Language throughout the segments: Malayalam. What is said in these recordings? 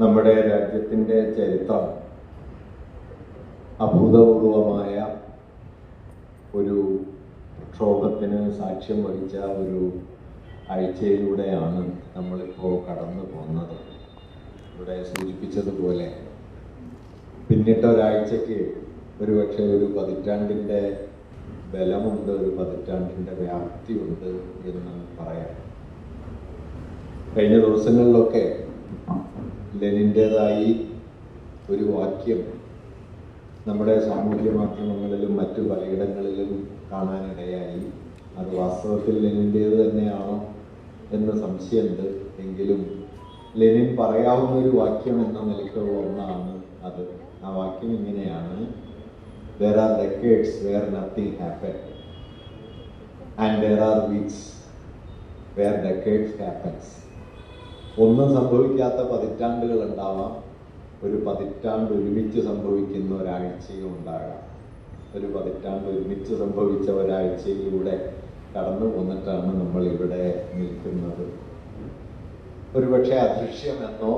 നമ്മുടെ രാജ്യത്തിൻ്റെ ചരിത്രം അഭൂതപൂർവമായ ഒരു പ്രക്ഷോഭത്തിന് സാക്ഷ്യം വഹിച്ച ഒരു ആഴ്ചയിലൂടെയാണ് നമ്മളിപ്പോൾ കടന്നു പോകുന്നത്. ഇവിടെ സൂചിപ്പിച്ചതുപോലെ പിന്നിട്ട ഒരാഴ്ചയ്ക്ക് ഒരുപക്ഷെ ഒരു പതിറ്റാണ്ടിൻ്റെ ബലമുണ്ട്, ഒരു പതിറ്റാണ്ടിൻ്റെ വ്യാപ്തിയുണ്ട് എന്ന് പറയാം. കഴിഞ്ഞ ദിവസങ്ങളിലൊക്കെ ലെനിൻ്റേതായി ഒരു വാക്യം നമ്മുടെ സാമൂഹ്യ മാധ്യമങ്ങളിലും മറ്റു പലയിടങ്ങളിലും കാണാനിടയായി. അത് വാസ്തവത്തിൽ ലെനിൻ്റേത് തന്നെയാണോ എന്ന് സംശയമുണ്ട്. എങ്കിലും ലെനിൻ പറയാവുന്ന ഒരു വാക്യം എന്ന നിലയ്ക്കുള്ള ഒന്നാണ് അത്. ആ വാക്യം ഇങ്ങനെയാണ്: There are decades where nothing happened and there are weeks where decades happens. ഒന്നും സംഭവിക്കാത്ത പതിറ്റാണ്ടുകൾ ഉണ്ടാവാം, ഒരു പതിറ്റാണ്ട് ഒരുമിച്ച് സംഭവിക്കുന്ന ഒരാഴ്ചയും ഉണ്ടാകാം. ഒരു പതിറ്റാണ്ട് ഒരുമിച്ച് സംഭവിച്ച ഒരാഴ്ചയിലൂടെ കടന്നു പോന്നിട്ടാണ് നമ്മൾ ഇവിടെ നിൽക്കുന്നത്. ഒരുപക്ഷെ അദൃശ്യമെന്നോ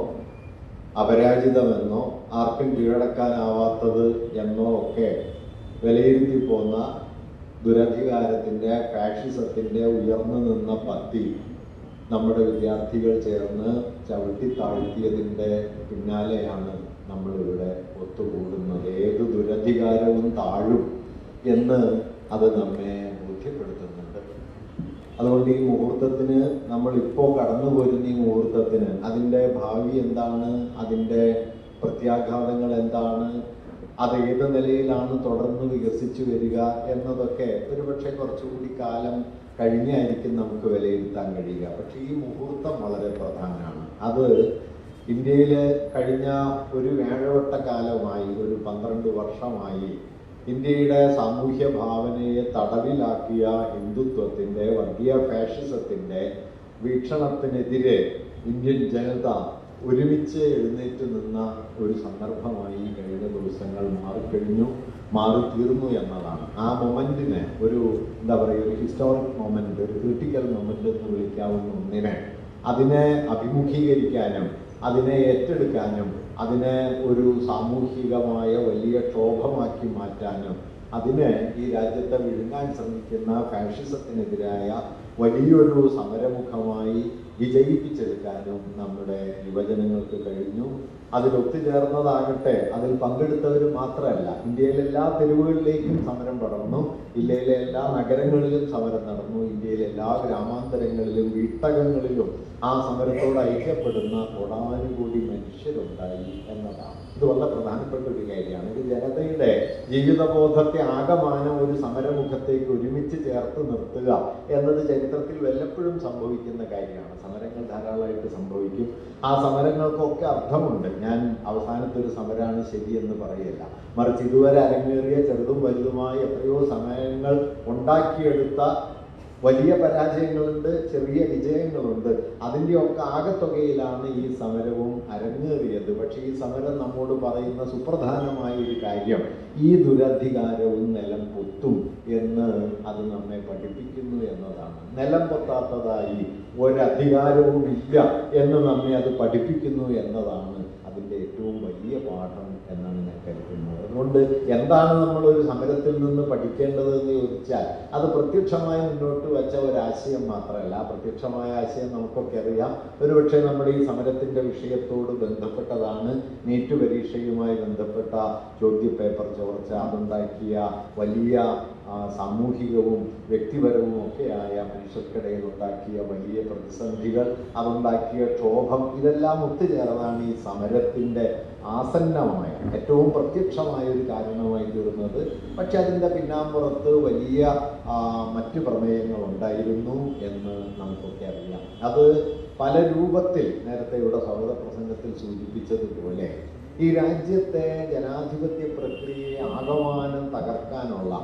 അപരാജിതമെന്നോ ആർക്കും കീഴടക്കാനാവാത്തത് എന്നോ ഒക്കെ വിലയിരുത്തി പോന്ന ദുരധികാരത്തിൻ്റെ, ഫാഷിസത്തിൻ്റെ ഉയർന്നു നിന്ന പത്തി നമ്മുടെ വിദ്യാർത്ഥികൾ ചേർന്ന് ചവിട്ടി താഴ്ത്തിയതിൻ്റെ പിന്നാലെയാണ് നമ്മളിവിടെ ഒത്തുകൂടുന്നത്. ഏത് ദുരധികാരവും താഴും എന്ന് അത് നമ്മെ ബോധ്യപ്പെടുത്തുന്നുണ്ട്. അതുകൊണ്ട് ഈ മുഹൂർത്തത്തിന്, നമ്മളിപ്പോൾ കടന്നു പോരുന്ന ഈ മുഹൂർത്തത്തിന് അതിൻ്റെ ഭാവി എന്താണ്, അതിൻ്റെ പ്രത്യാഘാതങ്ങൾ എന്താണ്, അത് ഏത് നിലയിലാണ് തുടർന്ന് വികസിച്ചു വരിക എന്നതൊക്കെ ഒരുപക്ഷെ കുറച്ചുകൂടി കാലം കഴിഞ്ഞായിരിക്കും നമുക്ക് വിലയിരുത്താൻ കഴിയുക. പക്ഷേ ഈ മുഹൂർത്തം വളരെ പ്രധാനമാണ്. അത് ഇന്ത്യയിൽ കഴിഞ്ഞ ഒരു വേഴവട്ട കാലമായി, ഒരു 12 വർഷമായി ഇന്ത്യയുടെ സാമൂഹ്യ ഭാവനയെ തടവിലാക്കിയ ഹിന്ദുത്വത്തിൻ്റെ, വർഗീയ ഫാഷിസത്തിൻ്റെ വീക്ഷണത്തിനെതിരെ ഇന്ത്യൻ ജനത ഒരുമിച്ച് എഴുന്നേറ്റ് നിന്ന ഒരു സന്ദർഭമായി കഴിഞ്ഞ ദിവസങ്ങൾ മാറിത്തീർന്നു എന്നതാണ്. ആ മൊമെന്റിനെ ഒരു ഒരു ഹിസ്റ്റോറിക് മൊമെന്റ്, ഒരു ക്രിട്ടിക്കൽ മൊമെന്റ് എന്ന് വിളിക്കാവുന്ന ഒന്നിനെ, അതിനെ അഭിമുഖീകരിക്കാനും അതിനെ ഏറ്റെടുക്കാനും അതിനെ ഒരു സാമൂഹികമായ വലിയ ക്ഷോഭമാക്കി മാറ്റാനും അതിനെ ഈ രാജ്യത്തെ വിഴുങ്ങാൻ ശ്രമിക്കുന്ന ഫാഷിസത്തിനെതിരായ വലിയൊരു സമരമുഖമായി വിജയിപ്പിച്ചെടുക്കാനും നമ്മുടെ യുവജനങ്ങൾക്ക് കഴിഞ്ഞു. അതിലൊത്തുചേർന്നതാകട്ടെ, അതിൽ പങ്കെടുത്തവർ മാത്രമല്ല, ഇന്ത്യയിലെ എല്ലാ തെരുവുകളിലേക്കും സമരം പടർന്നു, ഇന്ത്യയിലെ എല്ലാ നഗരങ്ങളിലും സമരം നടന്നു, ഇന്ത്യയിലെ എല്ലാ ഗ്രാമാന്തരങ്ങളിലും വീട്ടകങ്ങളിലും ആ സമരത്തോട് ഐക്യപ്പെടുന്ന കോടാനുകൂടി മനുഷ്യരുണ്ടായി എന്നതാണ്. ഇത് വളരെ പ്രധാനപ്പെട്ട ഒരു കാര്യമാണ്. ഇത് ജനതയുടെ ജീവിതബോധത്തെ ആകമാനം ഒരു സമരമുഖത്തേക്ക് ഒരുമിച്ച് ചേർത്ത് നിർത്തുക എന്നത് ചരിത്രത്തിൽ വല്ലപ്പോഴും സംഭവിക്കുന്ന കാര്യമാണ്. സമരങ്ങൾ ധാരാളമായിട്ട് സംഭവിക്കും. ആ സമരങ്ങൾക്കൊക്കെ അർത്ഥമുണ്ട്. ഞാൻ അവസാനത്തെ ഒരു സമരമാണ് ശരിയെന്ന് പറയല്ല, മറിച്ച് ഇതുവരെ അരങ്ങേറിയ ചെറുതും വലുതുമായ എത്രയോ സമരങ്ങൾ ഉണ്ടാക്കിയെടുത്ത വലിയ പരാജയങ്ങളുണ്ട്, ചെറിയ വിജയങ്ങളുണ്ട്. അതിൻ്റെയൊക്കെ ആകത്തുകയിലാണ് ഈ സമരവും അരങ്ങേറിയത്. പക്ഷേ ഈ സമരം നമ്മോട് പറയുന്ന സുപ്രധാനമായ ഒരു കാര്യം, ഈ ദുരധികാരവും നിലം പൊത്തും എന്ന് അത് നമ്മെ പഠിപ്പിക്കുന്നു എന്നതാണ്. നിലം പൊത്താത്തതായി ഒരധികാരവും ഇല്ല എന്ന് നമ്മെ അത് പഠിപ്പിക്കുന്നു എന്നതാണ് അതിൻ്റെ ഏറ്റവും വലിയ പാഠം എന്നാണ് ഞാൻ കരുതുന്നത്. അതുകൊണ്ട് എന്താണ് നമ്മളൊരു സമരത്തിൽ നിന്ന് പഠിക്കേണ്ടതെന്ന് ചോദിച്ചാൽ, അത് പ്രത്യക്ഷമായി മുന്നോട്ട് വെച്ച ഒരാശയം മാത്രമല്ല. ആ പ്രത്യക്ഷമായ ആശയം നമുക്കൊക്കെ അറിയാം. ഒരുപക്ഷെ നമ്മുടെ ഈ സമരത്തിൻ്റെ വിഷയത്തോട് ബന്ധപ്പെട്ടതാണ്. നീറ്റ് പരീക്ഷയുമായി ബന്ധപ്പെട്ട ചോദ്യപേപ്പർ ചോർച്ച, അതുണ്ടാക്കിയ വലിയ സാമൂഹികവും വ്യക്തിപരവും ഒക്കെയായ മനുഷ്യർക്കിടയിൽ ഉണ്ടാക്കിയ വലിയ പ്രതിസന്ധികൾ, അതുണ്ടാക്കിയ ക്ഷോഭം, ഇതെല്ലാം ഒത്തുചേർന്നാണ് ഈ സമരത്തിൻ്റെ ആസന്നമായ, ഏറ്റവും പ്രത്യക്ഷമായ ഒരു കാരണമായി തീർന്നത്. പക്ഷെ അതിൻ്റെ പിന്നാമ്പുറത്ത് വലിയ മറ്റു പ്രമേയങ്ങൾ ഉണ്ടായിരുന്നു എന്ന് നമുക്കൊക്കെ അറിയാം. അത് പല രൂപത്തിൽ, നേരത്തെ ഇവിടെ സ്വാഗത പ്രസംഗത്തിൽ സൂചിപ്പിച്ചതുപോലെ, ഈ രാജ്യത്തെ ജനാധിപത്യ പ്രക്രിയയെ ആകമാനം തകർക്കാനുള്ള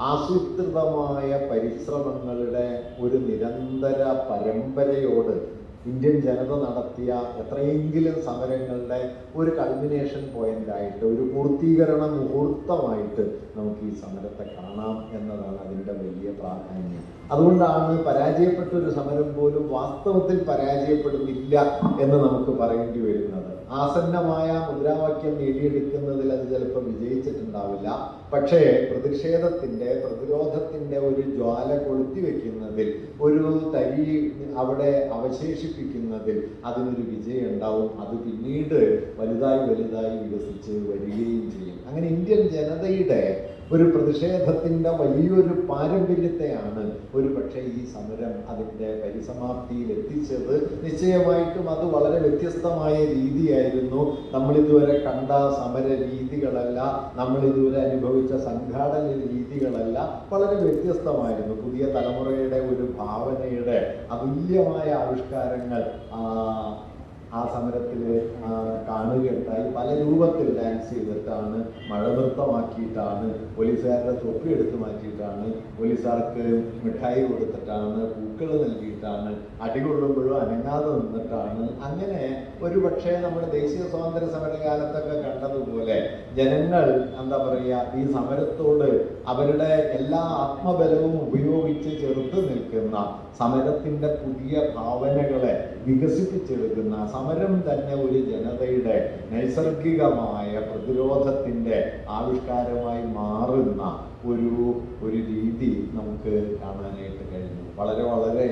ആസൂത്രിതമായ പരിശ്രമങ്ങളുടെ ഒരു നിരന്തര പരമ്പരയോട് ഇന്ത്യൻ ജനത നടത്തിയ എത്രയെങ്കിലും സമരങ്ങളുടെ ഒരു കൾമിനേഷൻ പോയിന്റായിട്ട്, ഒരു പൂർത്തീകരണ മുഹൂർത്തമായിട്ട് നമുക്ക് ഈ സമരത്തെ കാണാം എന്നതാണ് അതിൻ്റെ വലിയ പ്രാധാന്യം. അതുകൊണ്ടാണ് പരാജയപ്പെട്ട ഒരു സമരം പോലും വാസ്തവത്തിൽ പരാജയപ്പെടുന്നില്ല എന്ന് നമുക്ക് പറയേണ്ടി വരുന്നത്. ആസന്നമായ മുദ്രാവാക്യം നേടിയെടുക്കുന്നതിൽ അത് ചിലപ്പോൾ വിജയിച്ചിട്ടുണ്ടാവില്ല, പക്ഷേ പ്രതിരോധത്തിൻ്റെ ഒരു ജ്വാല കൊളുത്തി വെക്കുന്നതിൽ, ഒരു തരി അവിടെ അവശേഷിപ്പിക്കുന്നതിൽ അതിനൊരു വിജയം ഉണ്ടാവും. അത് പിന്നീട് വലുതായി വികസിച്ച് വരികയും ചെയ്യും. അങ്ങനെ ഇന്ത്യൻ ജനതയുടെ ഒരു പ്രതിഷേധത്തിൻ്റെ വലിയൊരു പാരമ്പര്യത്തെയാണ് ഒരു പക്ഷേ ഈ സമരം അതിൻ്റെ പരിസമാപ്തിയിൽ എത്തിച്ചത്. നിശ്ചയമായിട്ടും അത് വളരെ വ്യത്യസ്തമായ രീതിയായിരുന്നു. നമ്മളിതുവരെ കണ്ട സമര രീതികളല്ല, നമ്മളിതുവരെ അനുഭവിച്ച സംഘാടന രീതികളല്ല, വളരെ വ്യത്യസ്തമായിരുന്നു. പുതിയ തലമുറയുടെ ഒരു ഭാവനയുടെ അതുല്യമായ ആവിഷ്കാരങ്ങൾ ആ സമരത്തിൽ കാണുകയുണ്ടായി. പല രൂപത്തിൽ ഡാൻസ് ചെയ്തിട്ടാണ്, മഴ നൃത്തമാക്കിയിട്ടാണ്, പോലീസുകാരുടെ തൊപ്പി എടുത്ത് മാറ്റിയിട്ടാണ്, പോലീസുകാർക്ക് മിഠായി കൊടുത്തിട്ടാണ്, പൂക്കൾ നൽകിയിട്ടാണ്, അടികൊള്ളുമ്പോഴും അനങ്ങാതെ നിന്നിട്ടാണ്. അങ്ങനെ ഒരു പക്ഷേ നമ്മുടെ ദേശീയ സ്വാതന്ത്ര്യ സമരകാലത്തൊക്കെ കണ്ടതുപോലെ ജനങ്ങൾ എന്താ പറയുക, ഈ സമരത്തോട് അവരുടെ എല്ലാ ആത്മബലവും ഉപയോഗിച്ച് ചെറുത്ത് നിൽക്കുന്ന, സമരത്തിൻ്റെ പുതിയ ഭാവനകളെ വികസിപ്പിച്ചെടുക്കുന്ന, സമരം തന്നെ ഒരു ജനതയുടെ നൈസർഗികമായ പ്രതിരോധത്തിൻ്റെ ആവിഷ്കാരമായി മാറുന്ന ഒരു രീതി നമുക്ക് കാണാനായിട്ട് കഴിഞ്ഞു. വളരെ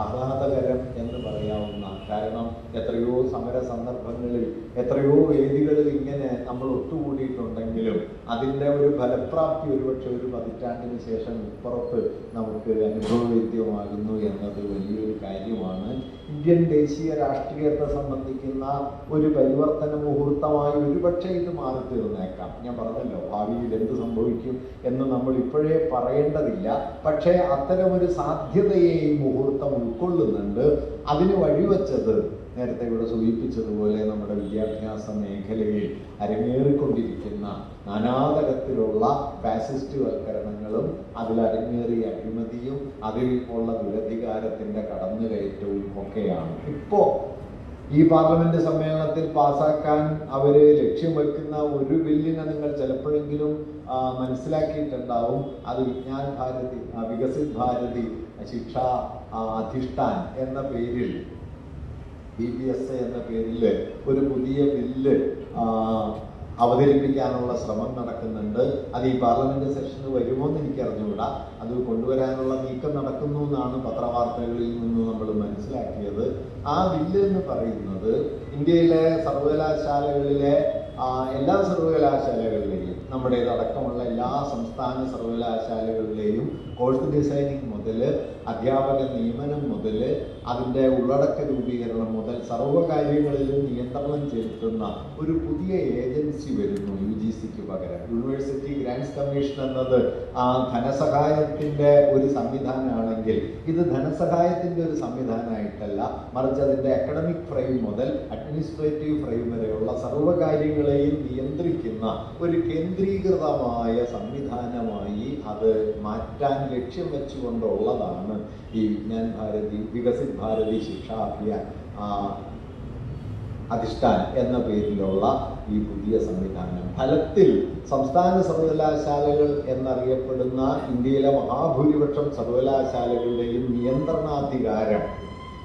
ആഹ്ലാദകരം എന്ന് പറയാവുന്ന, കാരണം എത്രയോ സമര സന്ദർഭങ്ങളിൽ, എത്രയോ വേദികളിൽ ഇങ്ങനെ നമ്മൾ ഒത്തുകൂടിയിട്ടുണ്ടെങ്കിലും അതിൻ്റെ ഒരു ഫലപ്രാപ്തി ഒരുപക്ഷെ ഒരു പതിറ്റാണ്ടിന് ശേഷം ഇപ്പുറത്ത് നമുക്ക് അനുഭവവേദ്യമാകുന്നു എന്നത് വലിയൊരു കാര്യമാണ്. ഇന്ത്യൻ ദേശീയ രാഷ്ട്രീയത്തെ സംബന്ധിക്കുന്ന ഒരു പരിവർത്തന മുഹൂർത്തമായി ഒരുപക്ഷെ ഇത് മാറി തീർന്നേക്കാം. ഞാൻ പറഞ്ഞല്ലോ, ഭാവിയിൽ എന്ത് സംഭവിക്കും എന്ന് നമ്മൾ ഇപ്പോഴേ പറയേണ്ടതില്ല. പക്ഷേ അത്തരമൊരു സാധ്യതയെ ഈ മുഹൂർത്തം ഉൾക്കൊള്ളുന്നുണ്ട്. അതിന് വഴിവെച്ചത് നേരത്തെ ഇവിടെ സൂചിപ്പിച്ചതുപോലെ നമ്മുടെ വിദ്യാഭ്യാസ മേഖലയിൽ അരങ്ങേറിക്കൊണ്ടിരിക്കുന്ന നാനാതരത്തിലുള്ള ഫാസിസ്റ്റ് വൽക്കരണങ്ങളും അതിലരങ്ങേറിയ അഴിമതിയും അതിൽ ഉള്ള ദുരധികാരത്തിൻ്റെ കടന്നുകയറ്റവും ഒക്കെയാണ്. ഇപ്പോൾ ഈ പാർലമെന്റ് സമ്മേളനത്തിൽ പാസാക്കാൻ അവർ ലക്ഷ്യം വെക്കുന്ന ഒരു ബില്ലിനെ നിങ്ങൾ ചിലപ്പോഴെങ്കിലും മനസ്സിലാക്കിയിട്ടുണ്ടാവും. അത് വിജ്ഞാൻ ഭാരതി, വികസിത് ഭാരതി ശിക്ഷാ അധിഷ്ഠാൻ എന്ന പേരിൽ, BPSA എന്ന പേരിൽ ഒരു പുതിയ ബില്ല് അവതരിപ്പിക്കാനുള്ള ശ്രമം നടക്കുന്നുണ്ട്. അത് ഈ പാർലമെന്റ് സെഷന് വരുമോ എന്ന് എനിക്ക് അറിഞ്ഞുകൂടാ. അത് കൊണ്ടുവരാനുള്ള നീക്കം നടക്കുന്നു എന്നാണ് പത്രവാർത്തകളിൽ നിന്ന് നമ്മൾ മനസ്സിലാക്കിയത്. ആ ബില്ല് എന്ന് പറയുന്നത് ഇന്ത്യയിലെ സർവകലാശാലകളിലെ എല്ലാ സർവകലാശാലകളിലെയും, നമ്മുടേതടക്കമുള്ള എല്ലാ സംസ്ഥാന സർവകലാശാലകളിലെയും കോഴ്സ് ഡിസൈനിങ് മുതൽ അധ്യാപക നിയമനം മുതൽ അതിൻ്റെ ഉള്ളടക്ക രൂപീകരണം മുതൽ സർവ്വകാര്യങ്ങളിലും നിയന്ത്രണം ചെലുത്തുന്ന ഒരു പുതിയ ഏജൻസി വരുന്നു UGCക്ക് പകരം. യൂണിവേഴ്സിറ്റി ഗ്രാന്റ്സ് കമ്മീഷൻ എന്നത് ധനസഹായത്തിൻ്റെ ഒരു സംവിധാനമാണെങ്കിൽ ഇത് ധനസഹായത്തിൻ്റെ ഒരു സംവിധാനമായിട്ടല്ല, മറിച്ച് അതിൻ്റെ അക്കാഡമിക് ഫ്രെയിം മുതൽ അഡ്മിനിസ്ട്രേറ്റീവ് ഫ്രെയിം വരെയുള്ള സർവ്വകാര്യങ്ങളെയും നിയന്ത്രിക്കുന്ന ഒരു കേന്ദ്രീകൃതമായ സംവിധാനമായി അത് മാറ്റാൻ ലക്ഷ്യം വെച്ചുകൊണ്ടുള്ളതാണ് ഈ വിജ്ഞാൻ ഭാരതി, വികസിത് ഭാരതി ശിക്ഷാ അഭിയാൻ അധിഷ്ഠാൻ എന്ന പേരിലുള്ള ഈ പുതിയ സംവിധാനം. ഫലത്തിൽ സംസ്ഥാന സർവകലാശാലകൾ എന്നറിയപ്പെടുന്ന ഇന്ത്യയിലെ മഹാഭൂരിപക്ഷം സർവകലാശാലകളുടെയും നിയന്ത്രണാധികാരം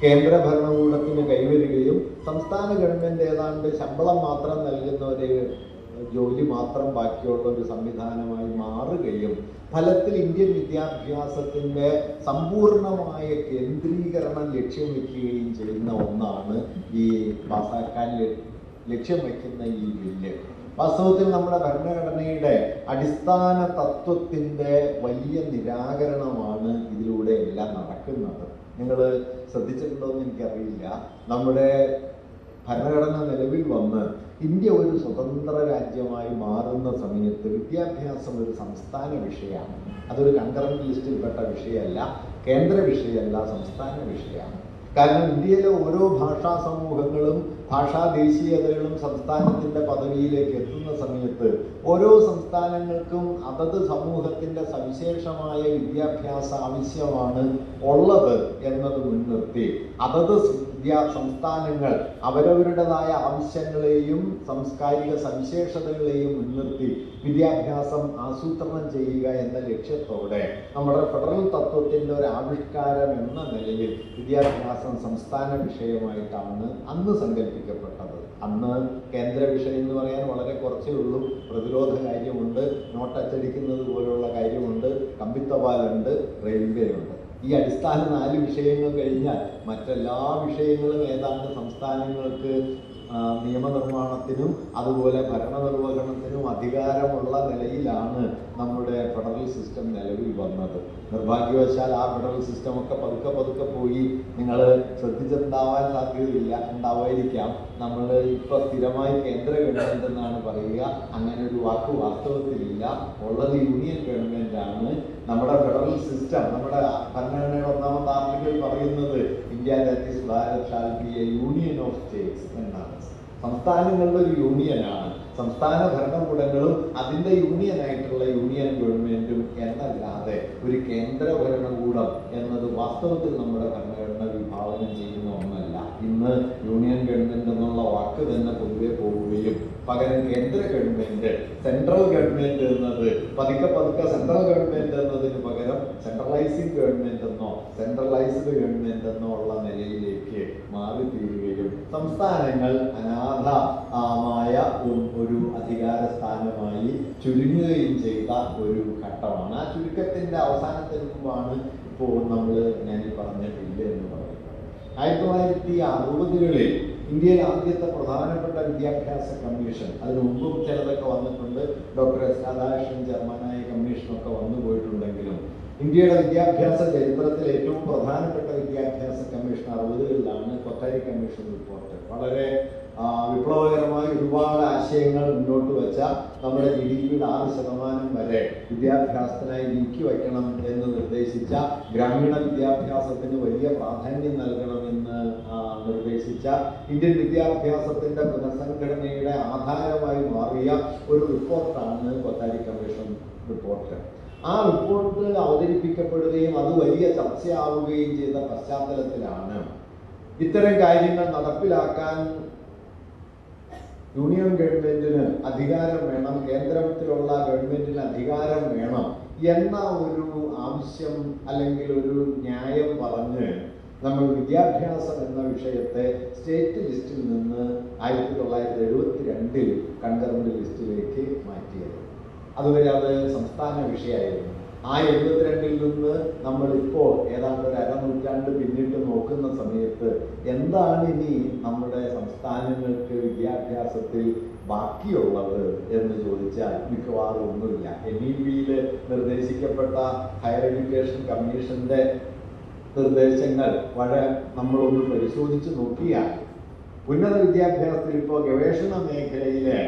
കേന്ദ്ര ഭരണകൂടത്തിന് കൈവരികയും സംസ്ഥാന ഗവൺമെൻറ് ഏതാണ്ട് ശമ്പളം മാത്രം നൽകുന്ന ഒരു ജോലി മാത്രം ബാക്കിയുള്ള ഒരു സംവിധാനമായി മാറുകയും ഫലത്തിൽ ഇന്ത്യൻ വിദ്യാഭ്യാസത്തിൻ്റെ സമ്പൂർണമായ കേന്ദ്രീകരണം ലക്ഷ്യം വയ്ക്കുകയും ചെയ്യുന്ന ഒന്നാണ് ഈ പാസാക്കാൻ ലക്ഷ്യം വയ്ക്കുന്ന ഈ ബില്ല്. വാസ്തവത്തിൽ നമ്മുടെ ഭരണഘടനയുടെ അടിസ്ഥാന തത്വത്തിൻ്റെ വലിയ നിരാകരണമാണ് ഇതിലൂടെ എല്ലാം നടക്കുന്നത്. നിങ്ങൾ ശ്രദ്ധിച്ചിട്ടുണ്ടോ എന്ന് എനിക്കറിയില്ല. നമ്മുടെ ഭരണഘടന നിലവിൽ വന്ന് ഇന്ത്യ ഒരു സ്വതന്ത്ര രാജ്യമായി മാറുന്ന സമയത്ത് വിദ്യാഭ്യാസം ഒരു സംസ്ഥാന വിഷയമാണ്. അതൊരു കൺകറന്റ് ലിസ്റ്റിൽപ്പെട്ട വിഷയമല്ല, കേന്ദ്ര വിഷയമല്ല, സംസ്ഥാന വിഷയമാണ്. കാരണം ഇന്ത്യയിലെ ഓരോ ഭാഷാ സമൂഹങ്ങളും ഭാഷാ ദേശീയതകളും സംസ്ഥാനത്തിൻ്റെ പദവിയിലേക്ക് എത്തുന്ന സമയത്ത് ഓരോ സംസ്ഥാനങ്ങൾക്കും അതത് സമൂഹത്തിൻ്റെ സവിശേഷമായ വിദ്യാഭ്യാസ ആവശ്യമാണ് ഉള്ളത് എന്നത് മുൻനിർത്തി അതത് സംസ്ഥാനങ്ങൾ അവരവരുടേതായ ആവശ്യങ്ങളെയും സാംസ്കാരിക സവിശേഷതകളെയും മുൻനിർത്തി വിദ്യാഭ്യാസം ആസൂത്രണം ചെയ്യുക എന്ന ലക്ഷ്യത്തോടെ നമ്മുടെ ഫെഡറൽ തത്വത്തിൻ്റെ ഒരു ആവിഷ്കാരം എന്ന നിലയിൽ വിദ്യാഭ്യാസം സംസ്ഥാന വിഷയമായിട്ടാണ് അന്ന് സങ്കല്പിക്കപ്പെട്ടത്. അന്ന് കേന്ദ്ര വിഷയം എന്ന് പറയാൻ വളരെ കുറച്ചേ ഉള്ളൂ. പ്രതിരോധ കാര്യമുണ്ട്, നോട്ട് അച്ചടിക്കുന്നത് പോലുള്ള കാര്യമുണ്ട്, കമ്പിത്തപാലുണ്ട്, റെയിൽവേ ഉണ്ട്. ഈ അടിസ്ഥാന 4 വിഷയങ്ങൾ കഴിഞ്ഞാൽ മറ്റെല്ലാ വിഷയങ്ങളും ഏതാണ്ട് സംസ്ഥാനങ്ങൾക്ക് നിയമനിർമ്മാണത്തിനും അതുപോലെ ഭരണനിർവഹണത്തിനും അധികാരമുള്ള നിലയിലാണ് നമ്മുടെ ഫെഡറൽ സിസ്റ്റം നിലവിൽ വന്നത്. നിർഭാഗ്യവശാൽ ആ ഫെഡറൽ സിസ്റ്റമൊക്കെ പതുക്കെ പോയി. നിങ്ങൾ ശ്രദ്ധിച്ചിട്ടുണ്ടാവാൻ സാധ്യതയില്ല, ഉണ്ടാവായിരിക്കാം. നമ്മൾ ഇപ്പോൾ സ്ഥിരമായി കേന്ദ്ര ഗവൺമെൻറ് എന്നാണ് പറയുക. അങ്ങനെ ഒരു വാക്ക് വാസ്തവത്തിലില്ല. ഉള്ളത് യൂണിയൻ ഗവൺമെൻറ് ആണ്. നമ്മുടെ ഫെഡറൽ സിസ്റ്റം, നമ്മുടെ ഭരണഘടനയുടെ 1ാമത്തെ ആർട്ടിക്കിൾ പറയുന്നത് India that is Bharat shall be a union of States എന്നാണ്. സംസ്ഥാനങ്ങളുടെ ഒരു യൂണിയനാണ്. സംസ്ഥാന ഭരണകൂടങ്ങളും അതിൻ്റെ യൂണിയനായിട്ടുള്ള യൂണിയൻ ഗവൺമെൻറ്റും എന്നല്ലാതെ ഒരു കേന്ദ്ര ഭരണകൂടം എന്നത് വാസ്തവത്തിൽ നമ്മുടെ ഭരണഘടന വിഭാവനം ചെയ്യുന്ന ഒന്നല്ല. ഇന്ന് യൂണിയൻ ഗവൺമെൻറ് എന്നുള്ള വാക്ക് തന്നെ പൊതുവെ പോവുകയും പകരം കേന്ദ്ര ഗവൺമെൻറ്, സെൻട്രൽ ഗവൺമെൻറ് എന്നത് പതുക്കെ സെൻട്രൽ ഗവൺമെൻറ് എന്നതിന് പകരം സെൻട്രലൈസിങ് ഗവൺമെൻറ് എന്നോ സെൻട്രലൈസ്ഡ് ഗവൺമെൻറ് എന്നോ ഉള്ള നിലയിലേക്ക് മാറിത്തീരുകയും സംസ്ഥാനങ്ങൾ അനാഥമായ ഒരു അധികാര സ്ഥാനമായി ചുരുങ്ങുകയും ചെയ്ത ഒരു ഘട്ടമാണ്. ആ ചുരുക്കത്തിൻ്റെ അവസാനത്തിന് മുമ്പാണ് ഇപ്പോൾ ഞാൻ പറഞ്ഞിട്ടില്ല എന്ന് പറയുന്നത്. 1960കളിൽ ഇന്ത്യയിൽ ആദ്യത്തെ പ്രധാനപ്പെട്ട വിദ്യാഭ്യാസ കമ്മീഷൻ, അതിനു മുമ്പും ചിലതൊക്കെ വന്നിട്ടുണ്ട്. ഡോക്ടർ എസ് രാധാകൃഷ്ണൻ ചെയർമാനായ കമ്മീഷനൊക്കെ വന്നു പോയിട്ടുണ്ടെങ്കിലും ഇന്ത്യയുടെ വിദ്യാഭ്യാസ ചരിത്രത്തിൽ ഏറ്റവും പ്രധാനപ്പെട്ട വിദ്യാഭ്യാസ കമ്മീഷൻ 60കളിലാണ് കൊത്താരി കമ്മീഷൻ റിപ്പോർട്ട്. വളരെ വിപ്ലവകരമായ ഒരുപാട് ആശയങ്ങൾ മുന്നോട്ട് വെച്ച നമ്മുടെ GDP-യുടെ 6% വരെ വിദ്യാഭ്യാസത്തിനായി നീക്കി വയ്ക്കണം എന്ന് നിർദ്ദേശിച്ച, ഗ്രാമീണ വിദ്യാഭ്യാസത്തിന് വലിയ പ്രാധാന്യം നൽകണമെന്ന് നിർദ്ദേശിച്ച, ഇന്ത്യൻ വിദ്യാഭ്യാസത്തിൻ്റെ പുനഃസംഘടനയുടെ ആധാരമായി മാറിയ ഒരു റിപ്പോർട്ടാണ് കൊത്താരി കമ്മീഷൻ റിപ്പോർട്ട്. ആ റിപ്പോർട്ട് അവതരിപ്പിക്കപ്പെടുകയും അത് വലിയ ചർച്ചയാവുകയും ചെയ്ത പശ്ചാത്തലത്തിലാണ് ഇത്തരം കാര്യങ്ങൾ നടപ്പിലാക്കാൻ യൂണിയൻ ഗവൺമെന്റിന് അധികാരം വേണം, കേന്ദ്രത്തിലുള്ള ഗവൺമെന്റിന് അധികാരം വേണം എന്ന ഒരു ആവശ്യം അല്ലെങ്കിൽ ഒരു ന്യായം പറഞ്ഞ് നമ്മൾ വിദ്യാഭ്യാസം എന്ന വിഷയത്തെ സ്റ്റേറ്റ് ലിസ്റ്റിൽ നിന്ന് 1972 കൺകറന്റ് ലിസ്റ്റിലേക്ക് മാറ്റിയത്. അതുവരെ അത് സംസ്ഥാന വിഷയമായിരുന്നു. ആ 72ൽ നിന്ന് നമ്മളിപ്പോൾ ഏതാണ്ട് ഒരു അരനൂറ്റാണ്ട് പിന്നിട്ട് നോക്കുന്ന സമയത്ത് എന്താണ് ഇനി നമ്മുടെ സംസ്ഥാനങ്ങൾക്ക് വിദ്യാഭ്യാസത്തിൽ ബാക്കിയുള്ളത് എന്ന് ചോദിച്ചാൽ മിക്കവാറും ഒന്നുമില്ല. NEP-യിൽ നിർദ്ദേശിക്കപ്പെട്ട ഹയർ എഡ്യൂക്കേഷൻ കമ്മീഷന്റെ നിർദ്ദേശങ്ങൾ നമ്മളൊന്ന് പരിശോധിച്ച് നോക്കിയാൽ ഉന്നത വിദ്യാഭ്യാസത്തിൽ ഇപ്പോൾ ഗവേഷണ മേഖലയിലെ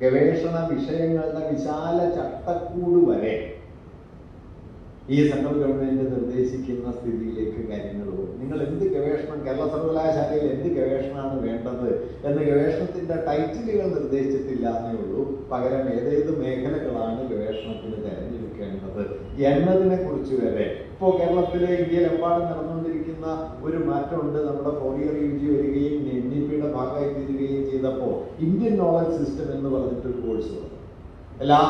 ഗവേഷണ വിഷയങ്ങളുടെ വിശാല ചട്ടക്കൂട് വരെ ഈ സെൻട്രൽ ഗവൺമെന്റ് നിർദ്ദേശിക്കുന്ന സ്ഥിതിയിലേക്ക് കാര്യങ്ങൾ പോകും. നിങ്ങൾ എന്ത് ഗവേഷണം, കേരള സർവകലാശാലയിൽ എന്ത് ഗവേഷണമാണ് വേണ്ടത് എന്ന് ഗവേഷണത്തിന്റെ ടൈറ്റിലുകൾ നിർദ്ദേശിച്ചിട്ടില്ല എന്നേ ഉള്ളൂ. പകരം ഏതേത് മേഖലകളാണ് ഗവേഷണത്തിന് തിരഞ്ഞെടുക്കേണ്ടത് എന്നതിനെ കുറിച്ച് വരെ ഇപ്പോൾ കേരളത്തിലെ ഇന്ത്യയിലെമ്പാടും നടന്നുകൊണ്ടിരിക്കുന്ന ഒരു മാറ്റമുണ്ട്. നമ്മുടെ 4 ഇയർ UG വരികയും NEP-യുടെ ഭാഗമായി തീരുകയും ചെയ്തപ്പോൾ ഇന്ത്യൻ നോളജ് സിസ്റ്റം എന്ന് പറഞ്ഞിട്ടൊരു കോഴ്സ് വന്നു. എല്ലാ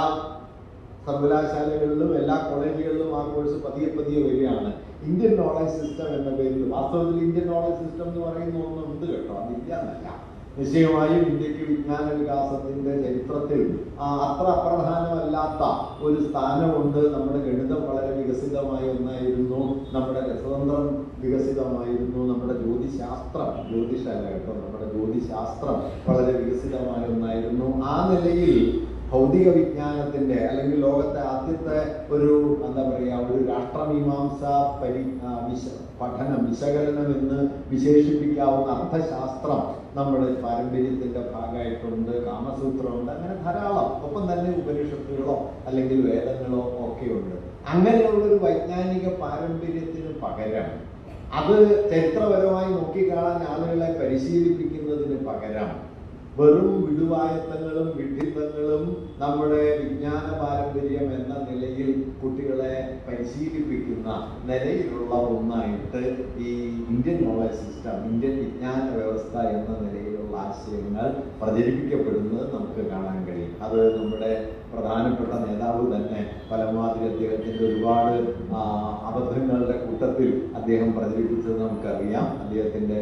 സർവകലാശാലകളിലും എല്ലാ കോളേജുകളിലും ആ കോഴ്സ് പതിയെ വരികയാണ്. ഇന്ത്യൻ നോളജ് സിസ്റ്റം എന്ന പേരിൽ. വാസ്തവത്തിൽ ഇന്ത്യൻ നോളജ് സിസ്റ്റം എന്ന് പറയുന്ന ഒന്നുണ്ട് കേട്ടോ, അതില്ല എന്നല്ല. നിശ്ചയമായും ഇന്ത്യക്ക് വിജ്ഞാന വികാസത്തിന്റെ ചരിത്രത്തിൽ അത്ര അപ്രധാനമല്ലാത്ത ഒരു സ്ഥാനമുണ്ട്. നമ്മുടെ ഗണിതം വളരെ വികസിതമായ ഒന്നായിരുന്നു, നമ്മുടെ രസതന്ത്രം വികസിതമായിരുന്നു, നമ്മുടെ ജ്യോതിശാസ്ത്രം വളരെ വികസിതമായ ഒന്നായിരുന്നു. ആ നിലയിൽ ഭൗതിക വിജ്ഞാനത്തിന്റെ അല്ലെങ്കിൽ ലോകത്തെ ആദ്യത്തെ ഒരു ഒരു രാഷ്ട്രമീമാംസ പഠനം, വിശകലനം എന്ന് വിശേഷിപ്പിക്കാവുന്ന അർത്ഥശാസ്ത്രം നമ്മുടെ പാരമ്പര്യത്തിന്റെ ഭാഗമായിട്ടുണ്ട്. കാമസൂത്രമുണ്ട്, അങ്ങനെ ധാരാളം. ഒപ്പം തന്നെ ഉപനിഷത്തുകളോ അല്ലെങ്കിൽ വേദങ്ങളോ ഒക്കെയുണ്ട്. അങ്ങനെയുള്ളൊരു വൈജ്ഞാനിക പാരമ്പര്യത്തിന് പകരം അത് ചരിത്രപരമായി നോക്കിക്കാണാൻ ആളുകളെ പരിശീലിപ്പിക്കുന്നതിന് പകരം വെറും വിടുവായത്തങ്ങളും വിഡ്ഢിത്തങ്ങളും നമ്മുടെ വിജ്ഞാന പാരമ്പര്യം എന്ന നിലയിൽ കുട്ടികളെ പരിശീലിപ്പിക്കുന്ന നിലയിലുള്ള ഒന്നായിട്ട് ഈ ഇന്ത്യൻ നോളജ് സിസ്റ്റം, ഇന്ത്യൻ വിജ്ഞാന വ്യവസ്ഥ എന്ന നിലയിലുള്ള ആശയങ്ങൾ പ്രചരിപ്പിക്കപ്പെടുന്നത് നമുക്ക് കാണാൻ കഴിയും. അത് നമ്മുടെ പ്രധാനപ്പെട്ട നേതാവ് തന്നെ പരമാവധി അദ്ദേഹത്തിൻ്റെ ഒരുപാട് അബദ്ധങ്ങളുടെ കൂട്ടത്തിൽ അദ്ദേഹം പ്രചരിപ്പിച്ചത് നമുക്കറിയാം. അദ്ദേഹത്തിൻ്റെ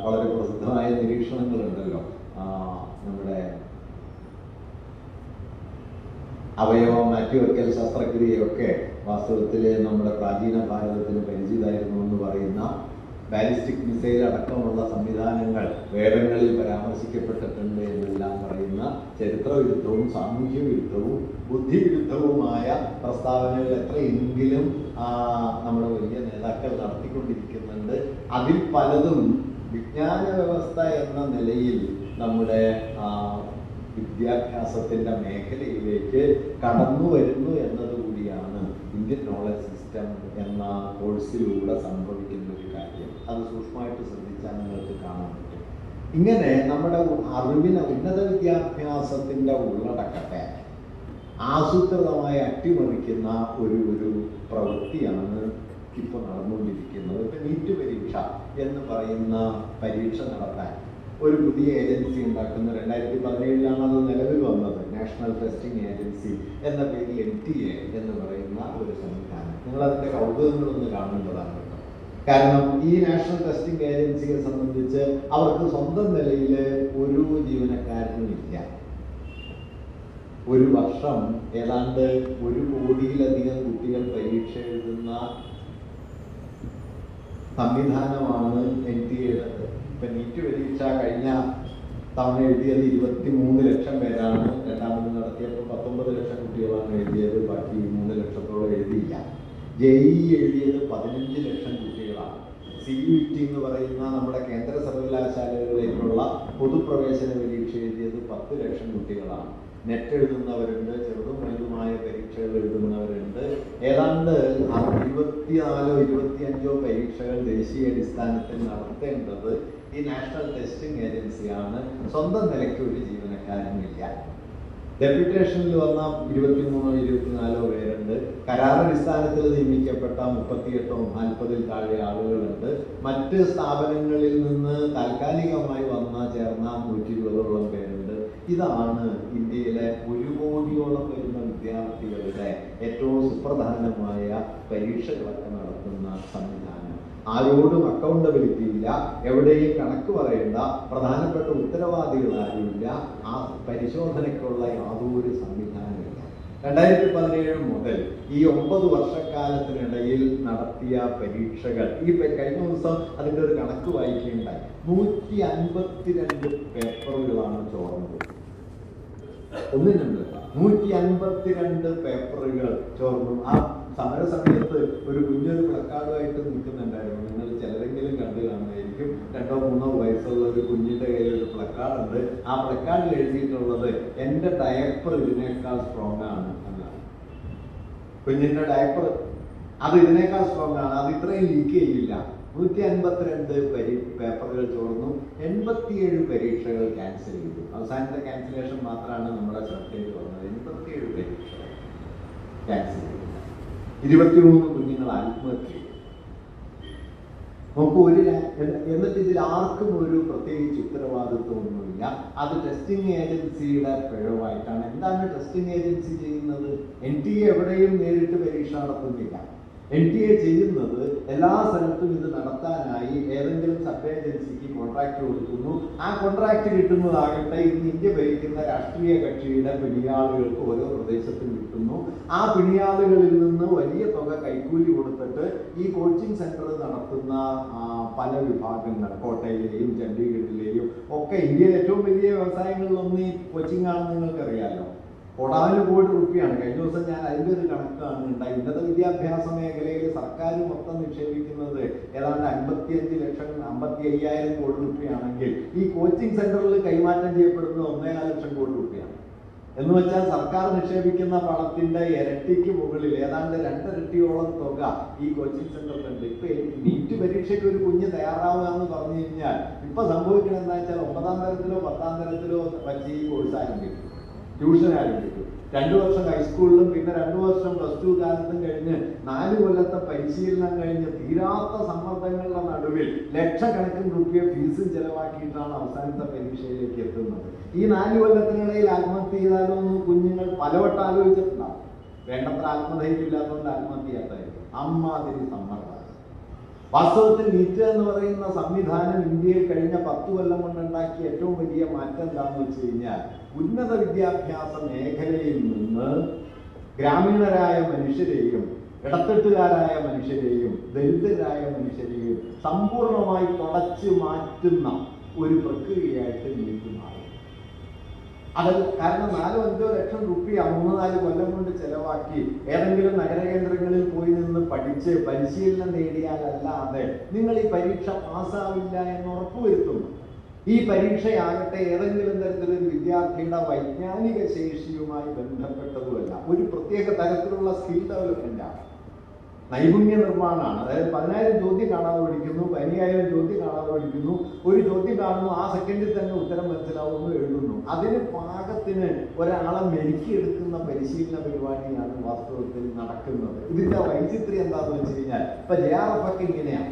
വളരെ പ്രസിദ്ധമായ നിരീക്ഷണങ്ങളുണ്ടല്ലോ. നമ്മുടെ അവയവ മാറ്റിവെക്കൽ ശസ്ത്രക്രിയയൊക്കെ വാസ്തവത്തിൽ നമ്മുടെ പ്രാചീന ഭാരതത്തിന് പരിചിതമായിരുന്നു എന്ന് പറയുന്ന ബാലിസ്റ്റിക് മിസൈൽ അടക്കമുള്ള സംവിധാനങ്ങൾ വേദങ്ങളിൽ പരാമർശിക്കപ്പെട്ടിട്ടുണ്ട് എന്നെല്ലാം പറയുന്ന ചരിത്രവിരുദ്ധവും സാമൂഹ്യ വിരുദ്ധവും ബുദ്ധിവിരുദ്ധവുമായ പ്രസ്താവനകൾ എത്രയെങ്കിലും നമ്മുടെ വലിയ നേതാക്കൾ നടത്തിക്കൊണ്ടിരിക്കുന്നുണ്ട്. അതിൽ പലതും വിജ്ഞാന വ്യവസ്ഥ എന്ന നിലയിൽ നമ്മുടെ വിദ്യാഭ്യാസത്തിൻ്റെ മേഖലയിലേക്ക് കടന്നു വരുന്നു എന്നതുകൂടിയാണ് ഇന്ത്യൻ നോളജ് സിസ്റ്റം എന്ന കോഴ്സിലൂടെ സംഭവിക്കുന്ന ഒരു കാര്യം. അത് സൂക്ഷ്മമായിട്ട് ശ്രദ്ധിച്ചാൽ നിങ്ങൾക്ക് കാണാൻ പറ്റും. ഇങ്ങനെ നമ്മുടെ അറിവിന്, ഉന്നത വിദ്യാഭ്യാസത്തിൻ്റെ ഉള്ളടക്കത്തെ ആസൂത്രിതമായി അട്ടിമറിക്കുന്ന ഒരു പ്രവൃത്തിയാണ് ഇപ്പോൾ നടന്നുകൊണ്ടിരിക്കുന്നത്. ഇപ്പം നീറ്റ് പരീക്ഷ എന്ന് പറയുന്ന പരീക്ഷ നടത്താൻ ഒരു പുതിയ ഏജൻസി ഉണ്ടാക്കുന്ന 2017 അത് നിലവിൽ വന്നത്. നാഷണൽ ടെസ്റ്റിംഗ് ഏജൻസി എന്ന പേരിൽ NTA എന്ന് പറയുന്ന ഒരു സംവിധാനം. നിങ്ങളതിൻ്റെ കൗതുകങ്ങളൊന്ന് കാണേണ്ടതാണ് കേട്ടോ. കാരണം ഈ നാഷണൽ ടെസ്റ്റിംഗ് ഏജൻസിയെ സംബന്ധിച്ച് അവർക്ക് സ്വന്തം നിലയിൽ ഒരു ജീവനക്കാരനുമില്ല. ഒരു വർഷം ഏതാണ്ട് 1 കോടിയിലധികം കുട്ടികൾ പരീക്ഷ എഴുതുന്ന സംവിധാനമാണ് NTAയുടേത്. ഇപ്പം നീറ്റ് പരീക്ഷ കഴിഞ്ഞ തവണ എഴുതിയത് 23 ലക്ഷം പേരാണ്. രണ്ടാമത് നടത്തിയപ്പോൾ 19 ലക്ഷം കുട്ടികളാണ് എഴുതിയത്. ബാക്കി 3 ലക്ഷത്തോളം എഴുതിയില്ല. JEE എഴുതിയത് 15 ലക്ഷം കുട്ടികളാണ്. CUET എന്ന് പറയുന്ന നമ്മുടെ കേന്ദ്ര സർവകലാശാലകളിലേക്കുള്ള പൊതുപ്രവേശന പരീക്ഷ എഴുതിയത് 10 ലക്ഷം കുട്ടികളാണ്. നെറ്റ് എഴുതുന്നവരുണ്ട്, ചെറുതും വലുതുമായ പരീക്ഷകൾ എഴുതുന്നവരുണ്ട്. ഏതാണ്ട് 24-25 പരീക്ഷകൾ ദേശീയ അടിസ്ഥാനത്തിൽ നടത്തേണ്ടത് ഈ നാഷണൽ ടെസ്റ്റിംഗ് ഏജൻസിയാണ്. സ്വന്തം നിലയ്ക്ക് ഒരു ജീവനക്കാരനില്ല. ഡെപ്യൂട്ടേഷനിൽ വന്ന 23-24 പേരുണ്ട്. കരാറടിസ്ഥാനത്തിൽ നിയമിക്കപ്പെട്ട 38-40 താഴെ ആളുകളുണ്ട്. മറ്റ് സ്ഥാപനങ്ങളിൽ നിന്ന് താൽക്കാലികമായി ചേർന്ന 120ഓളം പേരുണ്ട്. ഇതാണ് ഇന്ത്യയിലെ 1 കോടിയോളം വരുന്ന വിദ്യാർത്ഥികളുടെ ഏറ്റവും സുപ്രധാനമായ പരീക്ഷകളൊക്കെ നടത്തുന്ന സംവിധാനം. ആരോടും അക്കൗണ്ടബിലിറ്റി ഇല്ല, എവിടെയും കണക്ക് പറയേണ്ട പ്രധാനപ്പെട്ട ഉത്തരവാദികളാരുമില്ല. ആ പരിശോധനയ്ക്കുള്ള യാതൊരു സംവിധാനമില്ല. 2017 മുതൽ ഈ 9 വർഷക്കാലത്തിനിടയിൽ നടത്തിയ പരീക്ഷകൾ, ഈ കഴിഞ്ഞ ദിവസം അതിൻ്റെ ഒരു കണക്ക് വായിക്കുകയുണ്ടായി. 152 പേപ്പറുകളാണ് ചോർന്നത്. 152 പേപ്പറുകൾ ചോർന്നു. ആ സമരസമയത്ത് ഒരു കുഞ്ഞൊരു പ്ലക്കാർഡുമായിട്ട് നിൽക്കുന്നുണ്ടായിരുന്നു. നിങ്ങൾ ചിലരെങ്കിലും കണ്ടു കാണുമായിരിക്കും. 2-3 വയസ്സുള്ള ഒരു കുഞ്ഞിൻ്റെ കയ്യിൽ ഒരു പ്ലക്കാർഡുണ്ട്. ആ പ്ലക്കാർഡിൽ എഴുതിയിട്ടുള്ളത് എൻ്റെ ഡയപ്പർ ഇതിനേക്കാൾ സ്ട്രോങ് ആണ് എന്നാണ്. കുഞ്ഞിൻ്റെ ഡയപ്പർ അത് ഇതിനേക്കാൾ സ്ട്രോങ് ആണ്, അത് ഇത്രയും ലീക്ക് ചെയ്യില്ല. 152 പേപ്പറുകൾ ചോർന്നു. 87 പരീക്ഷകൾ ക്യാൻസൽ ചെയ്തു. അവസാനത്തെ ക്യാൻസലേഷൻ മാത്രമാണ് നമ്മുടെ ശ്രദ്ധയിൽ വന്നത്. 87 പരീക്ഷകൾ ക്യാൻസൽ ചെയ്തു. 23 കുഞ്ഞുങ്ങൾ ആത്മഹത്യ ചെയ്തു. നമുക്ക് എന്നിട്ട് ഇതിൽ ആർക്കും ഒരു പ്രത്യേകിച്ച് ഉത്തരവാദിത്വമൊന്നുമില്ല. അത് ടെസ്റ്റിംഗ് ഏജൻസിയുടെ പിഴവായിട്ടാണ്. എന്താണ് ടെസ്റ്റിംഗ് ഏജൻസി ചെയ്യുന്നത്? NTA എവിടെയും നേരിട്ട് പരീക്ഷ നടത്തുന്നില്ല. NTA ചെയ്യുന്നത് എല്ലാ സ്ഥലത്തും ഇത് നടത്താനായി ഏതെങ്കിലും സബ് ഏജൻസിക്ക് കോൺട്രാക്ട് കൊടുക്കുന്നു. ആ കോൺട്രാക്ട് കിട്ടുന്നതാകട്ടെ ഇന്ന് ഇന്ത്യ ഭരിക്കുന്ന രാഷ്ട്രീയ കക്ഷിയുടെ പിണിയാളുകൾക്ക് ഓരോ പ്രദേശത്തും കിട്ടുന്നു. ആ പിണിയാളുകളിൽ നിന്ന് വലിയ തുക കൈക്കൂലി കൊടുത്തിട്ട് ഈ കോച്ചിങ് സെന്റർ നടത്തുന്ന പല വിഭാഗങ്ങൾ, കോട്ടയിലെയും ചണ്ഡീഗഡിലെയും ഒക്കെ, ഇന്ത്യയിലെ ഏറ്റവും വലിയ വ്യവസായങ്ങളിലൊന്നും ഈ കോച്ചിങ് ആണെന്ന് നിങ്ങൾക്കറിയാലോ. കോടാനുകോടി രൂപയാണ്. കഴിഞ്ഞ ദിവസം ഞാൻ അതിൻ്റെ ഒരു കണക്കാണ് ഉണ്ടായി. ഉന്നത വിദ്യാഭ്യാസ മേഖലയിൽ സർക്കാർ മൊത്തം നിക്ഷേപിക്കുന്നത് ഏതാണ്ട് 55,000 കോടി രൂപയാണെങ്കിൽ ഈ കോച്ചിങ് സെന്ററിൽ കൈമാറ്റം ചെയ്യപ്പെടുന്നത് 1,50,000 കോടി രൂപയാണ്. എന്ന് വെച്ചാൽ സർക്കാർ നിക്ഷേപിക്കുന്ന പണത്തിന്റെ ഇരട്ടിക്ക് മുകളിൽ ഏതാണ്ട് 2 ഇരട്ടിയോളം തുക ഈ കോച്ചിങ് സെന്ററിലുണ്ട്. ഇപ്പൊ നീറ്റ് പരീക്ഷയ്ക്ക് ഒരു കുഞ്ഞ് തയ്യാറാവുക എന്ന് പറഞ്ഞു കഴിഞ്ഞാൽ ഇപ്പൊ സംഭവിക്കുന്നത് എന്താ വെച്ചാൽ 9ാം തരത്തിലോ 10ാം തരത്തിലോ വച്ച് ഈ കോഴ്സ് ആരംഭിക്കും, ട്യൂഷൻ ആരംഭിക്കും. 2 വർഷം ഹൈസ്കൂളിലും പിന്നെ 2 വർഷം +2 കാലത്തും കഴിഞ്ഞ് 4 കൊല്ലത്തെ പരിശീലനം കഴിഞ്ഞ് തീരാത്ത സമ്മർദ്ദങ്ങളുടെ നടുവിൽ ലക്ഷക്കണക്കിന് രൂപ ഫീസും ചെലവാക്കിയിട്ടാണ് അവസാനത്തെ പരീക്ഷയിലേക്ക് എത്തുന്നത്. ഈ 4 കൊല്ലത്തിനിടയിൽ ആത്മഹത്യ ചെയ്താലോ എന്ന് കുഞ്ഞുങ്ങൾ പലവട്ടം ആലോചിച്ചിട്ടുണ്ടാവും. വേണ്ടത്ര ആത്മധൈര്യം ഇല്ലാത്തതുകൊണ്ട് ആത്മഹത്യ ചെയ്യാത്തായിരിക്കും. അമ്മാതിരി സമ്മർദ്ദം. വാസ്തവത്തിൽ നീറ്റ് എന്ന് പറയുന്ന സംവിധാനം ഇന്ത്യയിൽ കഴിഞ്ഞ 10 കൊല്ലം കൊണ്ടുണ്ടാക്കിയ ഏറ്റവും വലിയ മാറ്റം എന്താണെന്ന് വെച്ച് കഴിഞ്ഞാൽ ഉന്നത വിദ്യാഭ്യാസ മേഖലയിൽ നിന്ന് ഗ്രാമീണരായ മനുഷ്യരെയും ഇടത്തട്ടുകാരായ മനുഷ്യരെയും ദരിദ്രരായ മനുഷ്യരെയും സമ്പൂർണമായി തുടച്ചു മാറ്റുന്ന ഒരു പ്രക്രിയയായിട്ട് നീറ്റ് മാറി. അത് കാരണം 4-5 ലക്ഷം രൂപ 3-4 കൊല്ലം കൊണ്ട് ചെലവാക്കി ഏതെങ്കിലും നഗരകേന്ദ്രങ്ങളിൽ പോയി നിന്ന് പഠിച്ച് പരിശീലനം നേടിയാലല്ലാതെ നിങ്ങൾ ഈ പരീക്ഷ പാസ്സാവില്ല എന്ന് ഉറപ്പുവരുത്തുന്നു. ഈ പരീക്ഷയാകട്ടെ ഏതെങ്കിലും തരത്തിലൊരു വിദ്യാർത്ഥിയുടെ വൈജ്ഞാനിക ശേഷിയുമായി ബന്ധപ്പെട്ടതുമല്ല, ഒരു പ്രത്യേക തരത്തിലുള്ള സ്കിൽ ഡെവലപ്മെന്റ് ആണ്, നൈപുണ്യ നിർമ്മാണമാണ്. അതായത് 10,000 ചോദ്യം കാണാതെ പഠിക്കുന്നു, 15,000 ചോദ്യം കാണാതെ പഠിക്കുന്നു, ഒരു ചോദ്യം കാണുന്നു, ആ സെക്കൻഡിൽ തന്നെ ഉത്തരം മനസ്സിലാവുന്നു, എഴുതുന്നു. അതിന് പാകത്തിന് ഒരാളെ മെരുക്കിയെടുക്കുന്ന പരിശീലന പരിപാടിയാണ് വാസ്തവത്തിൽ നടക്കുന്നത്. ഇതിന്റെ വൈചിത്ര്യം എന്താണെന്ന് വെച്ച് കഴിഞ്ഞാൽ ഇപ്പൊ JRF ഒക്കെ ഇങ്ങനെയാണ്.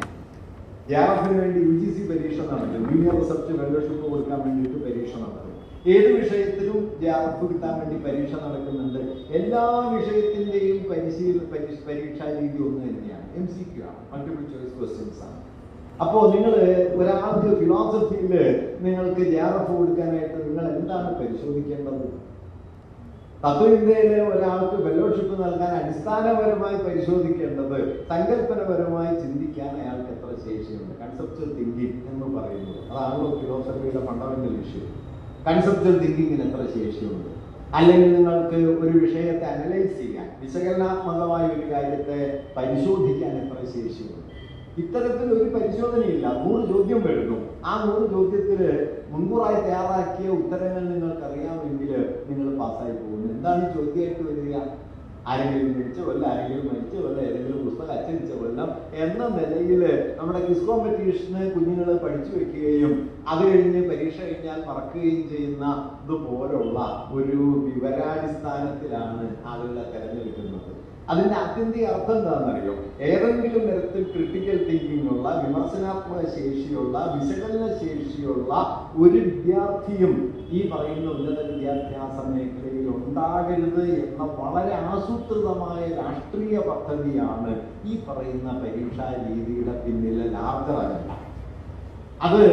JRF-ന് വേണ്ടി UGC പരീക്ഷ നടക്കും, ജൂനിയർ റിസർച്ച് ഫെലോഷിപ്പ് കൊടുക്കാൻ വേണ്ടിയിട്ട് പരീക്ഷ നടക്കും. ഏത് വിഷയത്തിലും JRF കിട്ടാൻ വേണ്ടി പരീക്ഷ നടക്കുന്നുണ്ട്. എല്ലാ വിഷയത്തിന്റെയും പരീക്ഷാ രീതി ഒന്ന് തന്നെയാണ്, MCQ ആണ്, മൾട്ടിപ്പിൾ ചോയ്സ് ക്വസ്റ്റ്യൻസ് ആണ്. അപ്പോൾ നിങ്ങൾ ഒരാൾക്ക് ഫിലോസഫിയിൽ നിങ്ങൾക്ക് JRF കൊടുക്കാനായിട്ട് നിങ്ങൾ എന്താണ് പരിശോധിക്കേണ്ടത്? തത്വചിന്തയിലെ ഒരാൾക്ക് ഫെലോഷിപ്പ് നൽകാൻ അടിസ്ഥാനപരമായി പരിശോധിക്കേണ്ടത് സങ്കല്പനപരമായി ചിന്തിക്കാൻ അയാൾക്ക് എത്ര ശേഷിയുണ്ട്. കൺസെപ്ച്വൽ തിങ്കിങ് എന്ന് പറയുന്നത് അതാണല്ലോ ഫിലോസഫിയുടെ ഫണ്ടമെന്റൽ ഇഷ്യൂ. കൺസെപ്ച്വൽ തിങ്കിങ്ങിന് എത്ര ശേഷിയുണ്ട്? അല്ലെങ്കിൽ നിങ്ങൾക്ക് ഒരു വിഷയത്തെ അനലൈസ് ചെയ്യാൻ, വിശകലനാത്മകമായ ഒരു കാര്യത്തെ പരിശോധിക്കാൻ എത്ര ശേഷിയുണ്ട്? ഇത്തരത്തിൽ ഒരു പരിശോധനയില്ല. 100 ചോദ്യം വരുന്നു. ആ 100 ചോദ്യത്തിൽ മുൻകൂറായി തയ്യാറാക്കിയ ഉത്തരങ്ങൾ നിങ്ങൾക്കറിയാമെങ്കിൽ നിങ്ങൾ പാസ്സായി പോകുന്നു. എന്താണ് ചോദ്യമായിട്ട് വരിക? ആരെങ്കിലും മരിച്ച കൊല്ലം, ആരെങ്കിലും മരിച്ച കൊല്ലം, ഏതെങ്കിലും പുസ്തകം അച്ചടിച്ച കൊല്ലം എന്ന നിലയിൽ നമ്മുടെ ക്വിസ് കോമ്പറ്റീഷന് കുഞ്ഞുങ്ങൾ പഠിച്ചു വെക്കുകയും അത് കഴിഞ്ഞ് പരീക്ഷ കഴിഞ്ഞാൽ മറക്കുകയും ചെയ്യുന്ന ഇതുപോലുള്ള ഒരു വിവരാടിസ്ഥാനത്തിലാണ് ആളുകളെ തെരഞ്ഞെടുക്കുന്നത്. അതിന്റെ ആത്യന്തിക അർത്ഥം എന്താണെന്നറിയോ? ഏതെങ്കിലും തരത്തിൽ ക്രിട്ടിക്കൽ തിങ്കിങ് ഉള്ള, വിമർശനാത്മക ശേഷിയുള്ള, വിശകലന ശേഷിയുള്ള ഒരു വിദ്യാർത്ഥിയും ഈ പറയുന്ന ഉന്നത വിദ്യാഭ്യാസ മേഖലയിൽ ഉണ്ടാകരുത് എന്ന വളരെ ആസൂത്രിതമായ രാഷ്ട്രീയ പദ്ധതിയാണ് ഈ പറയുന്ന പരീക്ഷാ രീതിയുടെ പിന്നിലെ ലാർജർ അജണ്ട. അത്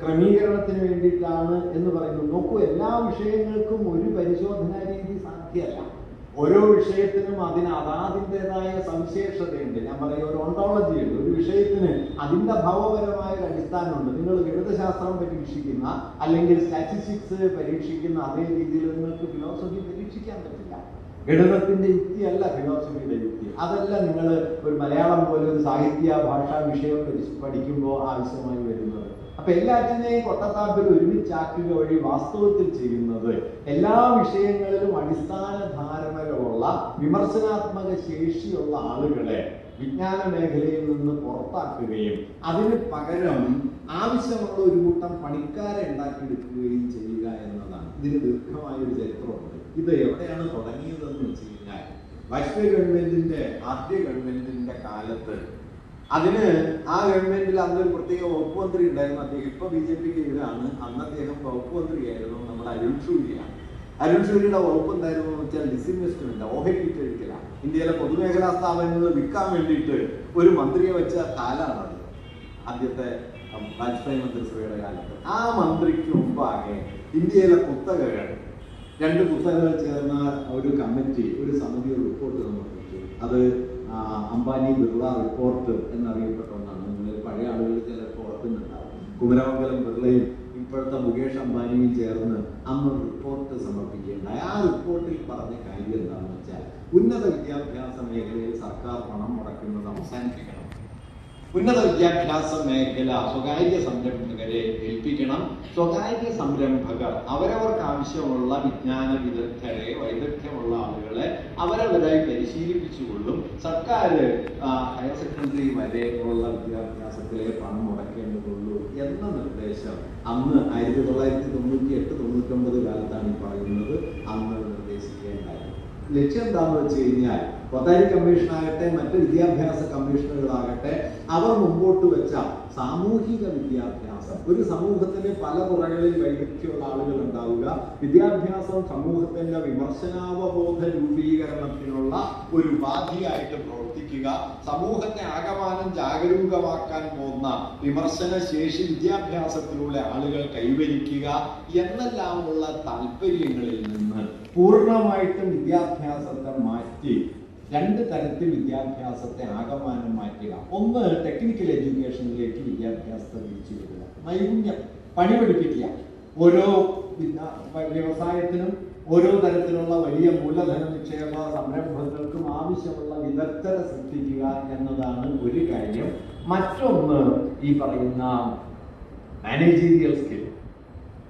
ക്രമീകരണത്തിന് വേണ്ടിയിട്ടാണ് എന്ന് പറയുന്നു. നോക്കൂ, എല്ലാ വിഷയങ്ങൾക്കും ഒരു പരിശോധനാ രീതി സാധ്യമല്ല. ഓരോ വിഷയത്തിനും അതാതിൻ്റെതായ സവിശേഷതയുണ്ട്. ഞാൻ പറയും, ഒരു ഓണ്ടോളജി ഉണ്ട്. ഒരു വിഷയത്തിന് അതിൻ്റെ ഭാവപരമായ ഒരു അടിസ്ഥാനമുണ്ട്. നിങ്ങൾ ഗണിതശാസ്ത്രം പരീക്ഷിക്കുന്ന അല്ലെങ്കിൽ സ്റ്റാറ്റിസ്റ്റിക്സ് പരീക്ഷിക്കുന്ന അതേ രീതിയിൽ നിങ്ങൾക്ക് ഫിലോസഫി പരീക്ഷിക്കാൻ പറ്റില്ല. ഗണിതത്തിന്റെ യുക്തിയല്ല ഫിലോസഫിയുടെ യുക്തി. അതല്ല നിങ്ങൾ ഒരു മലയാളം പോലെ ഒരു സാഹിത്യ ഭാഷാ വിഷയം പഠിക്കുമ്പോൾ ആവശ്യമായി വരുന്നത്. അപ്പൊ എല്ലാറ്റിനെയും കൊട്ടത്താപ്പിൽ ഒരുമിച്ചാക്കുക വഴി വാസ്തവത്തിൽ ചെയ്യുന്നത് എല്ലാ വിഷയങ്ങളിലും അടിസ്ഥാന ധാരണകളുള്ള, വിമർശനാത്മക ശേഷിയുള്ള ആളുകളെ വിജ്ഞാന മേഖലയിൽ നിന്ന് പുറത്താക്കുകയും അതിന് പകരം ആവശ്യമുള്ള ഒരു കൂട്ടം പണിക്കാരെ ഉണ്ടാക്കിയെടുക്കുകയും ചെയ്യുക എന്നതാണ്. ഇതിന് ദീർഘമായ ഒരു ചരിത്രമുണ്ട്. ഇത് എവിടെയാണ് തുടങ്ങിയതെന്ന് വെച്ച് കഴിഞ്ഞാൽ വാജ്പേയി ഗവൺമെന്റിന്റെ ആദ്യ ഗവൺമെന്റിന്റെ കാലത്ത് അതിന് ആ ഗവൺമെന്റിൽ അന്നൊരു പ്രത്യേക വകുപ്പ് മന്ത്രി ഉണ്ടായിരുന്നു. അദ്ദേഹം ഇപ്പൊ BJPക്ക് എതിരാണ്. അന്ന് അദ്ദേഹം വകുപ്പ് മന്ത്രിയായിരുന്നു, നമ്മുടെ അരുൺ ഷൂരിയാണ്. അരുൺ ഷൂരിയുടെ വകുപ്പ് എന്തായിരുന്നു എന്ന് വെച്ചാൽ ഡിസ്ഇൻവെസ്റ്റ്മെന്റ്, ഓഹരി വിറ്റഴിക്കലാണ്. ഇന്ത്യയിലെ പൊതുമേഖലാ സ്ഥാപനങ്ങൾ വിൽക്കാൻ വേണ്ടിയിട്ട് ഒരു മന്ത്രിയെ വെച്ച കാലാണത്, ആദ്യത്തെ വാജ്പേയി മന്ത്രിസഭയുടെ കാലത്ത്. ആ മന്ത്രിക്ക് മുമ്പാകെ ഇന്ത്യയിലെ കുത്തകകൾ, 2 പുസ്തകങ്ങൾ ചേർന്ന ഒരു കമ്മിറ്റി, ഒരു സമിതി, ഒരു റിപ്പോർട്ട് സമർപ്പിച്ചു. അത് അംബാനി ബിർള റിപ്പോർട്ട് എന്നറിയപ്പെട്ട ഒന്നാണ്. നിങ്ങൾ പഴയ ആളുകൾ ചിലപ്പോൾ ഓർക്കുന്നുണ്ടാവും. കുമരമംഗലം ബിർളയും ഇപ്പോഴത്തെ മുകേഷ് അംബാനിയും ചേർന്ന് അന്ന് റിപ്പോർട്ട് സമർപ്പിക്കുകയുണ്ടായി. ആ റിപ്പോർട്ടിൽ പറഞ്ഞ കാര്യം എന്താണെന്ന് വെച്ചാൽ ഉന്നത വിദ്യാഭ്യാസ മേഖലയിൽ സർക്കാർ പണം മുടക്കുന്നത് അവസാനിപ്പിക്കണം. ഉന്നത വിദ്യാഭ്യാസ മേഖല സ്വകാര്യ സംരംഭകരെ ഏൽപ്പിക്കണം. സ്വകാര്യ സംരംഭകർ അവരവർക്ക് ആവശ്യമുള്ള വിജ്ഞാന വിദഗ്ധരെ, വൈദഗ്ധ്യമുള്ള ആളുകളെ അവരവരായി പരിശീലിപ്പിച്ചുകൊള്ളും. സർക്കാർ ഹയർ സെക്കൻഡറി വരെയുള്ള വിദ്യാഭ്യാസത്തിലെ പണം മുടക്കേണ്ടതുള്ളൂ എന്ന നിർദ്ദേശം അന്ന് 1998-99 കാലത്താണ് ഈ പറയുന്നത്, അന്ന് നിർദ്ദേശിക്കേണ്ടായിരുന്നു. ലക്ഷ്യം എന്താണെന്ന് വെച്ച് കഴിഞ്ഞാൽ കൊത്താരി കമ്മീഷനാകട്ടെ മറ്റ് വിദ്യാഭ്യാസ കമ്മീഷനുകളാകട്ടെ അവർ മുമ്പോട്ട് വെച്ച സാമൂഹിക വിദ്യാഭ്യാസം, ഒരു സമൂഹത്തിന് പല തുറകളിൽ വൈദഗ്ധ്യമുള്ള ആളുകൾ ഉണ്ടാവുക, വിദ്യാഭ്യാസം സമൂഹത്തിന്റെ വിമർശനാവബോധ രൂപീകരണത്തിനുള്ള ഒരു ഉപാധിയായിട്ട് പ്രവർത്തിക്കുക, സമൂഹത്തെ ആകമാനം ജാഗരൂകമാക്കാൻ പോകുന്ന വിമർശന ശേഷി വിദ്യാഭ്യാസത്തിലൂടെ ആളുകൾ കൈവരിക്കുക എന്നെല്ലാമുള്ള താല്പര്യങ്ങളിൽ നിന്ന് പൂർണ്ണമായിട്ടും വിദ്യാഭ്യാസത്തെ മാറ്റി രണ്ട് തരത്തിൽ വിദ്യാഭ്യാസത്തെ ആകമാനം മാറ്റുക. ഒന്ന്, ടെക്നിക്കൽ എഡ്യൂക്കേഷനിലേക്ക് വിദ്യാഭ്യാസത്തെ തിരിച്ചുവിടുക, നൈപുണ്യം, പണി പഠിപ്പിക്കുക. ഓരോ വ്യവസായത്തിനും ഓരോ തരത്തിലുള്ള വലിയ മൂലധന നിക്ഷേപ സംരംഭങ്ങൾക്കും ആവശ്യമുള്ള വിദഗ്ധരെ സൃഷ്ടിക്കുക എന്നതാണ് ഒരു കാര്യം. മറ്റൊന്ന് ഈ പറയുന്ന മാനേജീരിയൽ സ്കിൽ,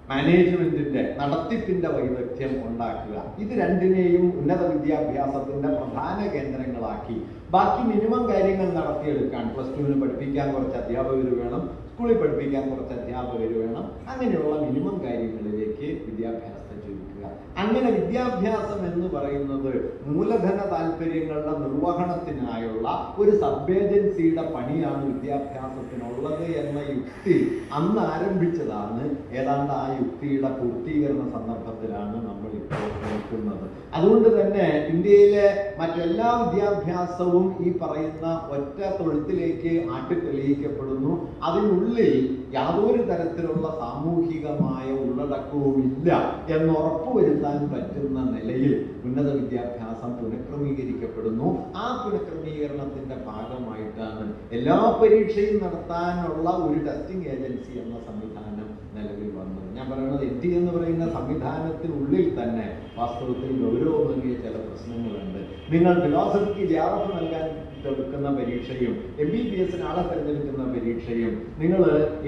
മാനേജ്മെന്റിന്റെ നടത്തിപ്പിന്റെ വൈദഗ്ധ്യം ഉണ്ടാക്കുക. ഇത് രണ്ടിനെയും ഉന്നത വിദ്യാഭ്യാസത്തിന്റെ പ്രധാന കേന്ദ്രങ്ങളാക്കി ബാക്കി മിനിമം കാര്യങ്ങൾ നടത്തിയെടുക്കാൻ +2 പഠിപ്പിക്കാൻ കുറച്ച് അധ്യാപകർ വേണം, സ്കൂളിൽ പഠിപ്പിക്കാൻ കുറച്ച് അധ്യാപകർ വേണം, അങ്ങനെയുള്ള മിനിമം കാര്യങ്ങളിലേക്ക് വിദ്യാഭ്യാസത്തെ ചുരുക്കുക. അങ്ങനെ വിദ്യാഭ്യാസം എന്ന് പറയുന്നത് മൂലധന താല്പര്യങ്ങളുടെ നിർവഹണത്തിനായുള്ള ഒരു സബ് ഏജൻസിയുടെ പണിയാണ് വിദ്യാഭ്യാസത്തിനുള്ളത് എന്ന യുക്തി അന്ന് ആരംഭിച്ചതാണ്. ഏതാണ്ട് ആ യുക്തിയുടെ പൂർത്തീകരണ സന്ദർഭത്തിലാണ് നമ്മൾ ഇപ്പോൾ നോക്കുന്നത്. അതുകൊണ്ട് തന്നെ ഇന്ത്യയിലെ മറ്റെല്ലാ വിദ്യാഭ്യാസവും ഈ പറയുന്ന ഒറ്റ തൊഴുത്തിലേക്ക് ആട്ടിത്തെളിയിക്കപ്പെടുന്നു. അതിനുള്ളിൽ യാതൊരു തരത്തിലുള്ള സാമൂഹികമായ ഉള്ളടക്കവും ഇല്ല എന്നുറപ്പുവരുത്താൻ പറ്റുന്ന നിലയിൽ ഉന്നത വിദ്യാഭ്യാസം പുനഃക്രമീകരിക്കപ്പെടുന്നു. ആ പുനഃക്രമീകരണത്തിന്റെ ഭാഗമായിട്ടാണ് എല്ലാ പരീക്ഷയും നടത്താനുള്ള ഒരു ടെസ്റ്റിംഗ് ഏജൻസി എന്ന സംവിധാനം നിലവിൽ വന്നത്. ഞാൻ പറയുന്നത് NT എന്ന് പറയുന്ന സംവിധാനത്തിനുള്ളിൽ തന്നെ വാസ്തവത്തിൽ ഗൗരവമേറിയ ചില പ്രശ്നങ്ങളുണ്ട്. നിങ്ങൾ ഫിലോസഫിക്ക് JRF നൽകാൻ എടുക്കുന്ന പരീക്ഷയും MBBS ആളെ തിരഞ്ഞെടുക്കുന്ന പരീക്ഷയും നിങ്ങൾ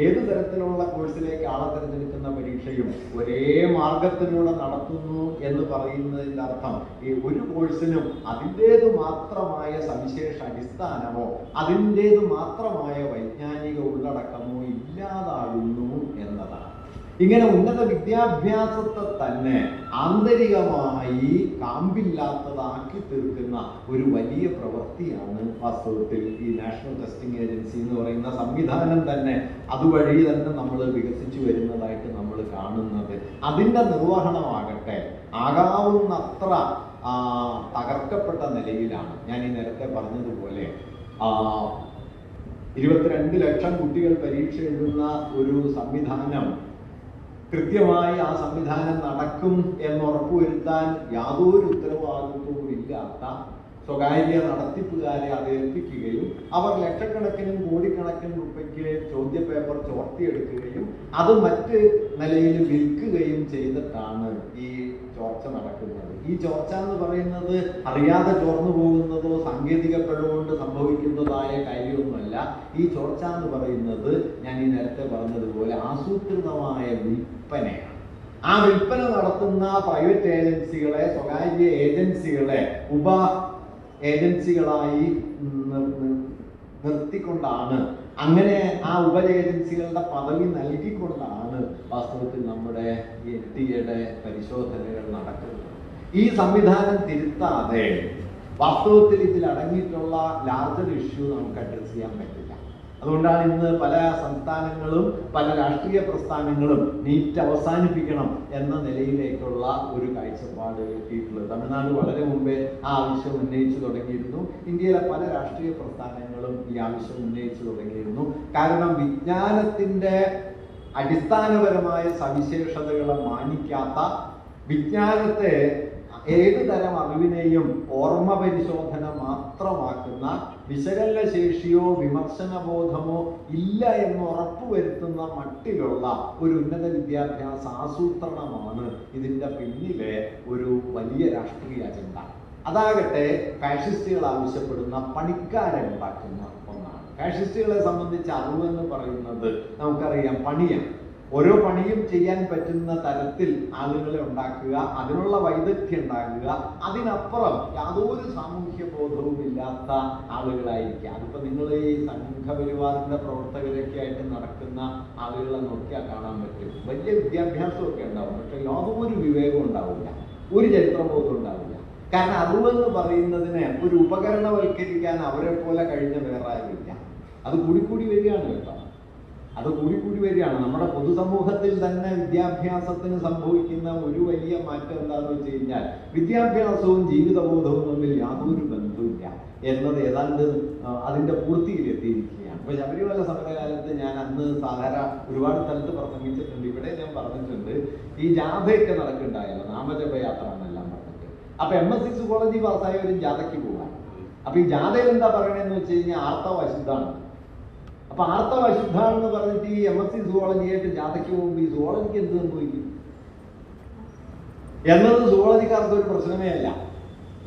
ഏത് തരത്തിലുള്ള കോഴ്സിലേക്ക് ആളെ തിരഞ്ഞെടുക്കുന്ന പരീക്ഷയും ഒരേ മാർഗത്തിലൂടെ നടത്തുന്നു എന്ന് പറയുന്നതിൻ്റെ അർത്ഥം ഈ ഒരു കോഴ്സിനും അതിൻ്റേത് മാത്രമായ സവിശേഷ അടിസ്ഥാനമോ അതിൻ്റേത് മാത്രമായ വൈജ്ഞാനിക ഉള്ളടക്കമോ ഇല്ലാതാകുന്നു എന്നതാണ്. ഇങ്ങനെ ഉന്നത വിദ്യാഭ്യാസത്തെ തന്നെ ആന്തരികമായി കാമ്പില്ലാത്തതാക്കി തീർക്കുന്ന ഒരു വലിയ പ്രവൃത്തിയാണ് വാസ്തവത്തിൽ ഈ നാഷണൽ ടെസ്റ്റിംഗ് ഏജൻസി എന്ന് പറയുന്ന സംവിധാനം തന്നെ അതുവഴി തന്നെ നമ്മൾ വികസിച്ചു വരുന്നതായിട്ട് നമ്മൾ കാണുന്നത്. അതിൻ്റെ നിർവഹണമാകട്ടെ ആകാവുന്നത്ര തകർക്കപ്പെട്ട നിലയിലാണ്. ഞാൻ ഈ നേരത്തെ പറഞ്ഞതുപോലെ 22 ലക്ഷം കുട്ടികൾ പരീക്ഷ എഴുതുന്ന ഒരു സംവിധാനം കൃത്യമായി ആ സംവിധാനം നടക്കും എന്നുറപ്പുവരുത്താൻ യാതൊരു ഉത്തരവാദിത്വവും ഇല്ലാത്ത സ്വകാര്യ നടത്തിപ്പുകാരെ അത് ഏൽപ്പിക്കുകയും അവർ ലക്ഷക്കണക്കിനും കോടിക്കണക്കിന് രൂപയ്ക്ക് ചോദ്യപേപ്പർ ചോർത്തിയെടുക്കുകയും അത് മറ്റ് നിലയിൽ വിൽക്കുകയും ചെയ്തിട്ടാണ് ഈ ചോർച്ച നടക്കുന്നത്. ഈ ചോർച്ച എന്ന് പറയുന്നത് അറിയാതെ ചോർന്നു പോകുന്നതോ സാങ്കേതിക പിഴവുകൊണ്ട് സംഭവിക്കുന്നതായ കാര്യമൊന്നുമല്ല. ഈ ചോർച്ച എന്ന് പറയുന്നത് ഞാൻ ഈ നേരത്തെ പറഞ്ഞതുപോലെ ആസൂത്രിതമായ വിൽപ്പനയാണ്. ആ വിൽപ്പന നടത്തുന്ന പ്രൈവറ്റ് ഏജൻസികളെ, സ്വകാര്യ ഏജൻസികളെ ഉപ ഏജൻസികളായി നിർത്തിക്കൊണ്ടാണ്, അങ്ങനെ ആ ഉപ ഏജൻസികളുടെ പദവി നൽകിക്കൊണ്ടാണ് വാസ്തവത്തിൽ നമ്മുടെ NTAയുടെ പരിശോധനകൾ നടക്കുന്നത്. ഈ സംവിധാനം തിരുത്താതെ വാസ്തവത്തിൽ ഇതിൽ അടങ്ങിയിട്ടുള്ള ലാർജർ ഇഷ്യൂ നമുക്ക് അഡ്രസ് ചെയ്യാൻ പറ്റില്ല. അതുകൊണ്ടാണ് ഇന്ന് പല സംസ്ഥാനങ്ങളും പല രാഷ്ട്രീയ പ്രസ്ഥാനങ്ങളും നീറ്റ് അവസാനിപ്പിക്കണം എന്ന നിലയിലേക്കുള്ള ഒരു കാഴ്ചപ്പാട് എത്തിയിട്ടുള്ളത്. തമിഴ്നാട് വളരെ മുമ്പേ ആ ആവശ്യം ഉന്നയിച്ചു തുടങ്ങിയിരുന്നു. ഇന്ത്യയിലെ പല രാഷ്ട്രീയ പ്രസ്ഥാനങ്ങളും ഈ ആവശ്യം ഉന്നയിച്ചു തുടങ്ങിയിരുന്നു. കാരണം വിജ്ഞാനത്തിൻ്റെ അടിസ്ഥാനപരമായ സവിശേഷതകളെ മാനിക്കാത്ത, വിജ്ഞാനത്തെ ഏത് തരം അറിവിനെയും ഓർമ്മ പരിശോധന മാത്രമാക്കുന്ന, വിശകലന ശേഷിയോ വിമർശനബോധമോ ഇല്ല എന്ന് ഉറപ്പുവരുത്തുന്ന മട്ടിലുള്ള ഒരു ഉന്നത വിദ്യാഭ്യാസ ആസൂത്രണമാണ് ഇതിൻ്റെ പിന്നിലെ ഒരു വലിയ രാഷ്ട്രീയ അജണ്ട. അതാകട്ടെ ഫാഷിസ്റ്റുകൾ ആവശ്യപ്പെടുന്ന പണിക്കാരെ ഉണ്ടാക്കുന്ന ഒന്നാണ്. ഫാഷിസ്റ്റുകളെ സംബന്ധിച്ച് അറിവെന്ന് പറയുന്നത് നമുക്കറിയാം പണിയാണ്. ഓരോ പണിയും ചെയ്യാൻ പറ്റുന്ന തരത്തിൽ ആളുകളെ ഉണ്ടാക്കുക, അതിനുള്ള വൈദഗ്ധ്യം ഉണ്ടാക്കുക, അതിനപ്പുറം യാതൊരു സാമൂഹ്യ ബോധവും ഇല്ലാത്ത ആളുകളായിരിക്കുക. അതിപ്പോ നിങ്ങൾ ഈ സംഘപരിവാറിന്റെ പ്രവർത്തകരൊക്കെ ആയിട്ട് നടക്കുന്ന ആളുകളെ നോക്കിയാൽ കാണാൻ പറ്റും. വലിയ വിദ്യാഭ്യാസമൊക്കെ ഉണ്ടാവും, പക്ഷെ യാതൊരു വിവേകവും ഉണ്ടാവില്ല, ഒരു ചരിത്രബോധം ഉണ്ടാവില്ല. കാരണം അറിവെന്ന് പറയുന്നതിനെ ഒരു ഉപകരണവൽക്കരിക്കാൻ അവരെ പോലെ കഴിഞ്ഞ വേറെ ആരുമില്ല. അത് കൂടിക്കൂടി വരികയാണ് കേട്ടോ, അത് കൂടിക്കൂടി വരികയാണ്. നമ്മുടെ പൊതുസമൂഹത്തിൽ തന്നെ വിദ്യാഭ്യാസത്തിന് സംഭവിക്കുന്ന ഒരു വലിയ മാറ്റം എന്താണെന്ന് വെച്ച് കഴിഞ്ഞാൽ വിദ്യാഭ്യാസവും ജീവിതബോധവും തമ്മിൽ യാതൊരു ബന്ധവുമില്ല എന്നത് ഏതാണ്ട് അതിന്റെ പൂർത്തിയിലെത്തിയിരിക്കുകയാണ്. ഇപ്പൊ ശബരിമല സമരകാലത്ത് ഞാൻ അന്ന് സാധാരണ ഒരുപാട് സ്ഥലത്ത് പ്രസംഗിച്ചിട്ടുണ്ട്, ഇവിടെ ഞാൻ പറഞ്ഞിട്ടുണ്ട്. ഈ ജാഥയൊക്കെ നടക്കുന്നുണ്ടായല്ലോ, നാമജപയാത്ര എന്നെല്ലാം പറഞ്ഞിട്ട്. അപ്പൊ MSc സുവോളജി പാസ്സായ ഒരു ജാഥയ്ക്ക് പോകാൻ. അപ്പൊ ഈ ജാഥയിൽ എന്താ പറയണെന്ന് വെച്ച് കഴിഞ്ഞാൽ ആർത്തവ അശുദ്ധാണ്. അപ്പൊ ആർത്തവ അശുദ്ധാണെന്ന് പറഞ്ഞിട്ട് ഈ MSc സുവോളജി ആയിട്ട് ജാഥയ്ക്ക് പോകുമ്പോൾ ഈ സുവോളജിക്ക് എന്ത് സംഭവിക്കും എന്നത് സുവോളജിക്കാർക്ക് ഒരു പ്രശ്നമേ അല്ല.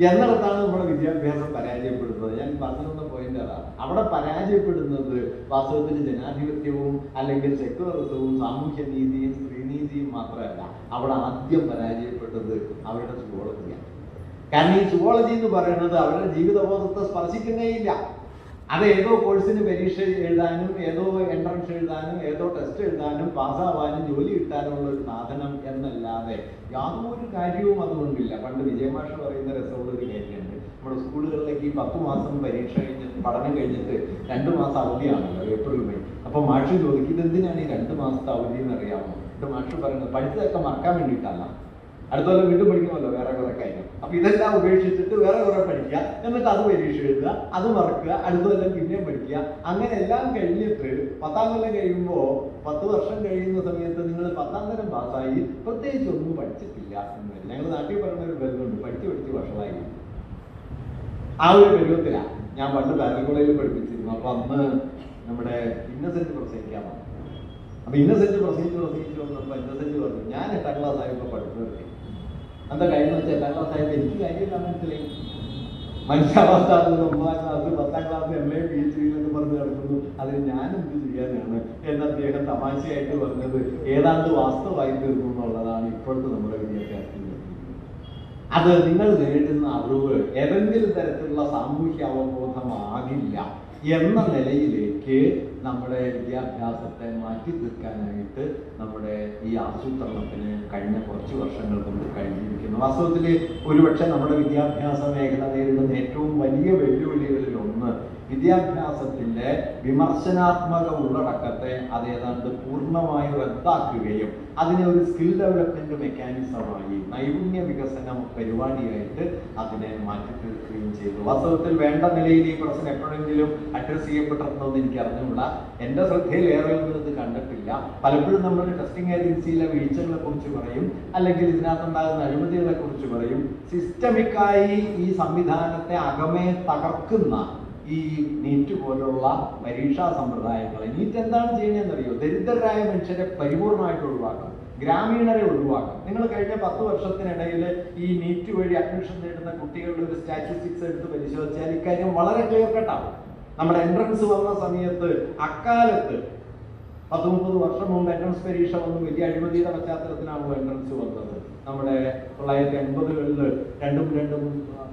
എന്നിടത്താണ് നമ്മുടെ വിദ്യാഭ്യാസം പരാജയപ്പെടുന്നത്. ഞാൻ പറഞ്ഞിരുന്ന പോയിന്റ് അതാണ്. അവിടെ പരാജയപ്പെടുന്നത് വാസ്തവത്തിൽ ജനാധിപത്യവും അല്ലെങ്കിൽ സെക്യുലറിസവും സാമൂഹ്യ നീതിയും സ്ത്രീനീതിയും മാത്രമല്ല, അവിടെ ആദ്യം പരാജയപ്പെട്ടത് അവരുടെ സുവോളജിയാണ്. കാരണം ഈ സുവോളജി എന്ന് പറയുന്നത് അവരുടെ ജീവിതബോധത്തെ സ്പർശിക്കുന്നേയില്ല. അത് ഏതോ കോഴ്സിന് പരീക്ഷ എഴുതാനും ഏതോ എൻട്രൻസ് എഴുതാനും ഏതോ ടെസ്റ്റ് എഴുതാനും പാസ്സാവാനും ജോലി കിട്ടാനുള്ള ഒരു സാധനം എന്നല്ലാതെ യാതൊരു കാര്യവും അതുകൊണ്ടില്ല. പണ്ട് വിജയമാഷ് പറയുന്ന രസമുള്ള ഒരു കാര്യമുണ്ട്. നമ്മുടെ സ്കൂളുകളിലേക്ക് ഈ 10 മാസം പരീക്ഷ കഴിഞ്ഞിട്ട് പഠനം കഴിഞ്ഞിട്ട് 2 മാസം അവധിയാണല്ലോ, ഏപ്രിൽ മെയ്. അപ്പൊ മാഷ് ചോദിക്കും ഇതെന്തിനാണ് ഈ 2 മാസത്തെ അവധി എന്ന് അറിയാമോ? എന്നിട്ട് മാഷ് പറയുന്നത് പഠിച്ചതൊക്കെ മറക്കാൻ വേണ്ടിയിട്ടല്ല, അടുത്തോളം വീണ്ടും പഠിക്കണമല്ലോ വേറെ കുറെ കാര്യം. അപ്പൊ ഇതെല്ലാം ഉപേക്ഷിച്ചിട്ട് വേറെ കുറെ പഠിക്കുക, എന്നിട്ട് അത് പരീക്ഷ എഴുതുക, അത് മറക്കുക, അടുത്തതെല്ലാം പിന്നെയും പഠിക്കുക. അങ്ങനെ എല്ലാം കഴിഞ്ഞിട്ട് 10ാം കൊല്ലം കഴിയുമ്പോൾ 10 വർഷം കഴിയുന്ന സമയത്ത് നിങ്ങൾ 10ാം തരം പാസ്സായി, പ്രത്യേകിച്ച് ഒന്നും പഠിച്ചിട്ടില്ല എന്ന് വരും. ഞങ്ങൾ നാട്ടിൽ പറയുന്ന ഒരു ബന്ധമുണ്ട്, പഠിച്ച് വർഷമായി. ആ ഒരു പരുവത്തിലാണ് ഞാൻ പണ്ട് ബാരൽ കോളേജിൽ പഠിപ്പിച്ചിരുന്നു. അപ്പൊ അന്ന് നമ്മുടെ ഇന്നസെന്റ് പ്രസംഗിക്കാൻ വന്നു. അപ്പൊ ഇന്നസെന്റ് പ്രസംഗിച്ച് വന്നപ്പോ ഇന്നസെന്റ് പറഞ്ഞു ഞാൻ 8ാം ക്ലാസ് ആയപ്പോൾ പഠിച്ചു നിർത്തി. എന്താ കാര്യം വെച്ചാൽ 8ാം ക്ലാസ് ആയപ്പോൾ എനിക്ക് കാര്യമില്ല മനസ്സിലായി. മനുഷ്യാവസ്ഥ 9ാം ക്ലാസ് 10ാം ക്ലാസ് MA PhD എന്നൊക്കെ പറഞ്ഞ് നടക്കുന്നു, അതിന് ഞാൻ എന്ത് ചെയ്യാനാണ് എന്ന് അദ്ദേഹം തമാശയായിട്ട് പറഞ്ഞത് ഏതാണ്ട് വാസ്തവമായി തീർന്നു എന്നുള്ളതാണ് ഇപ്പോഴത്തെ നമ്മുടെ വിദ്യാഭ്യാസത്തിൽ. അത് നിങ്ങൾ നേടുന്ന അറിവ് ഏതെങ്കിലും തരത്തിലുള്ള സാമൂഹ്യ അവബോധമാകില്ല എന്ന നിലയിലേക്ക് നമ്മുടെ വിദ്യാഭ്യാസത്തെ മാറ്റി തീർക്കാനായിട്ട് നമ്മുടെ ഈ ആസൂത്രണത്തിന് കഴിഞ്ഞ കുറച്ച് വർഷങ്ങൾ കൊണ്ട് കഴിഞ്ഞിരിക്കുന്നു. വാസ്തവത്തിൽ ഒരുപക്ഷെ നമ്മുടെ വിദ്യാഭ്യാസ മേഖല നേരിടുന്ന ഏറ്റവും വലിയ വെല്ലുവിളികളിൽ ഒന്ന് വിദ്യാഭ്യാസത്തിന്റെ വിമർശനാത്മക ഉള്ളടക്കത്തെ അത് ഏതാണ്ട് പൂർണ്ണമായി റദ്ദാക്കുകയും അതിനെ ഒരു സ്കിൽ ഡെവലപ്മെന്റ് മെക്കാനിസമായി നൈപുണ്യ വികസന പരിപാടിയായിട്ട് അതിനെ മാറ്റി തീർക്കുകയും ചെയ്തു. വാസ്തവത്തിൽ വേണ്ട നിലയിൽ ഈ പ്രശ്നം എപ്പോഴെങ്കിലും അഡ്രസ് ചെയ്യപ്പെട്ടിട്ടുണ്ടോ എന്ന് എനിക്ക് അറിഞ്ഞുകൂടാ. എന്റെ ശ്രദ്ധയിൽ ഏറെ ഒന്നും ഇത് കണ്ടിട്ടില്ല. പലപ്പോഴും നമ്മൾ ടെസ്റ്റിംഗ് ഏജൻസിയിലെ വീഴ്ചകളെ കുറിച്ച് പറയും, അല്ലെങ്കിൽ ഇതിനകത്തുണ്ടാകുന്ന അഴിമതികളെ കുറിച്ച് പറയും. സിസ്റ്റമിക്കായി ഈ സംവിധാനത്തെ അകമേ തകർക്കുന്ന ഈ നീറ്റ് പോലുള്ള പരീക്ഷാ സമ്പ്രദായങ്ങളെ നീറ്റ് എന്താണ് ചെയ്യുന്നതെന്നറിയോ? ദരിദ്രരായ മനുഷ്യരെ പരിപൂർണമായിട്ട് ഒഴിവാക്കും, ഗ്രാമീണരെ ഒഴിവാക്കും. നിങ്ങൾ കഴിഞ്ഞ 10 വർഷത്തിനിടയിൽ ഈ നീറ്റ് വഴി അഡ്മിഷൻ നേടുന്ന കുട്ടികളുടെ ഒരു സ്റ്റാറ്റിസ്റ്റിക്സ് എടുത്ത് പരിശോധിച്ചാൽ ഇക്കാര്യം വളരെ ക്ലിയർ കട്ടാവും. നമ്മുടെ എൻട്രൻസ് വന്ന സമയത്ത് അക്കാലത്ത് 10-30 വർഷം മുമ്പ് എൻട്രൻസ് പരീക്ഷ വന്നു. വലിയ അഴിമതിയുടെ പശ്ചാത്തലത്തിലാണല്ലോ എൻട്രൻസ് വന്നത്. നമ്മുടെ 1980കളിൽ 2-2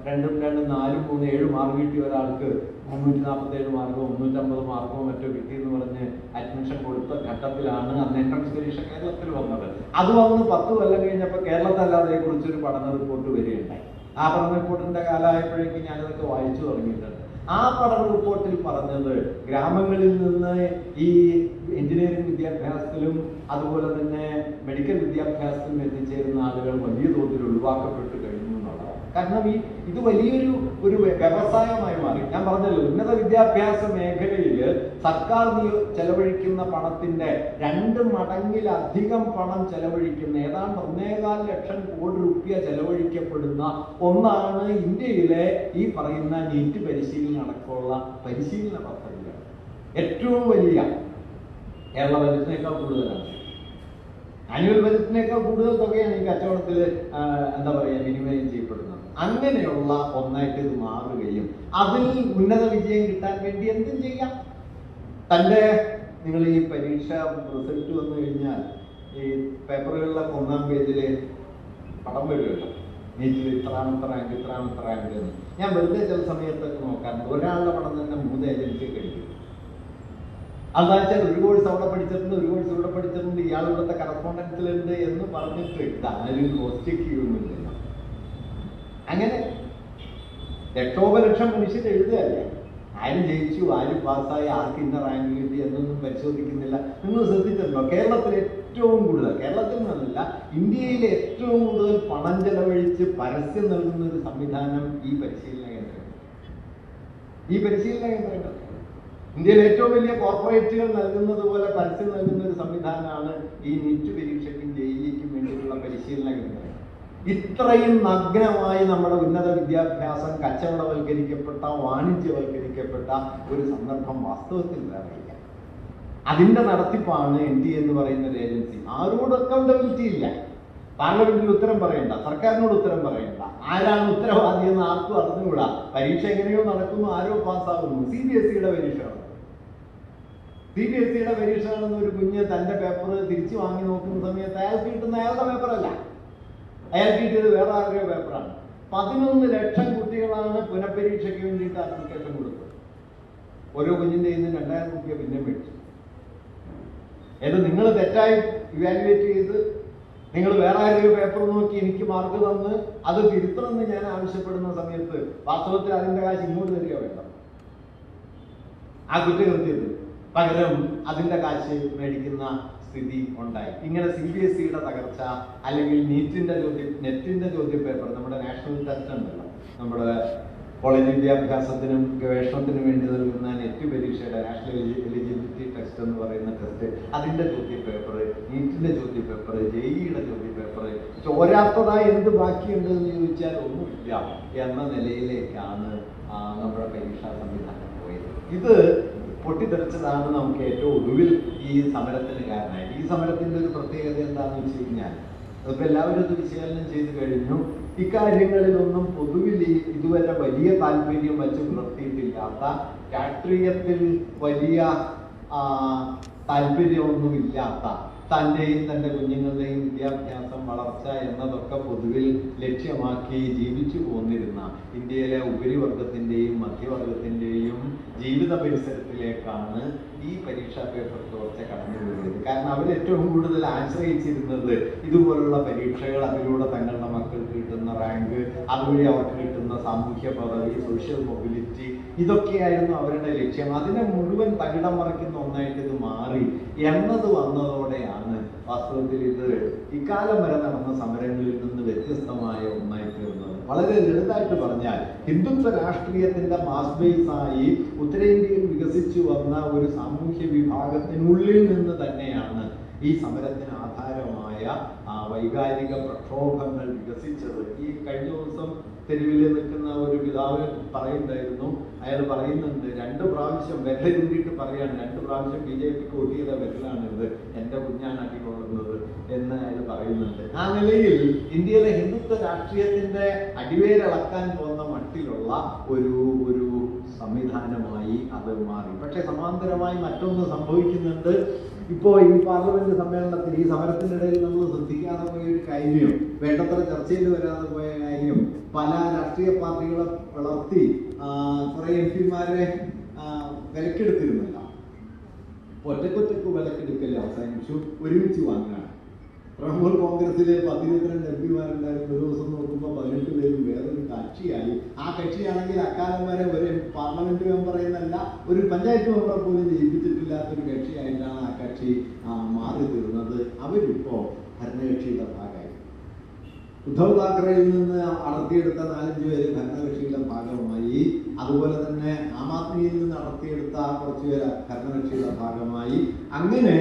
4-3 7 മാർക്ക് കിട്ടിയ ഒരാൾക്ക് 347 മാർക്കോ 350 മാർക്കോ മറ്റോ കിട്ടിയെന്ന് പറഞ്ഞ് അഡ്മിഷൻ കൊടുത്ത ഘട്ടത്തിലാണ് അന്ന് എൻട്രൻസ് പരീക്ഷ കേരളത്തിൽ വന്നത്. അത് വന്ന് 10 കൊല്ലം കഴിഞ്ഞപ്പോൾ കേരളത്തല്ലാതെ കുറിച്ചൊരു പഠന റിപ്പോർട്ട് വരികയുണ്ടായി. ആ പഠന റിപ്പോർട്ടിന്റെ കാലമായപ്പോഴേക്കും ഞാനതൊക്കെ വായിച്ചു തുടങ്ങിയിട്ടുണ്ട്. ആ പഠന റിപ്പോർട്ടിൽ പറഞ്ഞത് ഗ്രാമങ്ങളിൽ നിന്ന് ഈ എഞ്ചിനീയറിംഗ് വിദ്യാഭ്യാസത്തിലും അതുപോലെ തന്നെ മെഡിക്കൽ വിദ്യാഭ്യാസത്തിലും എത്തിച്ചേരുന്ന ആളുകൾ വലിയ തോതിൽ ഒഴിവാക്കപ്പെട്ടു കഴിഞ്ഞു എന്നുള്ളതാണ്. കാരണം ഇത് വലിയൊരു വ്യവസായമായി മാറി. ഞാൻ പറഞ്ഞല്ലോ, ഉന്നത വിദ്യാഭ്യാസ മേഖലയിൽ സർക്കാർ ചെലവഴിക്കുന്ന പണത്തിന്റെ 2 മടങ്ങിലധികം പണം ചെലവഴിക്കുന്ന ഏതാണ്ട് 1.25 ലക്ഷം കോടി രൂപ ചെലവഴിക്കപ്പെടുന്ന ഒന്നാണ് ഇന്ത്യയിലെ ഈ പറയുന്ന നീറ്റ് പരിശീലനം അടക്കമുള്ള പരിശീലന പദ്ധതികൾ. ഏറ്റവും വലിയ കേരള ബജറ്റിനേക്കാൾ കൂടുതലാണ്. ആനുവൽ ബജറ്റിനേക്കാൾ കൂടുതൽ തുകയാണ് ഈ കച്ചവടത്തിൽ എന്താ പറയുക വിനിമയം ചെയ്യപ്പെടുന്നത്. അങ്ങനെയുള്ള ഒന്നായിട്ട് ഇത് മാറുകയും അതിൽ ഉന്നത വിജയം കിട്ടാൻ വേണ്ടി എന്തും ചെയ്യാം. തൻ്റെ നിങ്ങൾ ഈ പരീക്ഷ റിസൾട്ട് വന്നു കഴിഞ്ഞാൽ ഈ പേപ്പറുകളിലെ 1-ാം പേജിൽ പടം വരുമല്ലോ, നീറ്റിൽ ഇത്രാമത്തെ റാങ്ക് എന്ന്. ഞാൻ വെറുതെ ചില സമയത്തൊക്കെ നോക്കാറുണ്ട്, ഒരാളുടെ പടം തന്നെ 3 ഏജൻസി കഴിക്കും. അതെന്ന് വെച്ചാൽ ഒരു കോഴ്സ് അവിടെ പഠിച്ചിട്ടുണ്ട്, ഒരു കോഴ്സ് ഇവിടെ പഠിച്ചിട്ടുണ്ട്, ഇയാൾ ഇവിടുത്തെ കറസ്പോണ്ടൻസിലുണ്ട് എന്ന് പറഞ്ഞിട്ട് ഇതാരും ക്രോസ് ചെക്ക് ചെയ്യുന്നില്ല. അങ്ങനെ ലക്ഷോപലക്ഷം മനുഷ്യർ എഴുതുകയല്ലേ, ആരും ജയിച്ചു, ആരും പാസ്സായി, ആർക്ക് ഇന്ന റാങ്ക് കിട്ടി എന്നൊന്നും പരിശോധിക്കുന്നില്ല. നിങ്ങൾ ശ്രദ്ധിച്ചിട്ടുണ്ടോ? കേരളത്തിൽ ഏറ്റവും കൂടുതൽ, കേരളത്തിൽ നിന്നല്ല ഇന്ത്യയിലെ ഏറ്റവും കൂടുതൽ പണം ചെലവഴിച്ച് പരസ്യം നൽകുന്ന ഒരു സംവിധാനം ഈ പരിശീലന കേന്ദ്രങ്ങൾ. ഇന്ത്യയിലെ ഏറ്റവും വലിയ കോർപ്പറേറ്റുകൾ നൽകുന്നത് പോലെ പരസ്യം നൽകുന്ന ഒരു സംവിധാനമാണ് ഈ നീറ്റ് പരീക്ഷയ്ക്കും ജെഇഇക്കും വേണ്ടിയിട്ടുള്ള പരിശീലന കേന്ദ്രങ്ങൾ. ഇത്രയും നഗ്നമായി നമ്മുടെ ഉന്നത വിദ്യാഭ്യാസം കച്ചവടവൽക്കരിക്കപ്പെട്ട, വാണിജ്യവൽക്കരിക്കപ്പെട്ട ഒരു സന്ദർഭം വാസ്തവത്തിൽ വേറെയില്ല. അതിന്റെ നടത്തിപ്പാണ് NTA എന്ന് പറയുന്ന ഒരു ഏജൻസി. ആരോട് അക്കൗണ്ടബിലിറ്റി ഇല്ല. പാർലമെന്റിൽ ഉത്തരം പറയണ്ട, സർക്കാരിനോട് ഉത്തരം പറയണ്ട, ആരാണ് ഉത്തരവാദി എന്ന് ആർക്കും അറിഞ്ഞുകൂടാ. പരീക്ഷ എങ്ങനെയോ നടക്കുന്നു, ആരോ പാസ്സാകുന്നു. CBSEയുടെ പരീക്ഷയാണെന്ന് ഒരു കുഞ്ഞ് തന്റെ പേപ്പർ തിരിച്ചു വാങ്ങി നോക്കുന്ന സമയത്ത് അയാൾക്ക് കിട്ടുന്ന അയാളുടെ പേപ്പറല്ല, അയാൾക്ക് കിട്ടിയത് വേറെ ആരുടെയോ പേപ്പറാണ്. 11 ലക്ഷം കുട്ടികളാണ് പുനഃപരീക്ഷയ്ക്ക് വേണ്ടിയിട്ട് ആപ്ലിക്കേഷൻ കൊടുത്തത്. ഓരോ കുഞ്ഞിന്റെ ഇന്ന് 2000 രൂപ പിന്നെ മേടിച്ചു. ഏത് നിങ്ങൾ തെറ്റായി ഇവാലുവേറ്റ് ചെയ്ത് നിങ്ങൾ വേറെ ആരുടെയോ പേപ്പർ നോക്കി എനിക്ക് മാർക്ക് തന്ന് അത് തിരുത്തണമെന്ന് ഞാൻ ആവശ്യപ്പെടുന്ന സമയത്ത് വാസ്തവത്തിൽ അതിന്റെ കാശ് ഇങ്ങോട്ട് തരിക വേണ്ട, ആ കുറ്റകൃത്യത്തിൽ പകരം അതിന്റെ കാശ് മേടിക്കുന്ന സ്ഥിതി ഉണ്ടായി. ഇങ്ങനെ CBSEയുടെ തകർച്ച, അല്ലെങ്കിൽ നെറ്റിന്റെ ചോദ്യ പേപ്പർ, നമ്മുടെ നാഷണൽ ടെസ്റ്റ് ഉണ്ടല്ലോ, നമ്മുടെ കോളേജ് വിദ്യാഭ്യാസത്തിനും ഗവേഷണത്തിനും വേണ്ടി നൽകുന്ന നെറ്റ് പരീക്ഷയുടെ നാഷണൽ എലിജിബിലിറ്റി ടെസ്റ്റ് എന്ന് പറയുന്ന ടെസ്റ്റ്, അതിന്റെ ചോദ്യ പേപ്പർ, നീറ്റിന്റെ ചോദ്യ പേപ്പർ, ജെഇഇയുടെ ചോദ്യ പേപ്പർ, ചോരാത്തതായി എന്ത് ബാക്കിയുണ്ട് എന്ന് ചോദിച്ചാൽ ഒന്നുമില്ല എന്ന നിലയിലേക്കാണ് നമ്മുടെ പരീക്ഷാ സംവിധാനം പോയത്. ഇത് പൊട്ടിത്തെറിച്ചതാണ് നമുക്ക് ഏറ്റവും ഒടുവിൽ ഈ സമരത്തിന് കാരണമായത്. ഈ സമരത്തിന്റെ ഒരു പ്രത്യേകത എന്താണെന്ന് വെച്ച് കഴിഞ്ഞാൽ, അതിപ്പോൾ എല്ലാവരും ഇത് വിശകലനം ചെയ്ത് കഴിഞ്ഞു. ഇക്കാര്യങ്ങളിലൊന്നും പൊതുവിൽ ഇതുവരെ വലിയ താല്പര്യം വച്ച് പുലർത്തിയിട്ടില്ലാത്ത, രാഷ്ട്രീയത്തിൽ വലിയ താല്പര്യമൊന്നുമില്ലാത്ത, തൻ്റെയും തൻ്റെ കുഞ്ഞുങ്ങളുടെയും വിദ്യാഭ്യാസം, വളർച്ച എന്നതൊക്കെ പൊതുവിൽ ലക്ഷ്യമാക്കി ജീവിച്ചു പോന്നിരുന്ന ഇന്ത്യയിലെ ഉപരിവർഗത്തിൻ്റെയും മധ്യവർഗത്തിൻ്റെയും ജീവിത പരിസരത്തിലേക്കാണ് ഈ പരീക്ഷാ പേപ്പർ ചോർച്ച കടന്നു വരുന്നത്. കാരണം അവരേറ്റവും കൂടുതൽ ആശ്രയിച്ചിരുന്നത് ഇതുപോലുള്ള പരീക്ഷകൾ, അതിലൂടെ തങ്ങളുടെ മക്കൾക്ക് കിട്ടുന്ന റാങ്ക്, അതുവഴി അവർക്ക് കിട്ടുന്ന സാമൂഹ്യ പദവി, സോഷ്യൽ മൊബിലിറ്റി, ഇതൊക്കെയായിരുന്നു അവരുടെ ലക്ഷ്യം. അതിനെ മുഴുവൻ തകിടം മറിക്കുന്ന ഒന്നായിട്ട് ഇത് മാറി എന്നത് വന്നതോടെയാണ് വാസ്തവത്തിൽ ഇത് ഇക്കാലം വരെ നടന്ന സമരങ്ങളിൽ നിന്ന് വ്യത്യസ്തമായ ഒന്നായി തീർന്നത്. വളരെ ലളിതമായിട്ട് പറഞ്ഞാൽ, ഹിന്ദുത്വ രാഷ്ട്രീയത്തിന്റെ മാസ് ബേസ് ആയി ഉത്തരേന്ത്യയിൽ വികസിച്ചു വന്ന ഒരു സാമൂഹ്യ വിഭാഗത്തിനുള്ളിൽ നിന്ന് തന്നെയാണ് ഈ സമരത്തിന് ആധാരമായ വൈകാരിക പ്രക്ഷോഭങ്ങൾ വികസിച്ചത്. ഈ കഴിഞ്ഞ ദിവസം തെരുവിൽ നിൽക്കുന്ന ഒരു പിതാവ് പറയുന്നുണ്ടായിരുന്നു, അയാൾ പറയുന്നുണ്ട്, 2 പ്രാവശ്യം വിരൽ ചൂണ്ടിയിട്ട് പറയാണ്, 2 പ്രാവശ്യം BJPക്ക് വോട്ട് ചെയ്ത വിരലാണിത്, എൻ്റെ കുഞ്ഞാണ് അടികൊള്ളുന്നത് എന്ന് അയാൾ പറയുന്നുണ്ട്. ആ നിലയിൽ ഇന്ത്യയിലെ ഹിന്ദുത്വ രാഷ്ട്രീയത്തിന്റെ അടിവേരളക്കാൻ പോകുന്ന മട്ടിലുള്ള ഒരു സംവിധാനമായി അത് മാറി. പക്ഷെ സമാന്തരമായി മറ്റൊന്ന് സംഭവിക്കുന്നുണ്ട്. ഇപ്പോൾ ഈ പാർലമെന്റ് സമ്മേളനത്തിൽ, ഈ സമരത്തിന്റെ ഇടയിൽ നമ്മൾ ശ്രദ്ധിക്കാതെ പോയ ഒരു കാര്യം, വേണ്ടത്ര ചർച്ചയിൽ വരാതെ പോയ കാര്യം, പല രാഷ്ട്രീയ പാർട്ടികളെ വളർത്തി കുറെ MP-മാരെ വിലക്കെടുത്തിരുന്നില്ല. ഒറ്റക്കൊറ്റക്ക് വിലക്കെടുക്കൽ അവസാനിച്ചു, ഒരുമിച്ച് വാങ്ങുകയാണ്. തൃണമൂൽ കോൺഗ്രസിലെ 10-22 MP-മാരുണ്ടായിരുന്നു. ഒരു ദിവസം നോക്കുമ്പോൾ 18 പേരും വേറൊരു കക്ഷിയായി. ആ കക്ഷിയാണെങ്കിൽ അക്കാലം വരെ ഒരു പാർലമെന്റ് മെമ്പർ എന്നല്ല, ഒരു പഞ്ചായത്ത് മെമ്പറെ പോലും ജയിപ്പിച്ചിട്ടില്ലാത്തൊരു കക്ഷിയായിട്ടാണ് ആ കക്ഷി മാറി തീർന്നത്. അവരിപ്പോ ഭരണകക്ഷിയുടെ ഭാഗമായി. ഉദ്ധവ് താക്കറെയിൽ നിന്ന് അടർത്തിയെടുത്ത 4-5 പേര് ഭരണകക്ഷിയുടെ ഭാഗമായി. അതുപോലെ തന്നെ ആം ആദ്മിയിൽ നിന്ന് അടർത്തിയെടുത്ത കുറച്ച് പേര് ഭരണകക്ഷിയുടെ ഭാഗമായി. അങ്ങനെ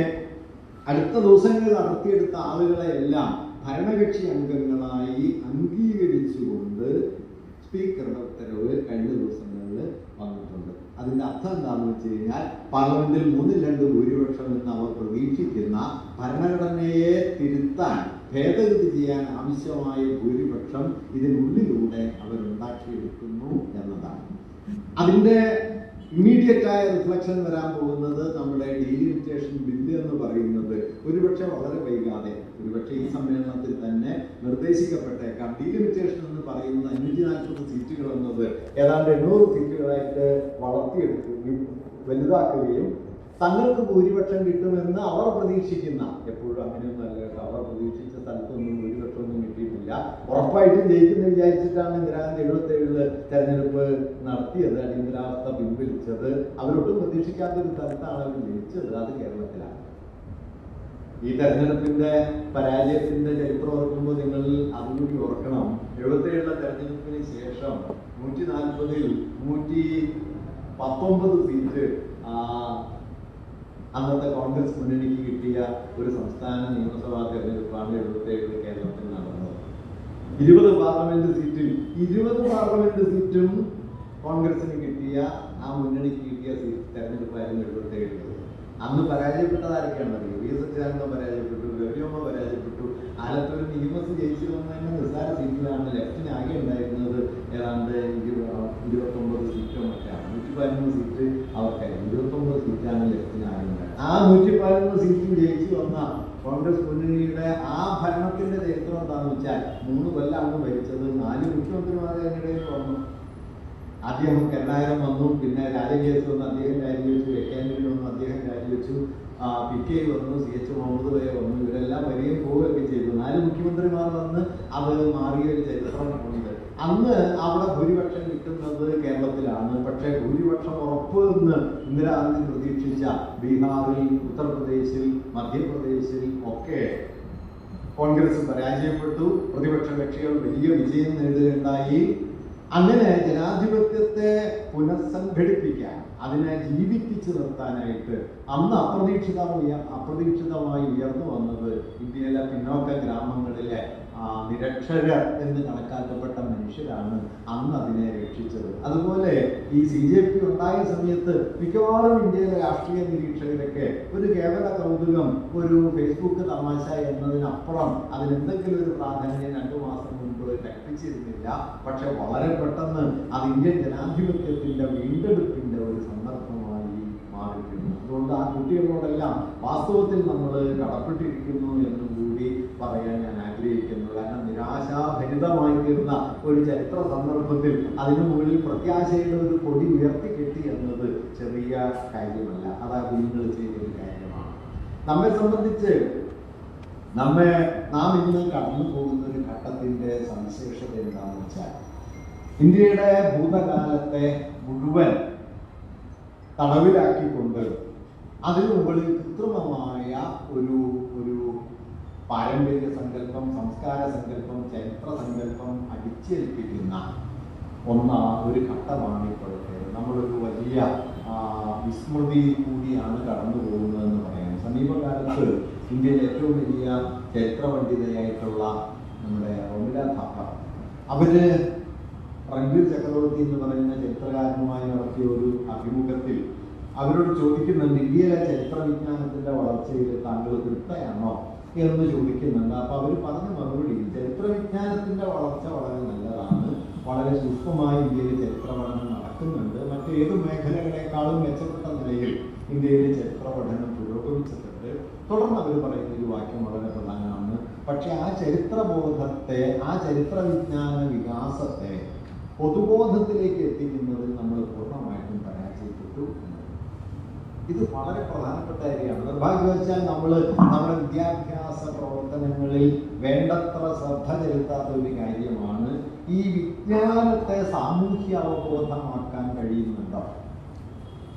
അടുത്ത ദിവസങ്ങളിൽ അടർത്തിയെടുത്ത ആളുകളെ എല്ലാം ഭരണകക്ഷി അംഗങ്ങളായി അംഗീകരിച്ചുകൊണ്ട് സ്പീക്കറുടെ ഉത്തരവ് കഴിഞ്ഞ ദിവസങ്ങളിൽ വന്നിട്ടുണ്ട്. അതിന്റെ അർത്ഥം എന്താണെന്ന് വെച്ച് കഴിഞ്ഞാൽ, പാർലമെന്റിൽ 3-2 ഭൂരിപക്ഷം എന്ന് അവർ പ്രതീക്ഷിക്കുന്ന ഭരണഘടനയെ തിരുത്താൻ, ഭേദഗതി ചെയ്യാൻ ആവശ്യമായ ഭൂരിപക്ഷം ഇതിനുള്ളിലൂടെ അവരുണ്ടാക്കിയെടുക്കുന്നു എന്നതാണ്. അതിന്റെ ഇമ്മീഡിയറ്റ് ആയ റിഫ്ലക്ഷൻ വരാൻ പോകുന്നത് നമ്മുടെ ഡീലിമിറ്റേഷൻ ബില്ല് എന്ന് പറയുന്നത് ഒരുപക്ഷെ വളരെ വൈകാതെ, ഒരുപക്ഷെ ഈ സമ്മേളനത്തിൽ തന്നെ നിർദ്ദേശിക്കപ്പെട്ടേക്കാം. ഡീലിമിറ്റേഷൻ എന്ന് പറയുന്നത് 540 സീറ്റുകൾ എന്നത് ഏതാണ്ട് 800 സീറ്റുകളായിട്ട് വളർത്തിയെടുക്കുകയും വലുതാക്കുകയും തങ്ങൾക്ക് ഭൂരിപക്ഷം കിട്ടുമെന്ന് അവർ പ്രതീക്ഷിക്കുന്ന, എപ്പോഴും അങ്ങനെയൊന്നും അല്ല കേട്ടോ, അവർ പ്രതീക്ഷിച്ച സ്ഥലത്തൊന്നും ഭൂരിപക്ഷമൊന്നും കിട്ടിയിട്ടില്ല, ഉറപ്പായിട്ടും ജയിക്കുന്ന വിചാരിച്ചിട്ടാണ് ഇന്ദിരാഗാന്ധി 77 തെരഞ്ഞെടുപ്പ് നടത്തിയത്, അടിയന്തരാവസ്ഥ പിൻവലിച്ചത്. അവരൊട്ടും പ്രതീക്ഷിക്കാത്തൊരു സ്ഥലത്താണ് അവർ ജയിച്ചത്, അത് കേരളത്തിലാണ്. ഈ തെരഞ്ഞെടുപ്പിന്റെ പരാജയത്തിന്റെ ചരിത്രം ഓർക്കുമ്പോൾ നിങ്ങൾ അതുകൂടി ഓർക്കണം. 77 തെരഞ്ഞെടുപ്പിന് ശേഷം 140-ൽ 119 സീറ്റ് അന്നത്തെ കോൺഗ്രസ് മുന്നണിക്ക് കിട്ടിയ ഒരു സംസ്ഥാന നിയമസഭാ തെരഞ്ഞെടുപ്പാണ് 77 കേരളത്തിൽ നടന്നത്. 20 പാർലമെന്റ് സീറ്റും കോൺഗ്രസിന് കിട്ടിയ, ആ മുന്നണിക്ക് കിട്ടിയ തെരഞ്ഞെടുപ്പായിരുന്നു 77. അന്ന് പരാജയപ്പെട്ടതാരൊക്കെയാണ് അറിയോ? വി എസ് അച്യുതാനന്ദൻ പരാജയപ്പെട്ടു, ഗൗരിയമ്മ പരാജയപ്പെട്ടു, ആലത്തൂർ നിയമസ് ജയിച്ചു വന്നതിന് നിസ്സാര സീറ്റിലാണ് ലെഫ്റ്റിന് ആകെ ഉണ്ടായിരുന്നത് ഏതാണ്ട് 29 സീറ്റോ മറ്റാണ്. 113 സീറ്റ് അവർക്കായിരുന്നു, 29 സീറ്റാണ് ലെഫ്റ്റിന് ആകെ ഉണ്ടായത്. ആ 113 സീറ്റിൽ ജയിച്ചു വന്ന കോൺഗ്രസ് മുന്നണിയുടെ ആ ഭരണത്തിന്റെ ചരിത്രം എന്താണെന്ന് വെച്ചാൽ 3 കൊല്ലമാണ് ഭരിച്ചത്. 4 മുഖ്യമന്ത്രിമാരെ അതിനിടയിൽ വന്നു. ആദ്യം കരുണാകരൻ വന്നു, പിന്നെ രാജകേസ് വന്ന് അദ്ദേഹം രാജിവെച്ചു, വെക്കാൻഡി വന്നു അദ്ദേഹം രാജിവെച്ചു, PK വന്നു, CH മുഹമ്മദ് വരെ വന്നു. ഇവരെല്ലാം വരികയും പോവുകയൊക്കെ ചെയ്തു. 4 മുഖ്യമന്ത്രിമാർ വന്ന് അത് മാറിയ ഒരു ചരിത്രമുണ്ട്. അന്ന് അവിടെ ഭൂരിപക്ഷം കിട്ടുന്നത് കേരളത്തിലാണ്. പക്ഷേ ഭൂരിപക്ഷം ഉറപ്പ് എന്ന് ഇന്ദിരാഗാന്ധി പ്രതീക്ഷിച്ച ബീഹാറിൽ, ഉത്തർപ്രദേശിൽ, മധ്യപ്രദേശിൽ ഒക്കെ കോൺഗ്രസ് പരാജയപ്പെട്ടു. പ്രതിപക്ഷ കക്ഷികൾ വലിയ വിജയം നേടുകയുണ്ടായി. അങ്ങനെ ജനാധിപത്യത്തെ പുനഃസംഘടിപ്പിക്കാൻ, അതിനെ ജീവിപ്പിച്ചു നിർത്താനായിട്ട് അന്ന് അപ്രതീക്ഷിതമായി ഉയർന്നു വന്നത് ഇന്ത്യയിലെ പിന്നോക്ക ഗ്രാമങ്ങളിലെ നിരക്ഷരർ എന്ന് കണക്കാക്കപ്പെട്ട മനുഷ്യരാണ് അന്ന് അതിനെ രക്ഷിച്ചത്. അതുപോലെ ഈ CJP ഉണ്ടായ സമയത്ത് മിക്കവാറും ഇന്ത്യയിലെ രാഷ്ട്രീയ നിരീക്ഷകരൊക്കെ ഒരു കേവല കൗതുകം, ഒരു ഫേസ്ബുക്ക് തമാശ എന്നതിനപ്പുറം അതിനെന്തെങ്കിലും ഒരു പ്രാധാന്യം 2 മാസം മുൻപ് കൽപ്പിച്ചിരുന്നില്ല. പക്ഷെ വളരെ പെട്ടെന്ന് അത് ഇന്ത്യൻ ജനാധിപത്യത്തിന്റെ വീണ്ടെടുപ്പിന്റെ ഒരു സന്ദർഭമായി മാറിയിരുന്നു. അതുകൊണ്ട് ആ കുട്ടികളോടെല്ലാം വാസ്തവത്തിൽ നമ്മൾ കടപ്പെട്ടിരിക്കുന്നു എന്നും കൂടി പറയാൻ ഞാൻ ആഗ്രഹിക്കുന്നു. കാരണം നിരാശാഭരിതമായി തീർന്ന ഒരു ചരിത്ര സന്ദർഭത്തിൽ അതിനു മുകളിൽ പ്രത്യാശയുടെ ഒരു കൊടി ഉയർത്തിക്കെട്ടി എന്നത് ചെറിയ കാര്യമല്ല, അത് ആ കുഞ്ഞുങ്ങൾ ചെയ്തൊരു കാര്യമാണ്. നമ്മെ സംബന്ധിച്ച് നാം ഇന്ന് കടന്നു പോകുന്ന ഒരു ഘട്ടത്തിന്റെ സവിശേഷത എന്താണെന്ന് വെച്ചാൽ, ഇന്ത്യയുടെ ഭൂതകാലത്തെ മുഴുവൻ തടവിലാക്കിക്കൊണ്ട് അതിനു മുകളിൽ കൃത്രിമമായ ഒരു പാരമ്പര്യ സങ്കല്പം, സംസ്കാര സങ്കല്പം, ചരിത്ര സങ്കല്പം അടിച്ചേൽപ്പിക്കുന്ന ഒരു ഘട്ടമാണ് ഇപ്പോഴത്തെ. നമ്മളൊരു വലിയ വിസ്മൃതി കൂടിയാണ് കടന്നു പോകുന്നതെന്ന് പറയാം. സമീപകാലത്ത് ഇന്ത്യയിലെ ഏറ്റവും വലിയ ചരിത്ര പണ്ഡിതയായിട്ടുള്ള നമ്മുടെ റോമില താപ്പർ, അവര് റൺബീർ ചക്രവർത്തി എന്ന് പറയുന്ന ചരിത്രകാരനുമായി നടത്തിയ ഒരു അഭിമുഖത്തിൽ അവരോട് ചോദിക്കുന്നുണ്ട്, ഇന്ത്യയിലെ ചരിത്ര വിജ്ഞാനത്തിന്റെ വളർച്ചയിൽ താങ്കൾ തൃപ്തയാണോ എന്ന് ചോദിക്കുന്നുണ്ട്. അപ്പൊ അവർ പറഞ്ഞ മറുപടി, ചരിത്ര വിജ്ഞാനത്തിന്റെ വളർച്ച വളരെ നല്ലതാണ്, വളരെ സൂക്ഷ്മമായി ഇന്ത്യയിൽ ചരിത്ര പഠനം നടക്കുന്നുണ്ട്, മറ്റേത് മേഖലകളെക്കാളും മെച്ചപ്പെട്ട നിലയിൽ ഇന്ത്യയിലെ ചരിത്ര പഠനം പുരോഗമിച്ചിട്ടുണ്ട്. തുടർന്ന് അവർ പറയുന്ന ഒരു വാക്യം വളരെ പ്രധാനമാണ്, പക്ഷെ ആ ചരിത്രബോധത്തെ, ആ ചരിത്ര വിജ്ഞാന വികാസത്തെ പൊതുബോധത്തിലേക്ക് എത്തിക്കുന്നതിൽ നമ്മൾ പൂർണ്ണമായിട്ടും പരാജയപ്പെട്ടു. ഇത് വളരെ പ്രധാനപ്പെട്ട കാര്യമാണ്. നിർഭാഗ്യവശാൽ നമ്മുടെ വിദ്യാഭ്യാസ പ്രവർത്തനങ്ങളിൽ വേണ്ടത്ര ശ്രദ്ധ ചെലുത്താത്ത ഒരു കാര്യമാണ്. ഈ വിജ്ഞാനത്തെ സാമൂഹ്യ അവബോധമാക്കാൻ കഴിയുന്നുണ്ടോ?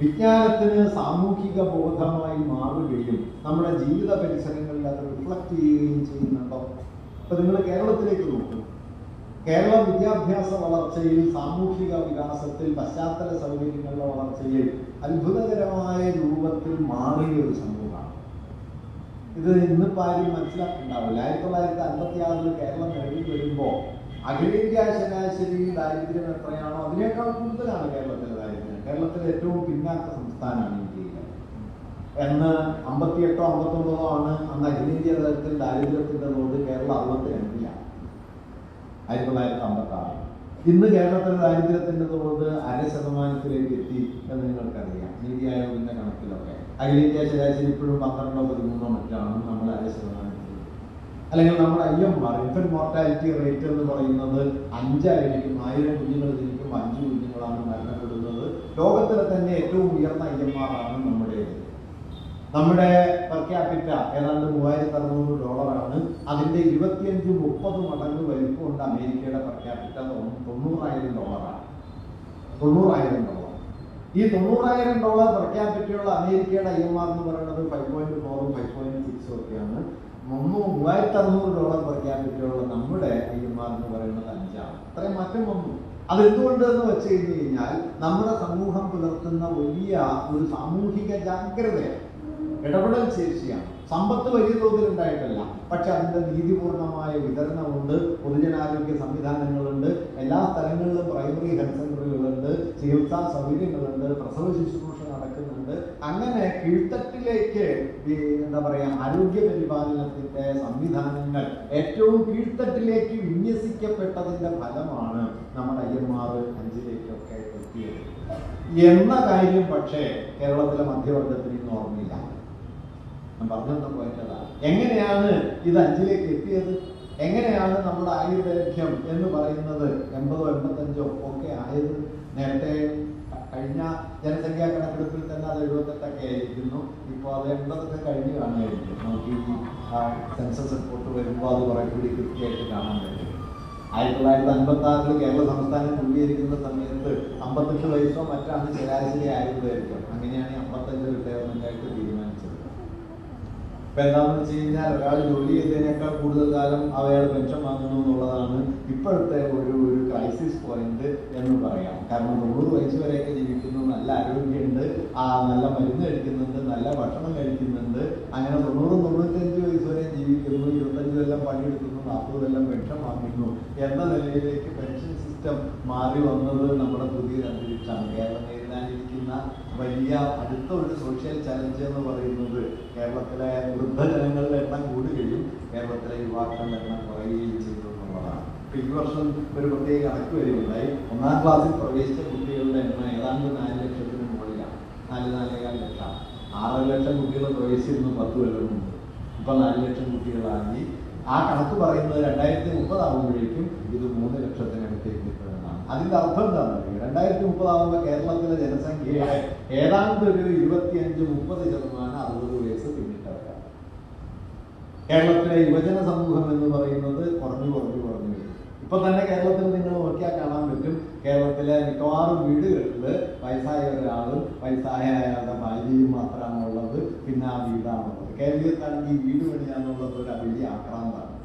വിജ്ഞാനത്തിന് സാമൂഹിക ബോധമായി മാറുകയും നമ്മുടെ ജീവിത പരിസരങ്ങളിൽ അത് റിഫ്ലക്ട് ചെയ്യുകയും ചെയ്യുന്നുണ്ടോ? അപ്പൊ നിങ്ങൾ കേരളത്തിലേക്ക് നോക്കൂ. കേരള വിദ്യാഭ്യാസ വളർച്ചയിൽ, സാമൂഹിക വികാസത്തിൽ, പശ്ചാത്തല സൗകര്യങ്ങളുടെ വളർച്ചയിൽ അത്ഭുതകരമായ രൂപത്തിൽ മാറിയ ഒരു സമൂഹമാണ്. ഇത് ഇന്നിപ്പോൾ ആരും മനസ്സിലാക്കുന്നുണ്ടാവില്ല. 1956 കേരളം നിലവിൽ വരുമ്പോൾ അഖിലേന്ത്യാ ശരാശരി ദാരിദ്ര്യം എത്രയാണോ അതിനേക്കാൾ കൂടുതലാണ് കേരളത്തിലെ ദാരിദ്ര്യം. കേരളത്തിലെ ഏറ്റവും പിന്നാക്ക സംസ്ഥാനമാണ് ഇന്ത്യയിലെ എന്ന് 58-ഓ 59-ഓ ആണ് അന്ന് അഖിലേന്ത്യാ തലത്തിൽ ദാരിദ്ര്യത്തിന്റെ തോത്. കേരളം 62-ലാണ് 1956. ഇന്ന് കേരളത്തിലെ ദാരിദ്ര്യത്തിന്റെ തോത് 0.5% എത്തി എന്ന് നിങ്ങൾക്കറിയാം. നീതി ആയോഗിന്റെ കണക്കിലൊക്കെ അഖിലേന്ത്യാ ശരാശരി ഇപ്പോഴും 12 13 മറ്റാണ്. നമ്മൾ 0.5%. അല്ലെങ്കിൽ നമ്മുടെ IMR ഇൻഫന്റ് മോർട്ടാലിറ്റി റേറ്റ് എന്ന് പറയുന്നത് 5 ആയിരിക്കും. 1000 കുഞ്ഞുങ്ങൾ ജനിക്കും 5 കുഞ്ഞുങ്ങളാണ് മരണപ്പെടുന്നത്. ലോകത്തിലെ തന്നെ ഏറ്റവും ഉയർന്ന IMR ആണ് നമ്മുടേത്. നമ്മുടെ പെർ ക്യാപിറ്റ ഏതാണ്ട് $3600. അതിന്റെ 25-30 മടങ്ങ് വലിപ്പമുണ്ട് അമേരിക്കയുടെ പെർ ക്യാപിറ്റ. $90,000. $90,000. ഈ $90,000 പെർ ക്യാപിറ്റയുള്ള അമേരിക്കയുടെ IMR എന്ന് പറയുന്നത് 5.4 5.6 ഒക്കെയാണ്. $3600 പെർ ക്യാപിറ്റയുള്ള നമ്മുടെ IMR എന്ന് പറയുന്നത് 5ആണ്. അത്രയും മാറ്റം വന്നു. അതെന്തുകൊണ്ട് എന്ന് വെച്ച് കഴിഞ്ഞാൽ നമ്മുടെ സമൂഹം പുലർത്തുന്ന വലിയ ഒരു സാമൂഹിക ജാഗ്രതയാണ്, ഇടപെടൽ ശേഷിയാണ്. സമ്പത്ത് വലിയ തോതിൽ ഉണ്ടായിട്ടല്ല, പക്ഷെ അതിന്റെ നീതിപൂർണമായ വിതരണമുണ്ട്, പൊതുജനാരോഗ്യ സംവിധാനങ്ങളുണ്ട്, എല്ലാ സ്ഥലങ്ങളിലും പ്രൈമറി ഹെൽത്ത് സെന്ററുകളുണ്ട്, ചികിത്സാ സൗകര്യങ്ങളുണ്ട്, പ്രസവ ശുശ്രൂഷ നടക്കുന്നുണ്ട്. അങ്ങനെ കീഴ്ത്തട്ടിലേക്ക് എന്താ പറയാ ആരോഗ്യ പരിപാലനത്തിന്റെ സംവിധാനങ്ങൾ ഏറ്റവും കീഴ്ത്തട്ടിലേക്ക് വിന്യസിക്കപ്പെട്ടതിന്റെ ഫലമാണ് നമ്മുടെ IMR 5ലേക്കൊക്കെ എത്തിയത് എന്ന കാര്യം പക്ഷേ കേരളത്തിലെ മധ്യവർഗത്തിന് ഇന്ന് ഓർമ്മയില്ല. ഞാൻ പറഞ്ഞൊന്നും പോയിട്ടതാ. എങ്ങനെയാണ് ഇത് 5ലേക്ക് എത്തിയത്? എങ്ങനെയാണ് നമ്മുടെ ആയുർദൈർഘ്യം എന്ന് പറയുന്നത് 80-85 ഒക്കെ ആയത്? നേരത്തെ കഴിഞ്ഞ ജനസംഖ്യാ കണക്കെടുപ്പിൽ തന്നെ അത് 78 ആയിരിക്കുന്നു. ഇപ്പോൾ അത് 80 കഴിഞ്ഞ് കാണുകയായിരിക്കും. നമുക്ക് ഈ സെൻസസ് റിപ്പോർട്ട് വരുമ്പോൾ അത് കുറെ കൂടി കൃത്യമായിട്ട് കാണാൻ പറ്റും. 1956 കേരള സംസ്ഥാനം രൂപീകരിക്കുന്ന സമയത്ത് 58 വയസ്സോ മറ്റാണ് ശരാശരി ആയുർദൈർഘ്യം. അങ്ങനെയാണ് 55 റിട്ടയർമെന്റ് ആയിട്ട് തീരുമാനിച്ചത്. ഇപ്പൊ എന്താണെന്ന് വെച്ച് കഴിഞ്ഞാൽ ഒരാൾ ജോലി ചെയ്തതിനേക്കാൾ കൂടുതൽ കാലം അയാൾ പെൻഷൻ വാങ്ങുന്നു എന്നുള്ളതാണ് ഇപ്പോഴത്തെ ഒരു ക്രൈസിസ് പോയിന്റ് എന്ന് പറയാം. കാരണം 90 വയസ്സ് വരെയൊക്കെ ജീവിക്കുന്നു, നല്ല ആരോഗ്യമുണ്ട്, നല്ല മരുന്ന് കഴിക്കുന്നുണ്ട്, നല്ല ഭക്ഷണം കഴിക്കുന്നുണ്ട്. അങ്ങനെ 90-95 വയസ്സ് വരെ ജീവിക്കുന്നു, 25 കൊല്ലം പണിയെടുക്കുന്നു, 40 കൊല്ലം പെൻഷൻ വാങ്ങുന്നു എന്ന നിലയിലേക്ക് പെൻഷൻ സിസ്റ്റം മാറി വന്നത് നമ്മുടെ പുതിയൊരു അന്തരീക്ഷമാണ്. കേരളം നേരിടാനിരിക്കുന്ന വലിയ അടുത്ത ഒരു സോഷ്യൽ ചലഞ്ച് എന്ന് പറയുന്നത് കേരളത്തിലെ വൃദ്ധജനങ്ങളുടെ എണ്ണം കൂടുകയും കേരളത്തിലെ യുവാക്കളുടെ എണ്ണം കുറയുകയും ചെയ്തു എന്നുള്ളതാണ്. ഇപ്പൊ ഈ വർഷം ഒരു പ്രത്യേക കണക്ക് വരികയുണ്ടായി. 1ാം ക്ലാസ്സിൽ പ്രവേശിച്ച കുട്ടികളുടെ എണ്ണം ഏതാണ്ട് 4 ലക്ഷത്തിന് മുകളിലാണ്. 4-4.5 ലക്ഷം. 6 ലക്ഷം കുട്ടികൾ പ്രവേശിച്ചിരുന്നു 10 കൊല്ലം മുമ്പ്. ഇപ്പൊ 4 ലക്ഷം കുട്ടികളായി. ആ കണക്ക് പറയുന്നത് 2030 ആകുമ്പോഴേക്കും ഇത് 3 ലക്ഷത്തിനടുത്തേക്ക് എത്തുന്നതാണ്. അതിന്റെ അർത്ഥം എന്താണെന്ന് അറിയാം? 2030 ആകുമ്പോൾ കേരളത്തിലെ ജനസംഖ്യയുടെ ഏതാണ്ട് ഒരു 25-30% 60 വയസ്സ് പിന്നിട്ടവരാണ്. കേരളത്തിലെ യുവജന സമൂഹം എന്ന് പറയുന്നത് കുറഞ്ഞു വരും. ഇപ്പൊ തന്നെ കേരളത്തിൽ നിങ്ങൾ നോക്കിയാൽ കാണാൻ പറ്റും, കേരളത്തിലെ മിക്കവാറും വീടുകളിൽ വയസ്സായ ഒരാളും വയസ്സായ അയാളുടെ ഭാര്യയും മാത്രമാണ് ഉള്ളത്. പിന്നെ ആ വീടാണുള്ളത്. കേരളത്തിലാണെങ്കിൽ ഈ വീട് പണിയാന്നുള്ളത് ഒരു വലിയ ആക്രാന്താണ്.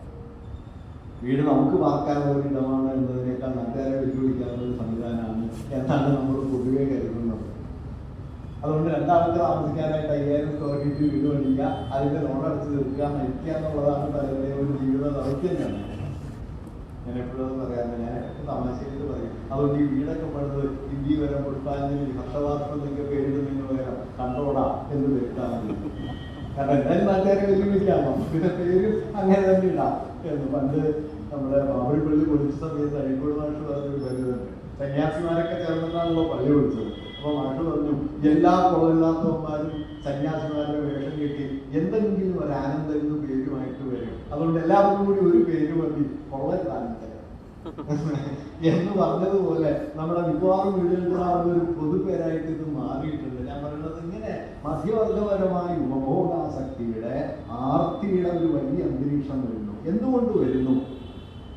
വീട് നമുക്ക് പാർക്കാനുള്ള ഒരു ഇടമാണ് എന്നതിനേക്കാൾ നാട്ടുകാരെ വെല്ലുവിളിക്കാനുള്ള ഒരു സംവിധാനമാണ് എന്നാണ് നമ്മൾ പൊതുവെ കരുതുന്നത്. അതുകൊണ്ട് 2 ആൾക്ക് താമസിക്കാനായിട്ട് 5000 സ്ക്വയർ ഫീറ്റ് വീട് പണിയുക, അതിന്റെ ലോൺ അടച്ച് തീർക്കുക, മരിക്കുക എന്നുള്ളതാണ് പലരുടെയും ഒരു ജീവിത ദൗത്യം തന്നെ. ഞാൻ എപ്പോഴും പറയാറില്ല, ഞാൻ തമാശയായിട്ട് പറയും. അതുകൊണ്ട് ഈ വീടൊക്കെ പണിത് ഹിന്ദി വരെ പുഷ്പാഞ്ജലി ഹർഷവാർഷം എന്നൊക്കെ പേരിടുന്നതിന് പകരം കണ്ടോടാ എന്ന് പേരിട്ടാൽ മതി. കാരണം എന്തായാലും നാട്ടുകാരെ വെല്ലുവിളിക്കാമോ, പിന്നെ പേര് അങ്ങനെ തന്നെ ഇടാം എന്ന്. പണ്ട് നമ്മുടെ ബാബറി പള്ളി പൊളിച്ച സമയത്ത് അഴീക്കോട് മാഷ് പറഞ്ഞൊരു പരിധിയുണ്ട്. സന്യാസിമാരൊക്കെ ചേർന്നിട്ടാണല്ലോ പള്ളി പൊളിച്ചത്. അപ്പൊ മാഷ് പറഞ്ഞു, എല്ലാ കുളമില്ലാത്തവന്മാരും സന്യാസിമാരുടെ വേഷം കെട്ടി എന്തെങ്കിലും ഒരു ആനന്ദം എന്ന് പേരുമായിട്ട് വരും. അതുകൊണ്ട് എല്ലാവർക്കും കൂടി ഒരു പേര് മതി, കൊള്ളരുതാനന്ദം എന്ന് പറഞ്ഞതുപോലെ നമ്മുടെ മിക്കവാറും വീടുകളിൽ ഒരു പൊതുപേരായിട്ട് ഇത് മാറിയിട്ടുണ്ട്. ഞാൻ പറയുന്നത് ഇങ്ങനെ മധ്യവർഗപരമായ ഉപഭോഗാസക്തിയുടെ ആർത്തിയുടെ ഒരു വലിയ അന്തരീക്ഷം വരുന്നു. എന്തുകൊണ്ട് വരുന്നു?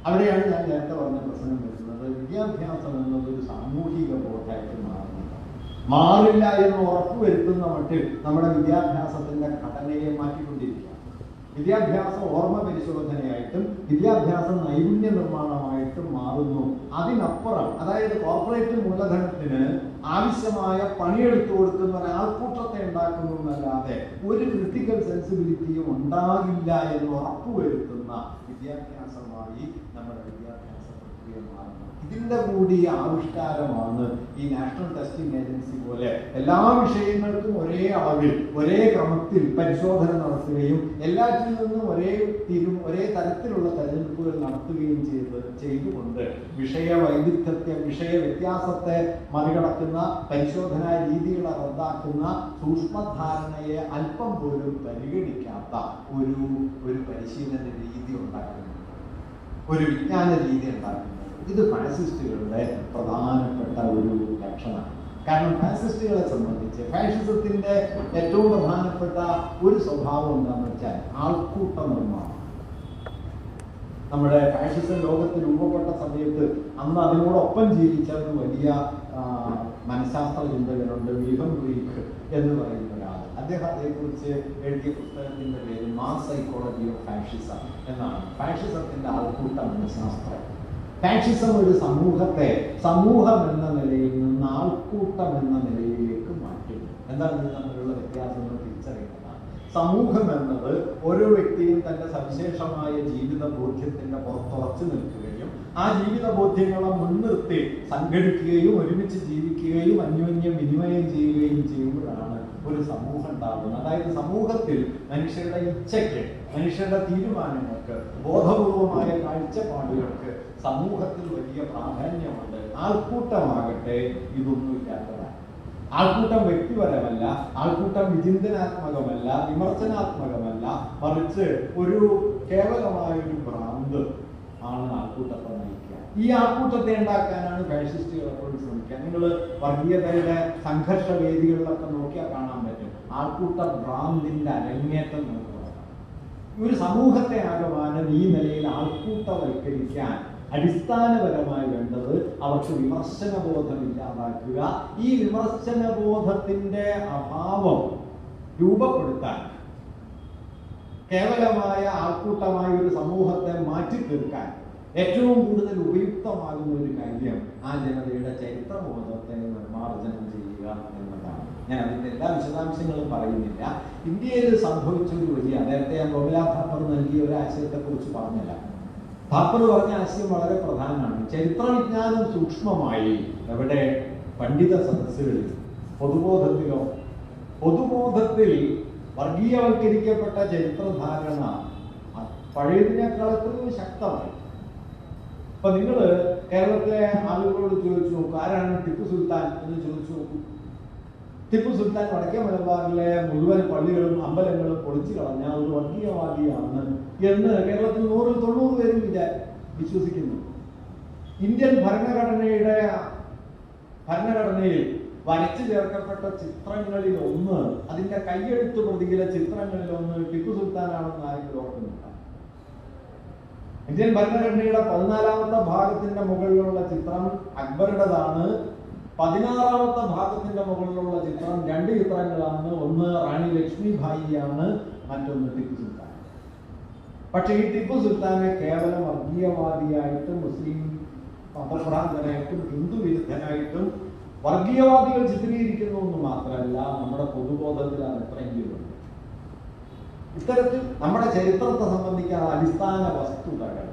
അവിടെയാണ് ഞാൻ നേരത്തെ പറഞ്ഞ പ്രശ്നം വരുന്നത്. വിദ്യാഭ്യാസം എന്നതൊരു സാമൂഹിക ബോധമായിട്ട് മാറില്ല എന്ന് ഉറപ്പുവരുത്തുന്ന മട്ടിൽ നമ്മുടെ വിദ്യാഭ്യാസത്തിന്റെ ഘടനയെ മാറ്റിക്കൊണ്ടിരിക്കുക. വിദ്യാഭ്യാസം ഓർമ്മ പരിശോധനയായിട്ടും വിദ്യാഭ്യാസം നൈപുണ്യ നിർമ്മാണമായിട്ടും മാറുന്നു. അതിനപ്പുറം, അതായത് കോർപ്പറേറ്റ് മൂലധനത്തിന് ആവശ്യമായ പണിയെടുത്തു കൊടുക്കുന്ന ഒരാൾക്കൂട്ടത്തെ ഉണ്ടാക്കുന്നു എന്നല്ലാതെ ഒരു ക്രിട്ടിക്കൽ സെൻസിബിലിറ്റിയും ഉണ്ടാകില്ല എന്ന് ഉറപ്പുവരുത്തുന്ന വിദ്യാഭ്യാസമായി നമ്മുടെ വിദ്യാഭ്യാസ പ്രക്രിയ മാറുന്നു. ഇതിന്റെ കൂടി ആവിഷ്കാരമാണ് ഈ നാഷണൽ ടെസ്റ്റിംഗ് ഏജൻസി പോലെ എല്ലാ വിഷയങ്ങൾക്കും ഒരേ അളവിൽ ഒരേ ക്രമത്തിൽ പരിശോധന നടത്തുകയും എല്ലാറ്റിൽ നിന്നും ഒരേ തരത്തിലുള്ള തെരഞ്ഞെടുപ്പുകൾ നടത്തുകയും നടത്തുകയും ചെയ്തുകൊണ്ട് വിഷയ വ്യത്യാസത്തെ മറികടക്കുന്ന പരിശോധനാ രീതികളെ റദ്ദാക്കുന്ന സൂക്ഷ്മധാരണയെ അല്പം പോലും പരിഗണിക്കാത്ത ഒരു പരിശീലന രീതി ഉണ്ടാക്കുന്നുണ്ട്, ഒരു വിജ്ഞാന രീതി ഉണ്ടാക്കുന്നുണ്ട്. ഇത് ഫാസിസ്റ്റുകളുടെ പ്രധാനപ്പെട്ട ഒരു ലക്ഷണമാണ്. കാരണം ഫാസിസ്റ്റുകളെ സംബന്ധിച്ച് ഫാഷിസത്തിന്റെ ഏറ്റവും പ്രധാനപ്പെട്ട ഒരു സ്വഭാവം എന്താണെന്ന് വെച്ചാൽ ആൾക്കൂട്ട നിർമ്മാണം. നമ്മുടെ ഫാഷിസം ലോകത്ത് രൂപപ്പെട്ട സമയത്ത് അന്ന് അതിനോടൊപ്പം ജീവിച്ച ഒരു വലിയ മനഃശാസ്ത്ര ചിന്തകനുണ്ട്, വിൽഹം റീക്ക് എന്ന് പറയുന്ന ഒരാൾ. അദ്ദേഹം അതേക്കുറിച്ച് എഴുതിയ പുസ്തകത്തിന്റെ പേര് മാസ് സൈക്കോളജി ഓഫ് ഫാഷിസം എന്നാണ്. ഫാഷിസത്തിന്റെ ആൾക്കൂട്ട മനഃശാസ്ത്രം. ഫാഷിസം ഒരു സമൂഹത്തെ സമൂഹം എന്ന നിലയിൽ നിന്ന് ആൾക്കൂട്ടം എന്ന നിലയിലേക്ക് മാറ്റുന്നു. എന്താണ് ഇത് തമ്മിലുള്ള വ്യത്യാസം എന്ന് തിരിച്ചറിയുന്നതാണ്. സമൂഹം എന്നത് ഓരോ വ്യക്തിയും തന്റെ സവിശേഷമായ ജീവിത ബോധ്യത്തിന്റെ പുറത്തുറച്ചു നിൽക്കുകയും ആ ജീവിത ബോധ്യങ്ങളെ മുൻനിർത്തി സംഘടിക്കുകയും ഒരുമിച്ച് ജീവിക്കുകയും അന്യോന്യം വിനിമയം ചെയ്യുകയും ചെയ്യുമ്പോഴാണ് ഒരു സമൂഹം ഉണ്ടാകുന്നത്. അതായത് സമൂഹത്തിൽ മനുഷ്യരുടെ ഇച്ഛയ്ക്ക്, മനുഷ്യരുടെ തീരുമാനങ്ങൾക്ക്, ബോധപൂർവമായ കാഴ്ചപ്പാടുകൾക്ക് സമൂഹത്തിൽ വലിയ പ്രാധാന്യമുണ്ട്. ആൾക്കൂട്ടമാകട്ടെ ഇതൊന്നുമില്ലാത്തതാണ്. ആൾക്കൂട്ടം വ്യക്തിപരമല്ല, ആൾക്കൂട്ടം വിചിന്തനാത്മകമല്ല, വിമർശനാത്മകമല്ല, മറിച്ച് ഒരു കേവലമായ ഒരു ഭ്രാന്ത് ആണ് ആൾക്കൂട്ടത്തെ നയിക്കുക. ഈ ആൾക്കൂട്ടത്തെ ഉണ്ടാക്കാനാണ് ഫാഷിസ്റ്റുകൾ എപ്പോഴും ശ്രമിക്കുക. നിങ്ങൾ വർഗീയതയുടെ സംഘർഷ വേദികളിലൊക്കെ നോക്കിയാൽ കാണാൻ പറ്റും ആൾക്കൂട്ട ഭ്രാന്തിന്റെ അരങ്ങേറ്റം നമുക്ക് പറയാം. ഒരു സമൂഹത്തെ ആകമാനം ഈ നിലയിൽ ആൾക്കൂട്ടവൽക്കരിക്കാൻ അടിസ്ഥാനപരമായി വേണ്ടത് അവർക്ക് വിമർശനബോധം ഇല്ലാതാക്കുക. ഈ വിമർശനബോധത്തിന്റെ അഭാവം രൂപപ്പെടുത്താൻ, കേവലമായ ആൾക്കൂട്ടമായ ഒരു സമൂഹത്തെ മാറ്റി തീർക്കാൻ ഏറ്റവും കൂടുതൽ ഉപയുക്തമാകുന്ന ഒരു കാര്യം ആ ജനതയുടെ ചരിത്രബോധത്തെ നിർമ്മാർജ്ജനം ചെയ്യുക എന്നതാണ്. ഞാൻ അതിന്റെ എല്ലാ വിശദാംശങ്ങളും പറയുന്നില്ല. ഇന്ത്യയിൽ സംഭവിച്ച ഒരു വലിയ, നേരത്തെ ഞാൻ റോമിലാ താപ്പർ നൽകിയ ഒരു ആശയത്തെ കുറിച്ച് പറഞ്ഞില്ല. താപ്പർ പറഞ്ഞ ആശയം വളരെ പ്രധാനമാണ്. ചരിത്രവിജ്ഞാനം സൂക്ഷ്മമായി എവിടെ? പണ്ഡിത സദസ്സുകളിൽ, പൊതുബോധത്തിലോ. പൊതുബോധത്തിൽ വർഗീയവൽക്കരിക്കപ്പെട്ട ചരിത്രധാരണ പഴയതിനേക്കാൾ എത്രയോ ശക്തമായി. അപ്പൊ നിങ്ങൾ കേരളത്തിലെ ആളുകളോട് ചോദിച്ചു നോക്കൂ, ആരാണ് ടിപ്പു സുൽത്താൻ എന്ന് ചോദിച്ചു നോക്കൂ. ടിപ്പു സുൽത്താൻ വടക്കേ മലബാറിലെ മുഴുവൻ പള്ളികളും അമ്പലങ്ങളും പൊളിച്ചു കളഞ്ഞ ഒരു വർഗീയവാദിയാണ് എന്ന് കേരളത്തിൽ 100-90 പേരും വിശ്വസിക്കുന്നു. ഇന്ത്യൻ ഭരണഘടനയിൽ വരച്ചു ചേർക്കപ്പെട്ട ചിത്രങ്ങളിൽ ഒന്ന്, അതിന്റെ കയ്യെഴുത്ത് പ്രതിയിലെ ചിത്രങ്ങളിൽ ഒന്ന് ടിപ്പു സുൽത്താനാണെന്ന് ആരെങ്കിലും ഓർക്കുന്നുണ്ട്? ഇന്ത്യൻ ഭരണഘടനയുടെ 14ാമത്തെ ഭാഗത്തിന്റെ മുകളിലുള്ള ചിത്രം അക്ബറുടേതാണ്. 16ാമത്തെ ഭാഗത്തിന്റെ മുകളിലുള്ള ചിത്രം 2 ചിത്രങ്ങളാണ്. ഒന്ന് റാണി ലക്ഷ്മിഭായിയാണ്, മറ്റൊന്ന് ടിപ്പു സുൽത്താൻ. പക്ഷെ ഈ ടിപ്പു സുൽത്താനെ കേവലം വർഗീയവാദിയായിട്ടും മുസ്ലിം മതഭ്രാന്തനായിട്ടും ഹിന്ദു വിരുദ്ധനായിട്ടും വർഗീയവാദികൾ ചിത്രീകരിക്കുന്നു എന്ന് മാത്രമല്ല, നമ്മുടെ പൊതുബോധത്തിൽ അത് എത്രയെങ്കിലും. ഇത്തരത്തിൽ നമ്മുടെ ചരിത്രത്തെ സംബന്ധിക്കുന്ന അടിസ്ഥാന വസ്തുതകൾ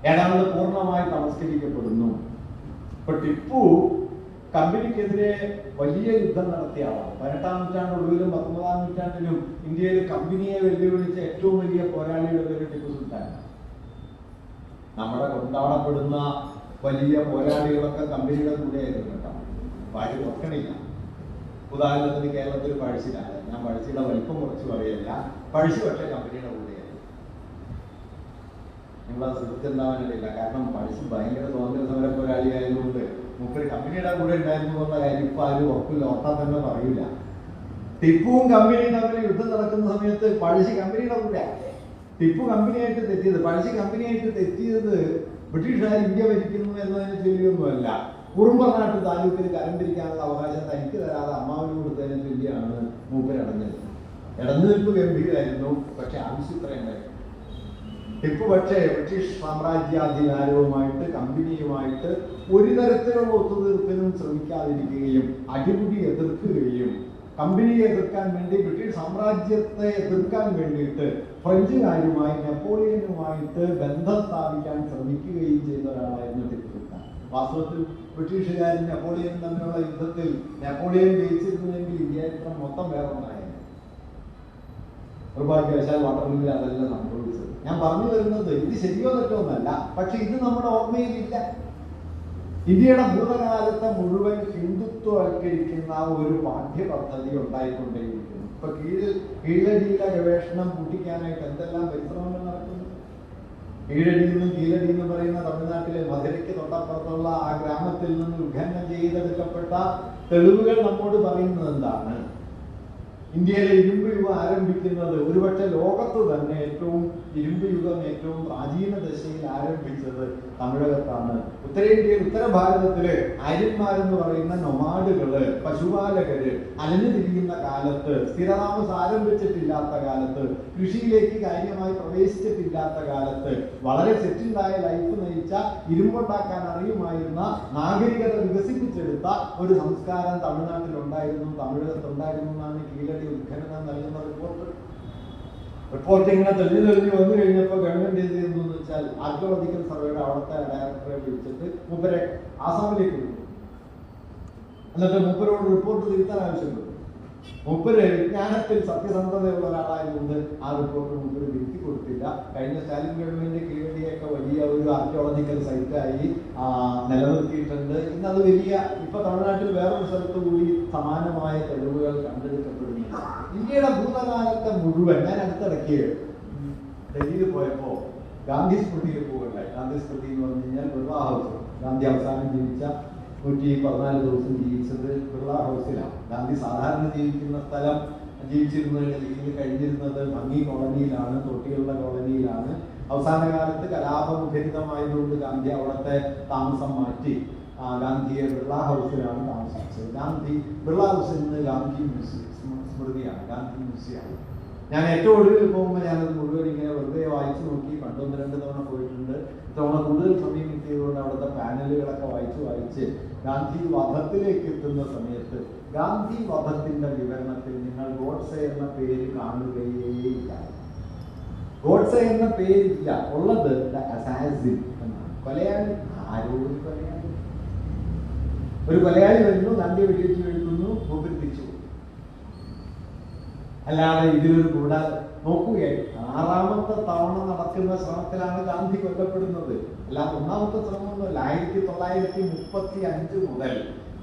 ഏതാണ്ട് പൂർണ്ണമായി തമസ്കരിക്കപ്പെടുന്നു. ഇപ്പൊ ടിപ്പു കമ്പനിക്കെതിരെ വലിയ യുദ്ധം നടത്തിയ ആളാണ്. 18ാം നൂറ്റാണ്ടിലും 19ാം നൂറ്റാണ്ടിലും ഇന്ത്യയിൽ കമ്പനിയെ വെല്ലുവിളിച്ച ഏറ്റവും വലിയ പോരാളിയുടെ പേര് ടിപ്പു സുൽത്താനാണ്. നമ്മുടെ കൊണ്ടാടപ്പെടുന്ന വലിയ പോരാളികളൊക്കെ കമ്പനിയുടെ കൂടെയായിരുന്നു കേട്ടോ. ആരും ഓർക്കണില്ല. ഉദാഹരണത്തിന് കേരളത്തിൽ പഴശ്ശിരാജ, ഞാൻ പഴശ്ശിയുടെ വലിപ്പം കുറച്ച് പറയല്ല, പഴശ്ശി പക്ഷേ കമ്പനിയുടെ കൂടെയായിരുന്നു. നിങ്ങളത് ശ്രദ്ധിച്ചുണ്ടാവാനില്ല. കാരണം പഴശ്ശി ഭയങ്കര സ്വാതന്ത്ര്യ സമര പോരാളിയായതുകൊണ്ട് മൂപ്പര് കമ്പനിയുടെ കൂടെ ഉണ്ടായിരുന്നു എന്നുള്ള കാര്യം ഇപ്പൊ ആരും ഉറപ്പില്ല, ഓർത്താൻ തന്നെ പറയൂല. ടിപ്പുവും കമ്പനിയും തമ്മിൽ യുദ്ധം നടക്കുന്ന സമയത്ത് പഴശ്ശി കമ്പനിയുടെ കൂടെ, ടിപ്പു കമ്പനിയായിട്ട് തെറ്റിയത്. പഴശ്ശി കമ്പനിയായിട്ട് തെറ്റിയത് ബ്രിട്ടീഷുകാർ ഇന്ത്യ ഭരിക്കുന്നു എന്നതിനെ ചൊല്ലിയൊന്നുമല്ല. കുറുമ്പനാട്ട് താലൂക്കിൽ കരം പിരിക്കാനുള്ള അവകാശം തനിക്ക് തരാതെ അമ്മാവിന് കൊടുത്തതിനെ ചൊല്ലിയാണ് മൂപ്പര് അടഞ്ഞത്. ഇടഞ്ഞുനിൽപ്പ് ഗംഭീരമായിരുന്നു, പക്ഷെ ആവശ്യത്രയുണ്ടായിരുന്നു. ടിപ്പു പക്ഷേ ബ്രിട്ടീഷ് സാമ്രാജ്യാധികാരവുമായിട്ട് കമ്പനിയുമായിട്ട് ഒരു തരത്തിലുള്ള ഒത്തുതീർപ്പിനും ശ്രമിക്കാതിരിക്കുകയും അടിമുടി എതിർക്കുകയും കമ്പനിയെ എതിർക്കാൻ വേണ്ടി ബ്രിട്ടീഷ് സാമ്രാജ്യത്തെ എതിർക്കാൻ വേണ്ടിയിട്ട് ഫ്രഞ്ചുകാരുമായി നെപ്പോളിയനുമായിട്ട് ബന്ധം സ്ഥാപിക്കാൻ ശ്രമിക്കുകയും ചെയ്ത ഒരാളായിരുന്നു ടിപ്പു സുൽത്താൻ. വാസ്തവത്തിൽ ബ്രിട്ടീഷുകാരും നെപ്പോളിയനും തമ്മിലുള്ള യുദ്ധത്തിൽ നെപ്പോളിയൻ ജയിച്ചിരുന്നുവെങ്കിൽ ഇന്ത്യ മൊത്തം വേറൊന്നായിരുന്നു. നിർഭാഗ്യവശാൽ വാട്ടർലൂവിൽ അതല്ല സംഭവിച്ചത്. ഞാൻ പറഞ്ഞു വരുന്നത് ഇത് ശരിയോ തെറ്റോ എന്നല്ല, പക്ഷെ ഇത് നമ്മുടെ ഓർമ്മയിലില്ല. ഇന്ത്യയുടെ ഭൂതകാലത്തെ മുഴുവൻ ഹിന്ദുത്വവൽക്കരിക്കുന്ന ഒരു പാഠ്യപദ്ധതി ഉണ്ടായിക്കൊണ്ടേയിരിക്കുന്നു. ഇപ്പൊ കീഴടിയിലെ ഗവേഷണം കൂട്ടിക്കാനായിട്ട് എന്തെല്ലാം പരിശ്രമങ്ങൾ നടക്കുന്നു. കീഴടി എന്നും കീഴടി എന്ന് പറയുന്ന തമിഴ്നാട്ടിലെ മധുരയ്ക്ക് തൊട്ടപ്പുറത്തുള്ള ആ ഗ്രാമത്തിൽ നിന്ന് വിഖനനം ചെയ്തെടുക്കപ്പെട്ട തെളിവുകൾ നമ്മോട് പറയുന്നത് എന്താണ്? ഇന്ത്യയിലെ ഇരുമ്പ് യുഗം ആരംഭിക്കുന്നത്, ഒരുപക്ഷെ ലോകത്ത് തന്നെ ഇരുമ്പ് യുഗം ഏറ്റവും പ്രാചീന ദശയിൽ ആരംഭിച്ചത് തമിഴകത്താണ്. ഉത്തരേന്ത്യയിൽ, ഉത്തര ഭാരതത്തില് ആര്യന്മാരെന്ന് പറയുന്ന നൊമാഡുകള്, പശുപാലകര് അലഞ്ഞു തിരിയുന്ന കാലത്ത്, സ്ഥിരതാമസം ആരംഭിച്ചിട്ടില്ലാത്ത കാലത്ത്, കൃഷിയിലേക്ക് കാര്യമായി പ്രവേശിച്ചിട്ടില്ലാത്ത കാലത്ത്, വളരെ സെറ്റിൽഡായ ലൈഫ് നയിച്ച, ഇരുമ്പുണ്ടാക്കാൻ അറിയുമായിരുന്ന, നാഗരികത വികസിപ്പിച്ചെടുത്ത ഒരു സംസ്കാരം തമിഴ്നാട്ടിലുണ്ടായിരുന്നു, തമിഴകത്തുണ്ടായിരുന്നു എന്നാണ് കീഴടി ഉദ്ഘനനം നൽകുന്ന റിപ്പോർട്ട് ഇങ്ങനെ തെളിഞ്ഞു വന്നു കഴിഞ്ഞപ്പോൾ ഗവൺമെന്റ് എന്ത് ചെയ്യുന്നു വെച്ചാൽ ആർക്കിയോളജിക്കൽ സർവേയുടെ അവിടുത്തെ ഡയറക്ടറെ വിളിച്ചിട്ട് മൂപ്പരെ ആസാമിലേക്ക് വിട്ടു. എന്നിട്ട് മൂപ്പരോട് റിപ്പോർട്ട് തിരുത്താൻ ആവശ്യപ്പെട്ടു. മൂപ്പര് വിജ്ഞാനത്തിൽ സത്യസന്ധതയുള്ള ഒരാളായതുകൊണ്ട് ആ റിപ്പോർട്ട് മൂപ്പര് തിരുത്തി കൊടുത്തില്ല. കഴിഞ്ഞ സ്റ്റാലിൻ ഗവൺമെന്റ് കീഴടിയൊക്കെ വലിയ ഒരു ആർക്കിയോളജിക്കൽ സൈറ്റായി നിലനിർത്തിയിട്ടുണ്ട്. ഇന്നത് ഇപ്പൊ തമിഴ്നാട്ടിൽ വേറൊരു സ്ഥലത്ത് കൂടി സമാനമായ തെളിവുകൾ കണ്ടെടുക്കപ്പെടുന്നു. ഇന്ത്യയുടെ ഭൂതകാലത്തെ മുഴുവൻ, ഞാൻ അടുത്തിടയ്ക്ക് ഡൽഹിയിൽ പോയപ്പോ ഗാന്ധി സ്മൃതിയിൽ പോകണ്ടായി. ഗാന്ധി സ്മൃതി എന്ന് പറഞ്ഞു കഴിഞ്ഞാൽ ബിർള ഹൗസ്. ഗാന്ധി അവസാനം ജീവിച്ച 114 ദിവസം ജീവിച്ചത് ബിർള ഹൗസിലാണ്. ഗാന്ധി സാധാരണ ജീവിക്കുന്ന സ്ഥലം ജീവിച്ചിരുന്നത്, ഡൽഹിയിൽ കഴിഞ്ഞിരുന്നത് ഭംഗി കോളനിയിലാണ്, തൊട്ടികളുടെ കോളനിയിലാണ്. അവസാന കാലത്ത് കലാപമുഖരിതമായതുകൊണ്ട് ഗാന്ധി അവിടുത്തെ താമസം മാറ്റി ഗാന്ധിയെ ബിർള ഹൗസിലാണ് താമസിച്ചത്. ബിർള ഹൗസിൽ നിന്ന് ഗാന്ധി സ്മൃതിയാണ്, ഗാന്ധി മ്യൂസിയമാണ്. ഞാൻ ഏറ്റവും ഒടുവിൽ പോകുമ്പോൾ ഞാനത് മുഴുവൻ ഇങ്ങനെ വെറുതെ വായിച്ചു നോക്കി. 1-2 തവണ പോയിട്ടുണ്ട്. ഇത്തവണ കൂടുതൽ സമയം കിട്ടിയതുകൊണ്ട് അവിടുത്തെ പാനലുകളൊക്കെ വായിച്ച് ഗാന്ധി വധത്തിലേക്ക് എത്തുന്ന സമയത്ത് ഗാന്ധി വധത്തിന്റെ വിവരണത്തിൽ നിങ്ങൾ ഗോഡ്സെ എന്ന പേര് കാണുകയേയില്ല. ഗോഡ്സെ എന്ന പേരില്ല, ഉള്ളത് അസാസിൻ എന്നാണ്. കൊലയാളി. ആരോ ഒരു കൊലയാളി വരുന്നു, ഗാന്ധി വെടിവെച്ച് വീഴ്ത്തുന്നു, മൂപ്പര് തിരിച്ചു. അല്ലാതെ ഇതിലൊരു കൂടാതെ നോക്കുകയായി 6ാമത്തെ തവണ നടക്കുന്ന ശ്രമത്തിലാണ് ഗാന്ധി കൊല്ലപ്പെടുന്നത്. അല്ലാതെ 1ാമത്തെ ശ്രമമൊന്നുമല്ല. 1935 മുതൽ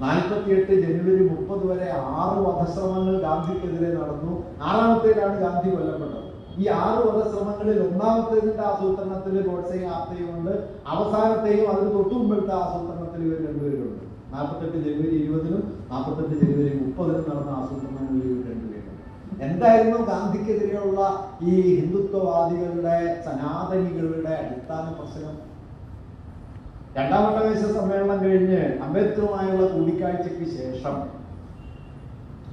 48 ജനുവരി 30 വരെ 6 വധശ്രമങ്ങൾ ഗാന്ധിക്കെതിരെ നടന്നു. 6ാമത്തേലാണ് ഗാന്ധി കൊല്ലപ്പെട്ടത്. ഈ 6 വധശ്രമങ്ങളിൽ 1ാമത്തേതിന്റെ ആസൂത്രണത്തിൽ ഗോഡ്സെയും ആപ്തയും ഉണ്ട്. അവസാനത്തെയും അതിന് തൊട്ടു മുമ്പത്തെ ആസൂത്രണത്തിൽ ഇവർ രണ്ടുപേരുണ്ട്. 48 ജനുവരി 20-നും 48 ജനുവരി 30-നും നടന്ന ആസൂത്രണങ്ങളിൽ ഇവർ രണ്ടുപേരുണ്ട്. എന്തായിരുന്നു ഗാന്ധിക്കെതിരെയുള്ള ഈ ഹിന്ദുത്വവാദികളുടെ, സനാതനികളുടെ അടിസ്ഥാന പ്രശ്നം? 2ാം വട്ടമേശ സമ്മേളനം കഴിഞ്ഞ് അംബേദ്കറുമായുള്ള കൂടിക്കാഴ്ചയ്ക്ക് ശേഷം,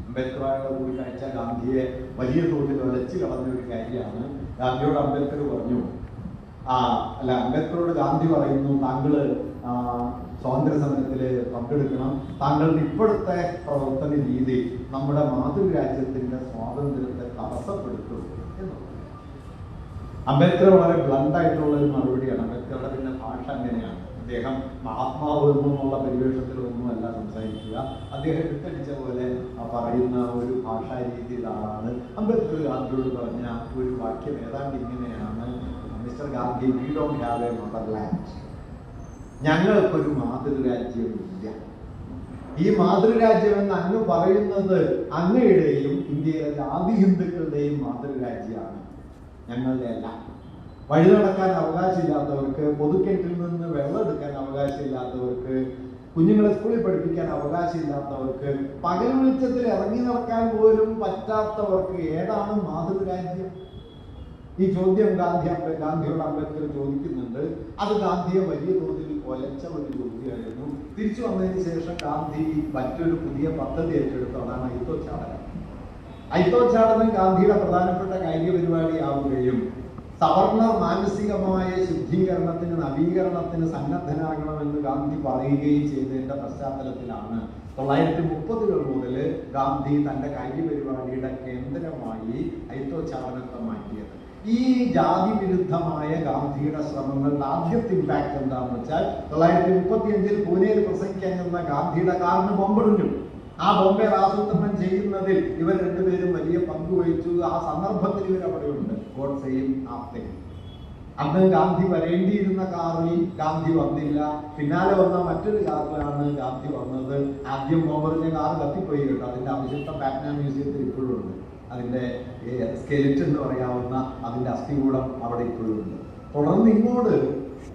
അംബേദ്കറുമായുള്ള കൂടിക്കാഴ്ച ഗാന്ധിയെ വലിയ തോതിൽ വലച്ചു കളഞ്ഞ ഒരു കാര്യമാണ്. ഗാന്ധിയോട് അംബേദ്കർ പറഞ്ഞു, അംബേദ്കറോട് ഗാന്ധി പറയുന്നു, താങ്കള് സ്വാതന്ത്ര്യ സമരത്തില് പങ്കെടുക്കണം, താങ്കളുടെ ഇപ്പോഴത്തെ പ്രവർത്തന രീതി നമ്മുടെ മാതൃരാജ്യത്തിന്റെ സ്വാതന്ത്ര്യത്തെ തടസ്സപ്പെടുത്തും എന്ന്. അംബേദ്കർ വളരെ ബ്ലണ്ടായിട്ടുള്ള ഒരു മറുപടിയാണ്. അംബേദ്കറുടെ പിന്നെ ഭാഷ അങ്ങനെയാണ്. അദ്ദേഹം മഹാത്മാവ് എന്നുള്ള പരിവേഷത്തിലൊന്നുമല്ല സംസാരിക്കുക. അദ്ദേഹം ഇട്ടടിച്ച പോലെ പറയുന്ന ഒരു ഭാഷാ രീതിയിലാണ്. അംബേദ്കർ ഗാന്ധിയോട് പറഞ്ഞ ഒരു വാക്യം ഏതാണ്ട് ഇങ്ങനെയാണ്: mister Gandhi, we don't have A motherland. ഞങ്ങൾക്കൊരു മാതൃരാജ്യമില്ല. ഈ മാതൃരാജ്യം എന്ന് അങ്ങ് പറയുന്നത് അങ്ങയുടെയും ഇന്ത്യയിലെ ജാതി ഹിന്ദുക്കളുടെയും മാതൃരാജ്യമാണ്, ഞങ്ങളുടെ അല്ല. വഴി നടക്കാൻ അവകാശമില്ലാത്തവർക്ക്, പൊതുക്കെട്ടിൽ നിന്ന് വെള്ളം എടുക്കാൻ അവകാശമില്ലാത്തവർക്ക്, കുഞ്ഞുങ്ങളെ സ്കൂളിൽ പഠിപ്പിക്കാൻ അവകാശമില്ലാത്തവർക്ക്, പകൽ വെളിച്ചത്തിൽ ഇറങ്ങി നടക്കാൻ പോലും പറ്റാത്തവർക്ക് ഏതാണ് മാതൃരാജ്യം? ഈ ചോദ്യം ഗാന്ധിയോട് അംബേദ്കർ ചോദിക്കുന്നുണ്ട്. അത് ഗാന്ധിയെ വലിയ തോതിൽ കൊലച്ച ഒരു ചോദ്യമായിരുന്നു. തിരിച്ചു വന്നതിന് ശേഷം ഗാന്ധി മറ്റൊരു പുതിയ പദ്ധതി ഏറ്റെടുത്തു. അതാണ് അയിത്തോച്ചാടനം. അയിത്തോച്ചാടനം ഗാന്ധിയുടെ പ്രധാനപ്പെട്ട കാര്യപരിപാടിയാവുകയും സവർണർ മാനസികമായ ശുദ്ധീകരണത്തിന്, നവീകരണത്തിന് സന്നദ്ധനാകണമെന്ന് ഗാന്ധി പറയുകയും ചെയ്തതിന്റെ പശ്ചാത്തലത്തിലാണ് 1930-കൾ മുതൽ ഗാന്ധി തന്റെ കാര്യപരിപാടിയുടെ കേന്ദ്രമായി അയിത്തോച്ചാടനത്തെ മാറ്റിയത്. ഈ ജാതി വിരുദ്ധമായ ഗാന്ധിയുടെ ശ്രമങ്ങളുടെ ആദ്യത്തെ ഇമ്പാക്ട് എന്താണെന്ന് വെച്ചാൽ 1935-ൽ പൂനെയിൽ പ്രസംഗിക്കാൻ ചെന്ന ഗാന്ധിയുടെ കാറിന് ബോംബെറിഞ്ഞു. ആ ബോംബെ ആസൂത്രണം ചെയ്യുന്നതിൽ ഇവർ രണ്ടുപേരും വലിയ പങ്ക് വഹിച്ചു. ആ സന്ദർഭത്തിൽ ഇവർ അവിടെയുണ്ട്, ഗോഡ്സെയും ആപ്തയും. അന്ന് ഗാന്ധി വരേണ്ടിയിരുന്ന കാറിൽ ഗാന്ധി വന്നില്ല. പിന്നാലെ വന്ന മറ്റൊരു കാറിലാണ് ഗാന്ധി വന്നത്. ആദ്യം ബോംബെറിഞ്ഞ കാർ കത്തിപ്പോയി കേട്ടോ. അതിന്റെ അവശിഷ്ടം പാറ്റ്ന മ്യൂസിയത്തിൽ ഇപ്പോഴും ഉണ്ട്. അതിന്റെ സ്കെലിറ്റൻ എന്ന് പറയാവുന്ന അതിന്റെ അസ്ഥികൂടം അവിടെ ഇപ്പോഴും ഉണ്ട്. തുടർന്ന് ഇങ്ങോട്ട്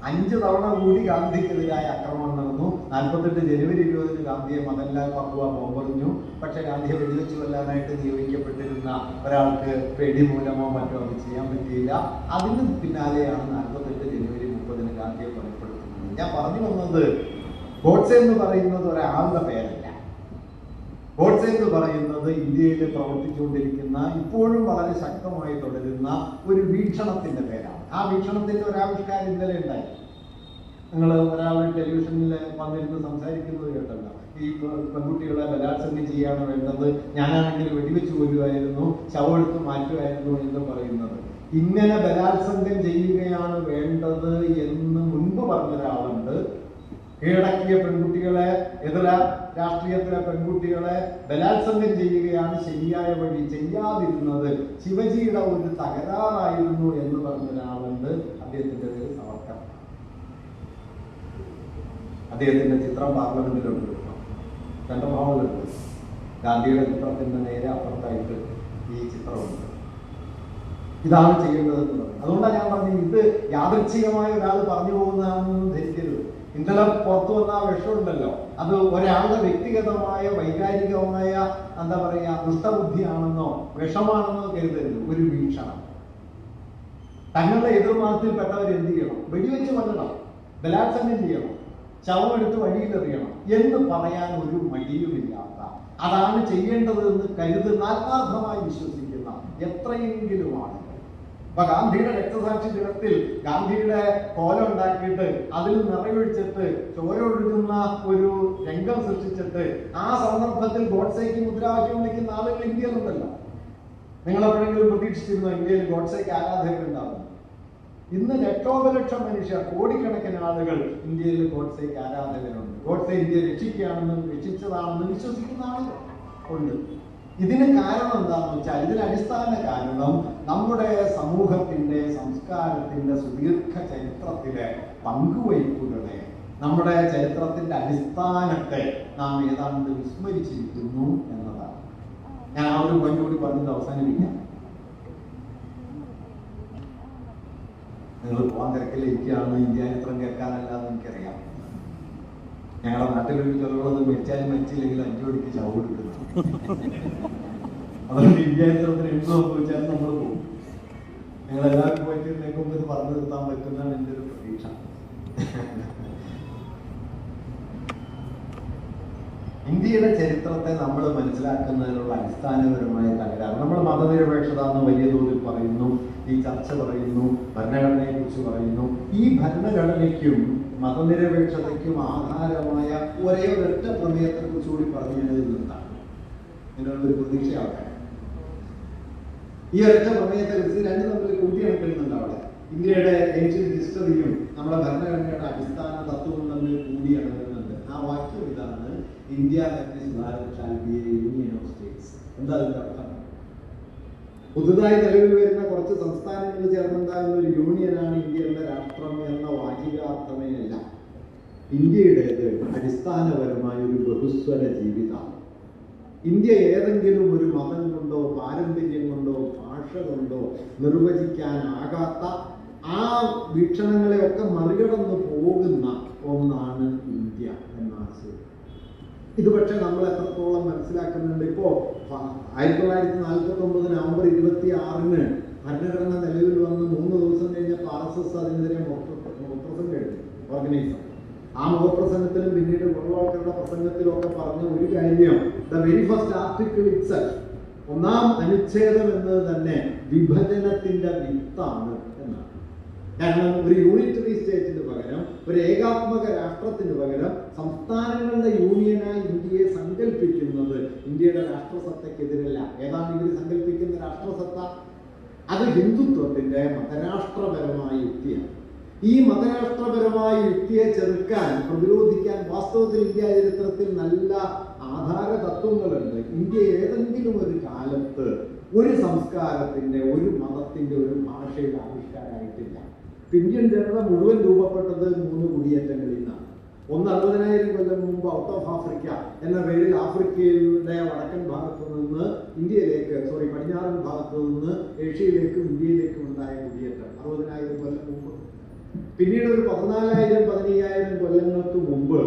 5 തവണ കൂടി ഗാന്ധിക്കെതിരായ ആക്രമണം നടന്നു. 48 ജനുവരി 20 ഗാന്ധിയെ മദൻലാൽ പക്കുവ ബോംബെറിഞ്ഞു. പക്ഷെ ഗാന്ധിയെ വെടിവെച്ച് കൊല്ലാനായിട്ട് നിയോഗിക്കപ്പെട്ടിരുന്ന ഒരാൾക്ക് പേടി മൂലമോ മറ്റോ അത് ചെയ്യാൻ പറ്റിയില്ല. അതിന് പിന്നാലെയാണ് 48 ജനുവരി 30 ഗാന്ധിയെ കൊലപ്പെടുത്തുന്നത്. ഞാൻ പറഞ്ഞു വന്നത്, ഗോഡ്സെ എന്ന് പറയുന്നത് ഒരാളുടെ പേരല്ല. ഗോഡ്സെ എന്ന് പറയുന്നത് ഇന്ത്യയിൽ പ്രവർത്തിച്ചുകൊണ്ടിരിക്കുന്ന, ഇപ്പോഴും വളരെ ശക്തമായി തുടരുന്ന ഒരു വീക്ഷണത്തിന്റെ പേരാണ്. ആ വീക്ഷണത്തിന്റെ ഒരാവിഷ്കാരം ഇന്നലെ ഉണ്ടായി. നിങ്ങൾ ഒരാൾ ടെലിവിഷനിൽ വന്നിരുന്ന് സംസാരിക്കുന്നത് കേട്ടല്ലോ. ഈ പെൺകുട്ടികളെ ബലാത്സംഗം ചെയ്യാണ് വേണ്ടത്, ഞാനാണെങ്കിൽ വെടിവെച്ച് കൊല്ലുമായിരുന്നു, ശവമെടുത്ത് മാറ്റുമായിരുന്നു എന്ന് പറയുന്നത്. ഇങ്ങനെ ബലാത്സംഗം ചെയ്യുകയാണ് വേണ്ടത് എന്ന് മുൻപ് പറഞ്ഞൊരാളുണ്ട്. കീഴടക്കിയ പെൺകുട്ടികളെ, എതിര രാഷ്ട്രീയത്തിലെ പെൺകുട്ടികളെ ബലാത്സംഗം ചെയ്യുകയാണ് ശരിയായ വഴി, ചെയ്യാതിരുന്നത് ശിവജിയുടെ ഒരു തകരാറായിരുന്നു എന്ന് പറഞ്ഞ ഒരാളുണ്ട്. അദ്ദേഹത്തിന്റെ പേര് സവർക്കർ. അദ്ദേഹത്തിന്റെ ചിത്രം പാർലമെന്റിലുണ്ട്, ചന്ദ്രബാബുലുണ്ട്. ഗാന്ധിയുടെ ചിത്രത്തിന്റെ നേരെ അപ്പുറത്തായിട്ട് ഈ ചിത്രമുണ്ട്. ഇതാണ് ചെയ്യേണ്ടതെന്ന് പറഞ്ഞു. അതുകൊണ്ടാണ് ഞാൻ പറഞ്ഞത്, ഇത് യാദൃച്ഛികമായ ഒരാൾ പറഞ്ഞു പോകുന്നതാണെന്ന് ധരിക്കരുത്. ഇന്നലെ പുറത്തു വന്ന ആ വിഷമുണ്ടല്ലോ, അത് ഒരാളുടെ വ്യക്തിഗതമായ വൈകാരികമായ എന്താ പറയുക ദുഷ്ടബുദ്ധിയാണെന്നോ വിഷമാണെന്നോ കരുതരുത്. ഒരു വീക്ഷണം. തങ്ങളുടെ എതിർമാനത്തിൽപ്പെട്ടവർ എന്ത് ചെയ്യണം? വെടിവെച്ച് കൊല്ലണം, ബലാത്സംഗം ചെയ്യണം, ശവമെടുത്ത് വഴിയിലെറിയണം എന്ന് പറയാൻ ഒരു മടിയുമില്ലാത്ത, അതാണ് ചെയ്യേണ്ടത് എന്ന് കരുതുന്ന, ആത്മാർത്ഥമായി വിശ്വസിക്കുന്ന എത്രയെങ്കിലും ആളുകൾ. അപ്പൊ ഗാന്ധിയുടെ രക്തസാക്ഷി ദിനത്തിൽ ഗാന്ധിയുടെ കോലം ഉണ്ടാക്കിയിട്ട് അതിൽ നിറയൊഴിച്ചിട്ട് ചോര ഒഴുകുന്ന ഒരു രംഗം സൃഷ്ടിച്ചിട്ട് ആ സന്ദർഭത്തിൽ ഗോഡ്സേക്ക് മുദ്രാവാക്യം വിളിക്കുന്ന ആളുകൾ ഇന്ത്യയിലുണ്ടല്ലോ. നിങ്ങൾ എപ്പോഴെങ്കിലും പ്രതീക്ഷിച്ചിരുന്നോ ഇന്ത്യയിൽ ഗോഡ്സേക്ക് ആരാധകരുണ്ടാവും? ഇന്ന് ലക്ഷോപലക്ഷം മനുഷ്യർ, കോടിക്കണക്കിന് ആളുകൾ ഇന്ത്യയിൽ ഗോഡ്സേക്ക് ആരാധകരുണ്ട്. ഗോഡ്സെ ഇന്ത്യയെ രക്ഷിച്ചതാണെന്ന് വിശ്വസിക്കുന്ന ആളുകൾ ഉണ്ട്. ഇതിന് കാരണം എന്താണെന്ന് വെച്ചാൽ, ഇതിന് അടിസ്ഥാന കാരണം നമ്മുടെ സമൂഹത്തിന്റെ സംസ്കാരത്തിന്റെ സുദീർഘ ചരിത്രത്തിലെ പങ്കുവയ്പ്പുകളെ, നമ്മുടെ ചരിത്രത്തിന്റെ അടിസ്ഥാനത്തെ നാം ഏതാണ്ട് വിസ്മരിച്ചിരിക്കുന്നു എന്നതാണ്. ഞാൻ ആ ഒരു പോയിന്റ് കൂടി പറഞ്ഞത് അവസാനിപ്പിക്കാം. നിങ്ങൾ പോകാൻ തിരക്കിലിരിക്കുകയാണ്, ഇന്ത്യ ചരിത്രം കേൾക്കാനല്ലാന്ന് എനിക്കറിയാം. ഞങ്ങളുടെ നാട്ടിലൊരു ചൊല്ലുള്ളത് മരിച്ചാലും മരിച്ചില്ലെങ്കിലും 5 മണിക്ക് ശവം എടുക്കുന്നു. അതുകൊണ്ട് ഇന്ത്യ ചരിത്രത്തിന് എന്ത് സംഭവിച്ചാലും നമ്മൾ പോകും. നിങ്ങളെല്ലാവരും പോയിട്ട് നിൽക്കുമ്പോൾ ഇത് പറഞ്ഞു നിർത്താൻ പറ്റുന്നതാണ് എൻ്റെ ഒരു പ്രതീക്ഷ. ഇന്ത്യയുടെ ചരിത്രത്തെ നമ്മൾ മനസ്സിലാക്കുന്നതിനുള്ള അടിസ്ഥാനപരമായ തകരാറ്, നമ്മൾ മതനിരപേക്ഷത എന്ന് വലിയ തോതിൽ പറയുന്നു, ഈ ചർച്ച പറയുന്നു, ഭരണഘടനയെ കുറിച്ച് പറയുന്നു. ഈ ഭരണഘടനയ്ക്കും മതനിരപേക്ഷതയ്ക്കും ആധാരമായ ഒരേ ഒരൊറ്റ പ്രമേയത്തെ കുറിച്ച് കൂടി പറഞ്ഞു നിർത്താം. നിങ്ങളൊരു പ്രതീക്ഷയാവട്ടെ. ഈ ഒരൊറ്റ പ്രമേയത്തെ കുറിച്ച് രണ്ടും തമ്മിൽ കൂട്ടിയിണക്കുന്നുണ്ട്. അവിടെ ഇന്ത്യയുടെ ഏൻഷ്യന്റ് ഹിസ്റ്ററിയും നമ്മുടെ ഭരണഘടനയുടെ അടിസ്ഥാന തത്വവും തമ്മിൽ കൂടിയിണക്കുന്നുണ്ട്. ആ വാക്യം ഇതാണ്: India shall be a union of States. എന്താ അതിന്റെ അർത്ഥം? പുതുതായി നിലവിൽ വരുന്ന കുറച്ച് സംസ്ഥാനങ്ങൾ ചേർന്നുണ്ടാകുന്ന ഒരു യൂണിയനാണ് ഇന്ത്യ എന്ന രാഷ്ട്രം എന്ന വാചികാർത്ഥമേ അല്ല. ഇന്ത്യയുടേത് അടിസ്ഥാനപരമായ ഒരു ബഹുസ്വര ജീവിതമാണ്. ഇന്ത്യ ഏതെങ്കിലും ഒരു മതം കൊണ്ടോ പാരമ്പര്യം കൊണ്ടോ ഭാഷ കൊണ്ടോ നിർവചിക്കാനാകാത്ത, ആ വീക്ഷണങ്ങളെയൊക്കെ മറികടന്ന് പോകുന്ന ഒന്നാണ് ഇന്ത്യ എന്ന ആശയം. ഇത് പക്ഷെ നമ്മൾ എത്രത്തോളം മനസ്സിലാക്കുന്നുണ്ട്? ഇപ്പോ 1949 നവംബർ 26 ഭരണഘടന നിലവിൽ വന്ന് 3 ദിവസം കഴിഞ്ഞപ്പോൾ RSS അതിനെതിരെ മുഖപ്രസംഗം എഴുതി, ഓർഗനൈസർ. ആ മുഖപ്രസംഗത്തിലും പിന്നീട് ഗോൾവാൾക്കറുടെ പ്രസംഗത്തിലും ഒക്കെ പറഞ്ഞ ഒരു കാര്യം, the very first article itself, ഒന്നാം അനുച്ഛേദം എന്നത് തന്നെ വിഭജനത്തിന്റെ വിത്താണ് എന്നാണ്. കാരണം ഒരു യൂണിറ്ററി സ്റ്റേറ്റിന് പകരം, ഒരു ഏകാത്മക രാഷ്ട്രത്തിന് പകരം സംസ്ഥാനങ്ങളുടെ യൂണിയനായി ഇന്ത്യയെ സങ്കല്പിക്കുന്നത് ഇന്ത്യയുടെ രാഷ്ട്രസത്തയ്ക്കെതിരല്ല. ഏതാണ് ഇവർ സങ്കല്പിക്കുന്ന രാഷ്ട്രസത്ത? അത് ഹിന്ദുത്വത്തിന്റെ മതരാഷ്ട്രപരമായ യുക്തിയാണ്. ഈ മതരാഷ്ട്രപരമായ യുക്തിയെ ചെറുക്കാൻ, പ്രതിരോധിക്കാൻ വാസ്തവത്തിൽ ഇന്ത്യ ചരിത്രത്തിൽ നല്ല ആധാര തത്വങ്ങളുണ്ട്. ഇന്ത്യ ഏതെങ്കിലും ഒരു കാലത്ത് ഒരു സംസ്കാരത്തിന്റെ, ഒരു മതത്തിന്റെ, ഒരു ഭാഷയുടെ ആവിഷ്കാരമായിട്ടില്ല. ഇന്ത്യൻ ജനത മുഴുവൻ രൂപപ്പെട്ടത് 3 കുടിയേറ്റങ്ങളിൽ നിന്നാണ്. ഒന്ന് 60,000 കൊല്ലം മുമ്പ് ഔട്ട് ഓഫ് ആഫ്രിക്ക എന്ന പേരിൽ ആഫ്രിക്കയുടെ വടക്കൻ ഭാഗത്തു നിന്ന് പടിഞ്ഞാറൻ ഭാഗത്തു നിന്ന് ഏഷ്യയിലേക്കും ഇന്ത്യയിലേക്കും ഉണ്ടായ കുടിയേറ്റം 60,000 കൊല്ലം മുമ്പ്. പിന്നീട് ഒരു 14,000-15,000 കൊല്ലങ്ങൾക്ക് മുമ്പ്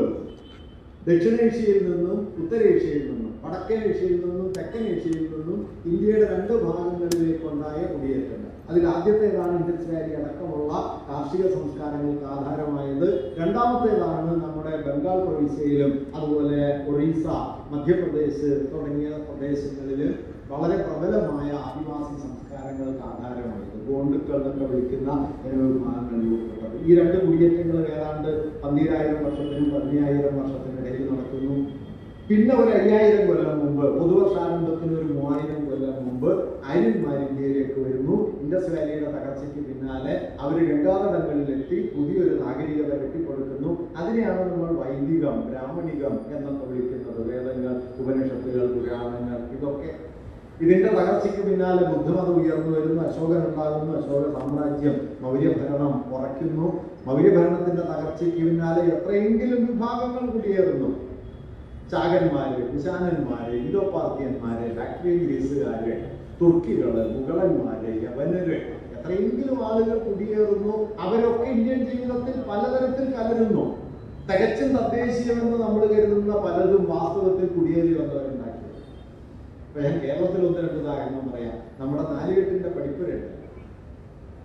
ദക്ഷിണേഷ്യയിൽ നിന്നും ഉത്തരേഷ്യയിൽ നിന്നും വടക്കൻ ഏഷ്യയിൽ നിന്നും തെക്കൻ ഏഷ്യയിൽ നിന്നും ഇന്ത്യയുടെ 2 ഭാഗങ്ങളിലേക്കുണ്ടായ കുടിയേറ്റങ്ങൾ. അതിൽ ആദ്യത്തേതാണ് ഇൻഡസ് വാലി അടക്കമുള്ള കാർഷിക സംസ്കാരങ്ങൾക്ക് ആധാരമായത്. രണ്ടാമത്തേതാണ് നമ്മുടെ ബംഗാൾ പ്രവിശ്യയിലും അതുപോലെ ഒറീസ, മധ്യപ്രദേശ് തുടങ്ങിയ പ്രദേശങ്ങളിൽ വളരെ പ്രബലമായ ആദിവാസി സംസ്കാരങ്ങൾക്ക് ആധാരമായത്. ഗോണ്ടുക്കൾ എന്നൊക്കെ വിളിക്കുന്ന ജനവിഭാഗങ്ങൾ രൂപപ്പെട്ടത്. ഈ 2 കുടിയേറ്റങ്ങൾ ഏതാണ്ട് 12,000 വർഷത്തിനും 15,000 വർഷത്തിനിടയിൽ നടക്കുന്നു. പിന്നെ ഒരു 5,000 കൊല്ലം മുമ്പ്, പൊതുവർഷാരംഭത്തിന് ഒരു 3,000 കൊല്ലം മുമ്പ് ആര്യന്മാർ ഇന്ത്യയിലേക്ക് വരുന്നു. ഇൻഡസ് വാലിയുടെ തകർച്ചയ്ക്ക് പിന്നാലെ അവർ ഗംഗാതടങ്ങളിലെത്തി പുതിയൊരു നാഗരികത കെട്ടിപ്പടുക്കുന്നു. അതിനെയാണ് നമ്മൾ വൈദികം, ബ്രാഹ്മണികം എന്നൊക്കെ വിളിക്കുന്നത്. വേദങ്ങൾ, ഉപനിഷത്തുകൾ, പുരാണങ്ങൾ, ഇതൊക്കെ. ഇതിന്റെ തകർച്ചയ്ക്ക് പിന്നാലെ ബുദ്ധമതം ഉയർന്നു വരുന്നു. അശോകൻ ഉണ്ടാകുന്നു. അശോക സാമ്രാജ്യം മൗര്യഭരണം കുറയ്ക്കുന്നു. മൗര്യഭരണത്തിന്റെ തകർച്ചയ്ക്ക് പിന്നാലെ എത്രയെങ്കിലും വിഭാഗങ്ങൾ കുടിയേറുന്നു. ചാകന്മാര്, കുശാനന്മാര്, ഇന്തോപാർത്തിയന്മാര്, ബാക്ട്രിയൻ ഗ്രീസുകാര്, തുർക്കികള്, മുഗളന്മാര്, യവനര്, എത്രയെങ്കിലും ആളുകൾ കുടിയേറുന്നു. അവരൊക്കെ ഇന്ത്യൻ ജീവിതത്തിൽ പലതരത്തിൽ കലരുന്നു. തികച്ചും തദ്ദേശീയമെന്ന് നമ്മൾ കരുതുന്ന പലതും വാസ്തവത്തിൽ കുടിയേറി വന്നവരുണ്ടാക്കി. ഇപ്പൊ ഞാൻ കേരളത്തിൽ 1-2 ഉദാഹരണം പറയാം. നമ്മുടെ നാലുകെട്ടിന്റെ പഠിപ്പുരയുണ്ട്.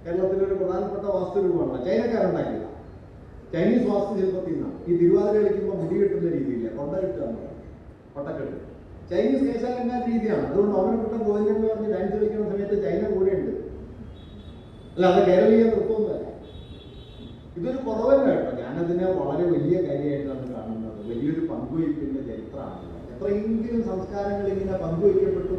കേരളത്തിലൊരു പ്രധാനപ്പെട്ട വാസ്തുരൂപമാണ്. ചൈനക്കാരുണ്ടാക്കിയതാണ്. ചൈനീസ് വാസ്തുശില്പത്തിൽ നിന്നാണ്. ഈ തിരുവാതിര കളിക്കുമ്പോൾ മുടി കെട്ടുന്ന രീതിയില്ല, കൊണ്ട കെട്ടുകയാണ്, കൊട്ടക്കെട്ട്. ചൈനീസ് കേശാലങ്കാൻ രീതിയാണ്. അതുകൊണ്ട് ഓമനക്കുട്ടൻ ഗോവിന്ദൻ പറഞ്ഞ് ഡാൻസ് കളിക്കുന്ന സമയത്ത് ചൈന കൂടെ ഉണ്ട്. അല്ല, അത് കേരളീയ നൃത്തമൊന്നുമല്ല. ഇതൊരു കുറവല്ല കേട്ടോ. ഞാനതിനെ വളരെ വലിയ കാര്യമായിട്ടാണ് കാണുന്നത്. വലിയൊരു പങ്കുവയ്പ്പിന്റെ ചരിത്രമാണ്. എത്രയെങ്കിലും സംസ്കാരങ്ങൾ ഇങ്ങനെ പങ്കുവയ്ക്കപ്പെട്ടു.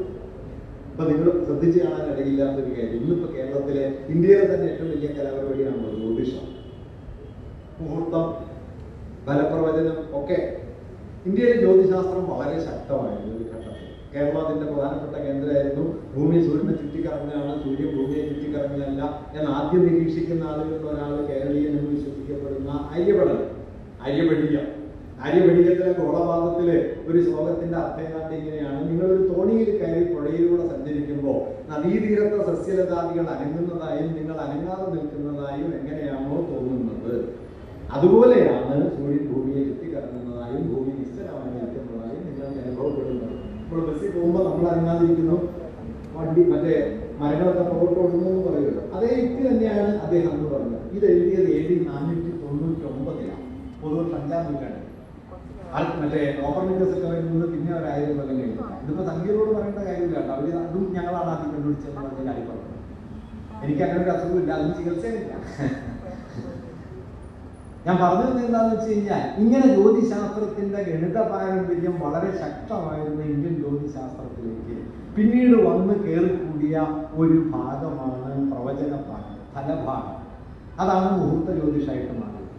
ഇപ്പൊ നിങ്ങൾ ശ്രദ്ധിച്ച് കാണാൻ ഇടയില്ലാത്തൊരു കാര്യം, ഇന്നിപ്പോ കേരളത്തിലെ, ഇന്ത്യയിലെ തന്നെ ഏറ്റവും വലിയ കലാപരിപാടിയാണല്ലോ ജ്യോതിഷം, മുഹൂർത്തം, ഫലപ്രവചനം ഒക്കെ. ഇന്ത്യയിലെ ജ്യോതിശാസ്ത്രം വളരെ ശക്തമായിരുന്നു ഒരു ഘട്ടത്തിൽ. കേരളം അതിന്റെ പ്രധാനപ്പെട്ട കേന്ദ്രമായിരുന്നു. ഭൂമി സൂര്യനെ ചുറ്റിക്കറങ്ങുകയാണ്, സൂര്യൻ ഭൂമിയെ ചുറ്റിക്കറങ്ങുകയല്ല എന്ന് ആദ്യം നിരീക്ഷിക്കുന്ന ആളുകളിൽ ഒരാൾ കേരളീയൻ എന്ന് വിശ്വസിക്കപ്പെടുന്ന ആര്യഭടീയത്തിലെ ഗോളപാദത്തില് ഒരു ശ്ലോകത്തിന്റെ അർത്ഥം ഇങ്ങനെയാണ്: നിങ്ങളൊരു തോണിയിൽ കയറി പുഴയിലൂടെ സഞ്ചരിക്കുമ്പോൾ നദീതീരത്തെ സസ്യലതാദികൾ അനങ്ങുന്നതായും നിങ്ങൾ അനങ്ങാതെ നിൽക്കുന്നതായും എങ്ങനെയാണോ തോന്നുന്നത്, അതുപോലെയാണ് സൂര്യൻ ഭൂമിയെ ചുറ്റിക്കറങ്ങുന്നതായും ഭൂമി നിശ്ചലമായി നിൽക്കുന്നതായും നിങ്ങൾക്ക് അനുഭവപ്പെടുന്നത്. ഇപ്പോൾ ബസ്സിൽ പോകുമ്പോൾ നമ്മൾ അനങ്ങാതിരിക്കുന്നു, വണ്ടി മരങ്ങളൊക്കെ പുറത്തോടുന്നു എന്ന് പറയുമല്ലോ. അതേ യുക്തി തന്നെയാണ് അദ്ദേഹം എന്ന് പറഞ്ഞത്. ഇത് എഴുതിയത് AD 499 പൊതുവർഷം 5-ാം നൂറ്റാണ്ട്. ഓപ്പർണിക്കസ് ഒക്കെ വരുന്നത് പിന്നെ 1000 കൊല്ലം കഴിഞ്ഞില്ല. ഇതിപ്പോ സംഖ്യകളോട് പറയേണ്ട കാര്യമില്ല കേട്ടോ. അവര് അതും ഞങ്ങളാണ് ആദ്യം കണ്ടുപിടിച്ചതെന്ന് പറഞ്ഞ കാര്യം പറഞ്ഞു. എനിക്ക് അങ്ങനെ ഒരു അസുഖമില്ല, അതിന് ചികിത്സയില്ല. ഞാൻ പറഞ്ഞത് എന്താണെന്ന് വെച്ച് കഴിഞ്ഞാൽ, ഇങ്ങനെ ജ്യോതിശാസ്ത്രത്തിന്റെ ഗണിത പാരമ്പര്യം വളരെ ശക്തമായിരുന്ന ഇന്ത്യൻ ജ്യോതിശാസ്ത്രത്തിലേക്ക് പിന്നീട് വന്ന് കയറിക്കൂടിയ ഒരു ഭാഗമാണ് പ്രവചന ഭാഗം, ഫലഭാഗം. അതാണ് മുഹൂർത്ത ജ്യോതിഷമായിട്ട് മാറിയത്.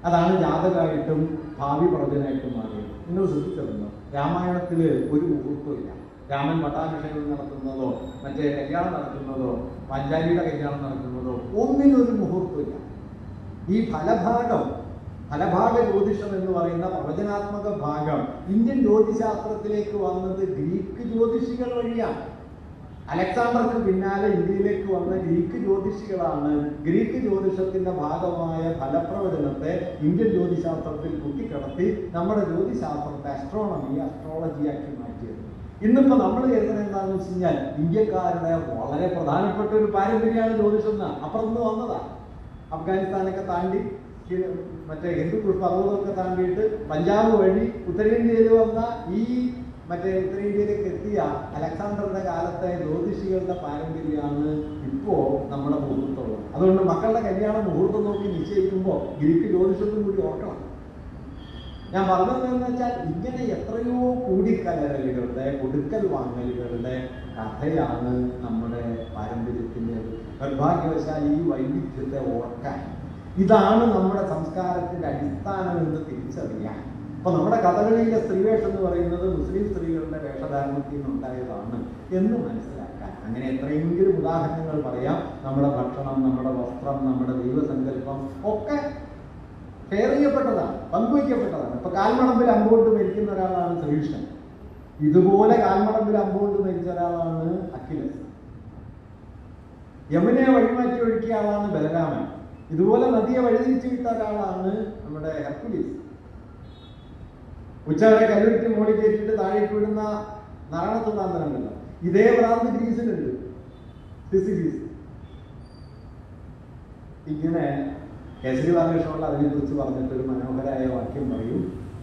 അതാണ് ജാതകമായിട്ടും ഭാവി പ്രവചനമായിട്ടും മാറിയത്. നിങ്ങൾ ശ്രദ്ധിച്ചിരുന്നു, രാമായണത്തില് ഒരു മുഹൂർത്തമില്ല. രാമൻ പട്ടാഭിഷേകം നടത്തുന്നതോ കല്യാണം നടത്തുന്നതോ പാഞ്ചാലിയുടെ കല്യാണം നടത്തുന്നതോ ഒന്നിനൊരു മുഹൂർത്തമില്ല. ഈ ഫലഭാഗ ജ്യോതിഷം എന്ന് പറയുന്ന പ്രവചനാത്മക ഭാഗം ഇന്ത്യൻ ജ്യോതിശാസ്ത്രത്തിലേക്ക് വന്നത് ഗ്രീക്ക് ജ്യോതിഷികൾ വഴിയാണ്. അലക്സാണ്ടർക്ക് പിന്നാലെ ഇന്ത്യയിലേക്ക് വന്ന ഗ്രീക്ക് ജ്യോതിഷികളാണ് ഗ്രീക്ക് ജ്യോതിഷത്തിന്റെ ഭാഗമായ ഫലപ്രവചനത്തെ ഇന്ത്യൻ ജ്യോതിശാസ്ത്രത്തിൽ കുത്തിക്കടത്തി നമ്മുടെ ജ്യോതിശാസ്ത്രത്തെ അസ്ട്രോളജിയാക്കി മാറ്റിയത്. ഇന്നിപ്പോ നമ്മൾ കരുതുന്നത് എന്താണെന്ന് വെച്ച് കഴിഞ്ഞാൽ, ഇന്ത്യക്കാരുടെ വളരെ പ്രധാനപ്പെട്ട ഒരു പാരമ്പര്യമാണ് ജ്യോതിഷം എന്നാണ്. അപ്പുറത്ത് വന്നതാ. അഫ്ഗാനിസ്ഥാനൊക്കെ താണ്ടി ഹിന്ദു പർവ്വതമൊക്കെ താണ്ടിയിട്ട് പഞ്ചാബ് വഴി ഉത്തരേന്ത്യയിൽ വന്ന ഈ ഉത്തരേന്ത്യയിലേക്ക് എത്തിയ അലക്സാണ്ടറുടെ കാലത്തെ ജ്യോതിഷികളുടെ പാരമ്പര്യമാണ് ഇപ്പോ നമ്മുടെ മുഹൂർത്തമുള്ളത്. അതുകൊണ്ട് മക്കളുടെ കല്യാണം മുഹൂർത്തം നോക്കി നിശ്ചയിക്കുമ്പോൾ ഗ്രീക്ക് ജ്യോതിഷത്തും കൂടി ഓർക്കണം. ഞാൻ പറഞ്ഞതെന്ന് വെച്ചാൽ, ഇങ്ങനെ എത്രയോ കൂടിക്കലരലുകളുടെ കൊടുക്കൽ വാങ്ങലുകളുടെ കഥയാണ് നമ്മുടെ പാരമ്പര്യത്തിൻ്റെ. നിർഭാഗ്യവശാൽ ഈ വൈവിധ്യത്തെ ഓർക്കാൻ, ഇതാണ് നമ്മുടെ സംസ്കാരത്തിന്റെ അടിസ്ഥാനം എന്ന് തിരിച്ചറിയാൻ. അപ്പൊ നമ്മുടെ കഥകളിയിലെ സ്ത്രീവേഷം എന്ന് പറയുന്നത് മുസ്ലിം സ്ത്രീകളുടെ വേഷധാരണത്തിൽ നിന്നുണ്ടായതാണ് എന്ന് മനസ്സിലാക്കാൻ അങ്ങനെ എത്രയെങ്കിലും ഉദാഹരണങ്ങൾ പറയാം. നമ്മുടെ ഭക്ഷണം, നമ്മുടെ വസ്ത്രം, നമ്മുടെ ദൈവസങ്കല്പം ഒക്കെ ഷെയർ ചെയ്യപ്പെട്ടതാണ്, പങ്കുവയ്ക്കപ്പെട്ടതാണ്. ഇപ്പൊ കാൽമടമ്പിൽ അമ്പുകൊണ്ട് മരിക്കുന്ന ഒരാളാണ് ശ്രീകൃഷ്ണൻ. ഇതുപോലെ കാൽമടമ്പിൽ അമ്പുകൊണ്ട് മരിച്ച ഒരാളാണ് അഖിലസ്. യമുനയെ വഴിമാറ്റി ഒഴുക്കിയ ആളാണ് ബലരാമൻ. ഇതുപോലെ നദിയെ വഴിതിരിച്ചു വിട്ട ഒരാളാണ് നമ്മുടെ ഹെർക്കുലീസ്. ഉച്ചവരെ കല്ലുരുത്തി മോളി കയറ്റിയിട്ട് താഴേക്ക് വിടുന്ന നാരായണത്തുണ്ടാന്തരമില്ല. ഇതേ ഭ്രാന്ത് ഗ്രീസിലുണ്ട്, സിസിലീസ്. ഇങ്ങനെ കേസരി ബാലകൃഷ്ണപിള്ള അതിനെക്കുറിച്ച് പറഞ്ഞിട്ടൊരു മനോഹരമായ വാക്യം പറയും.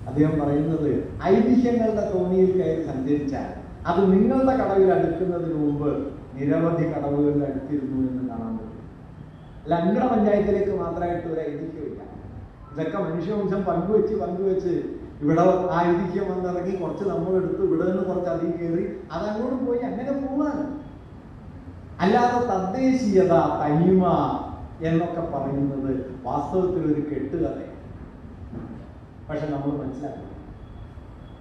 അദ്ദേഹം പറയുന്നത്, ഐതിഹ്യങ്ങളുടെ തോണിയിൽ കയറി സഞ്ചരിച്ചാൽ അത് നിങ്ങളുടെ കടവിൽ അടുക്കുന്നതിന് മുമ്പ് നിരവധി കടവുകളിൽ അടുത്തിരുന്നു എന്ന് കാണാൻ പറ്റും. അല്ല, അങ്കണ പഞ്ചായത്തിലേക്ക് മാത്രമായിട്ട് ഒരു ഐതിഹ്യമില്ല. ഇതൊക്കെ മനുഷ്യവംശം പങ്കുവെച്ച് ഇവിടെ ആ ഐതിഹ്യം വന്നിറങ്ങി കുറച്ച് നമ്മളെടുത്ത് ഇവിടെ നിന്ന് കുറച്ച് അധികം കയറി അതങ്ങോട്ട് പോയി അങ്ങനെ പോവാണ്. അല്ലാതെ തദ്ദേശീയത, തനിമ എന്നൊക്കെ പറയുന്നത് വാസ്തവത്തിൽ ഒരു കെട്ടുകഥയാണ്. പക്ഷെ നമ്മൾ മനസ്സിലാക്കണം,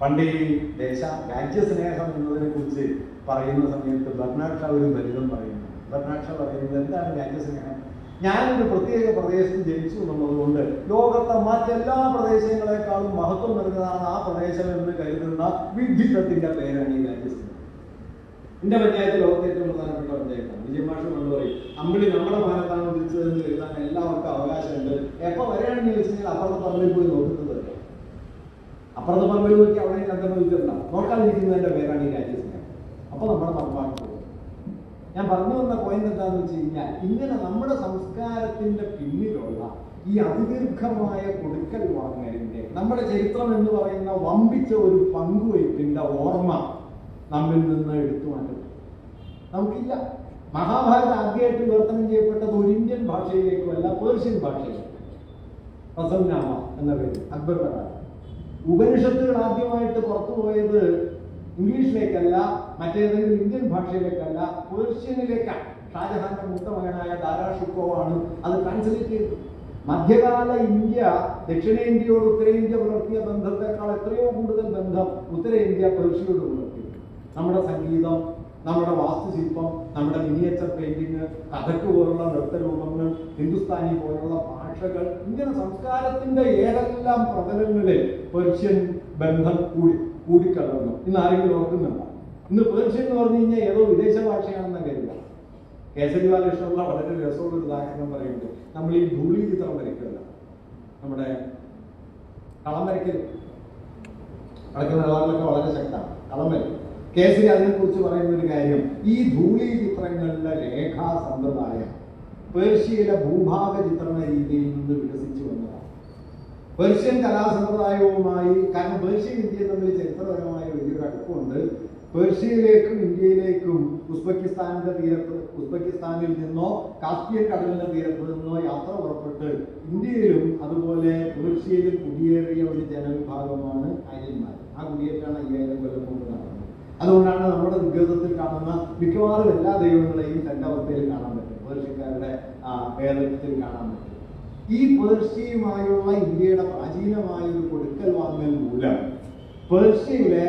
പണ്ട് ഈ രാജ്യസ്നേഹം എന്നതിനെ കുറിച്ച് പറയുന്ന സമയത്ത് ബർണാഡ് ഷാ ഒരു ഫലിതം പറയുന്നു. ബർണാഡ് ഷാ പറയുന്നത്, എന്താണ് രാജ്യസ്നേഹം? ഞാനൊരു പ്രത്യേക പ്രദേശത്ത് ജനിച്ചു എന്നുള്ളത് കൊണ്ട് ലോകത്തെ മറ്റെല്ലാ പ്രദേശങ്ങളെക്കാളും മഹത്വം നൽകുന്നതാണ് ആ പ്രദേശം എന്ന് കരുതുന്ന വിഡ്ഢിത്തത്തിന്റെ പേരാണ് ഈ രാജ്യസ്നേഹം. എന്റെ പഞ്ചായത്ത് ലോകത്തെ ഏറ്റവും പ്രധാനപ്പെട്ട പഞ്ചായത്താണ്. വിജയമാഷ് കൊണ്ട് പറയും, അമ്പിളി നമ്മുടെ ഭാഗത്താണ് ഉദിച്ചതെന്ന് കരുതാൻ എല്ലാവർക്കും അവകാശമുണ്ട്. എപ്പോ വരെയാണെന്ന് ചോദിച്ചു കഴിഞ്ഞാൽ അപ്പുറത്തെ പറമ്പിൽ പോയി നോക്കുന്നത് വരെ. അപ്പുറത്തെ പറമ്പിൽ നോക്കി അവിടെ ചന്ദ്രൻ വിളിച്ചിട്ടുണ്ടാവും. നോക്കാതിരിക്കുന്നതിന്റെ പേരാണ് ഈ രാജ്യസ്നേഹം. അപ്പൊ നമ്മുടെ പറമ്പാണ് പോകുന്നത്. ഞാൻ പറഞ്ഞു വന്ന പോയിന്റ് എന്താണെന്ന് വെച്ച് കഴിഞ്ഞാൽ, ഇങ്ങനെ നമ്മുടെ സംസ്കാരത്തിന്റെ പിന്നിലുള്ള ഈ അതിദീർഘമായ കൊടുക്കൽ വാങ്ങലിന്റെ, നമ്മുടെ ചരിത്രം എന്ന് പറയുന്ന വമ്പിച്ച ഒരു പങ്കുവയ്പ്പിന്റെ ഓർമ്മ നമ്മിൽ നിന്ന് എടുത്തു മാറ്റും നമുക്കില്ല. മഹാഭാരതം ആദ്യമായിട്ട് വിവർത്തനം ചെയ്യപ്പെട്ടത് ഒരു ഇന്ത്യൻ ഭാഷയിലേക്കുമല്ല, പേർഷ്യൻ ഭാഷയിലേക്ക്. റസംനാമ എന്ന പേര് അക്ബറുടെ കാലം. ഉപനിഷത്തുകൾ ആദ്യമായിട്ട് പുറത്തുപോയത് ഇംഗ്ലീഷിലേക്കല്ല, മറ്റേതെങ്കിലും ഇന്ത്യൻ ഭാഷയിലേക്കല്ല, പേർഷ്യനിലേക്കാണ്. ഷാജഹാന്റെ മൂത്ത മകനായ ദാരാ ഷുക്കോവാണ് അത് ട്രാൻസ്ലേറ്റ് ചെയ്തത്. മധ്യകാല ഇന്ത്യ ദക്ഷിണേന്ത്യയോട് ഉത്തരേന്ത്യ പുലർത്തിയ ബന്ധത്തെക്കാൾ എത്രയോ കൂടുതൽ ബന്ധം ഉത്തരേന്ത്യ പേർഷ്യയോട് പുലർത്തി. നമ്മുടെ സംഗീതം, നമ്മുടെ വാസ്തുശില്പം, നമ്മുടെ മിനിയേച്ചർ പെയിന്റിങ്, കഥക്ക് പോലുള്ള നൃത്തരൂപങ്ങൾ, ഹിന്ദുസ്ഥാനി പോലുള്ള ഭാഷകൾ, ഇങ്ങനെ സംസ്കാരത്തിന്റെ ഏതെല്ലാം പ്രതലങ്ങളിൽ പേർഷ്യൻ ബന്ധം കൂടിക്കലർന്നു. ഇന്ന് ആരെങ്കിലും ഓർക്കുന്നുണ്ടോ? ഇന്ന് പേർഷ്യൻ എന്ന് പറഞ്ഞു കഴിഞ്ഞാൽ ഏതോ വിദേശ ഭാഷയാണെന്ന് കരുതുക. കേസരി ബാലകൃഷ്ണപിള്ള വളരെ രസമുള്ള ഒരു ഉദാഹരണം പറയുന്നുണ്ട്. നമ്മൾ ഈ ധൂളി ചിത്രം വരയ്ക്കുമല്ലോ, നമ്മുടെ കളം വരയ്ക്കൽ, വടക്കൻ മലബാറിലൊക്കെ വളരെ ശക്തമാണ് കളം വരയ്ക്കും. കേസരി അതിനെക്കുറിച്ച് പറയുന്ന ഒരു കാര്യം, ഈ ധൂളി ചിത്രങ്ങളിലെ രേഖാ സമ്പ്രദായം പേർഷ്യയിലെ ഭൂഭാഗ ചിത്രണ രീതിയിൽ നിന്ന് വികസിച്ചു വന്നതാണ്. പേർഷ്യൻ കലാസമ്പ്രദായവുമായി, കാരണം പേർഷ്യൻ ഇന്ത്യയും തമ്മിൽ ചരിത്രപരമായ വലിയൊരു അടുപ്പമുണ്ട്. പേർഷ്യയിലേക്കും ഇന്ത്യയിലേക്കും ഉസ്ബെക്കിസ്ഥാനിൽ നിന്നോ കാസ്പിയൻ കടലിന്റെ തീരത്ത് നിന്നോ യാത്ര പുറപ്പെട്ട് ഇന്ത്യയിലും അതുപോലെ പേർഷ്യയിലും കുടിയേറിയ ഒരു ജനവിഭാഗമാണ് ആര്യന്മാർ. ആ കുടിയേറ്റാണ് 5000 കൊല്ലം മുമ്പ് നടന്നത്. അതുകൊണ്ടാണ് നമ്മുടെ ഋഗ്വേദത്തിൽ കാണുന്ന മിക്കവാറും എല്ലാ ദൈവങ്ങളെയും തന്റെ അവസ്ഥയിൽ കാണാൻ പറ്റും, പേർഷ്യക്കാരുടെ വേദത്തിൽ കാണാൻ പറ്റും. ഈ പേർഷ്യയുമായുള്ള ഇന്ത്യയുടെ പ്രാചീനമായ ഒരു കൊടുക്കൽ വാങ്ങൽ മൂലം പേർഷ്യയിലെ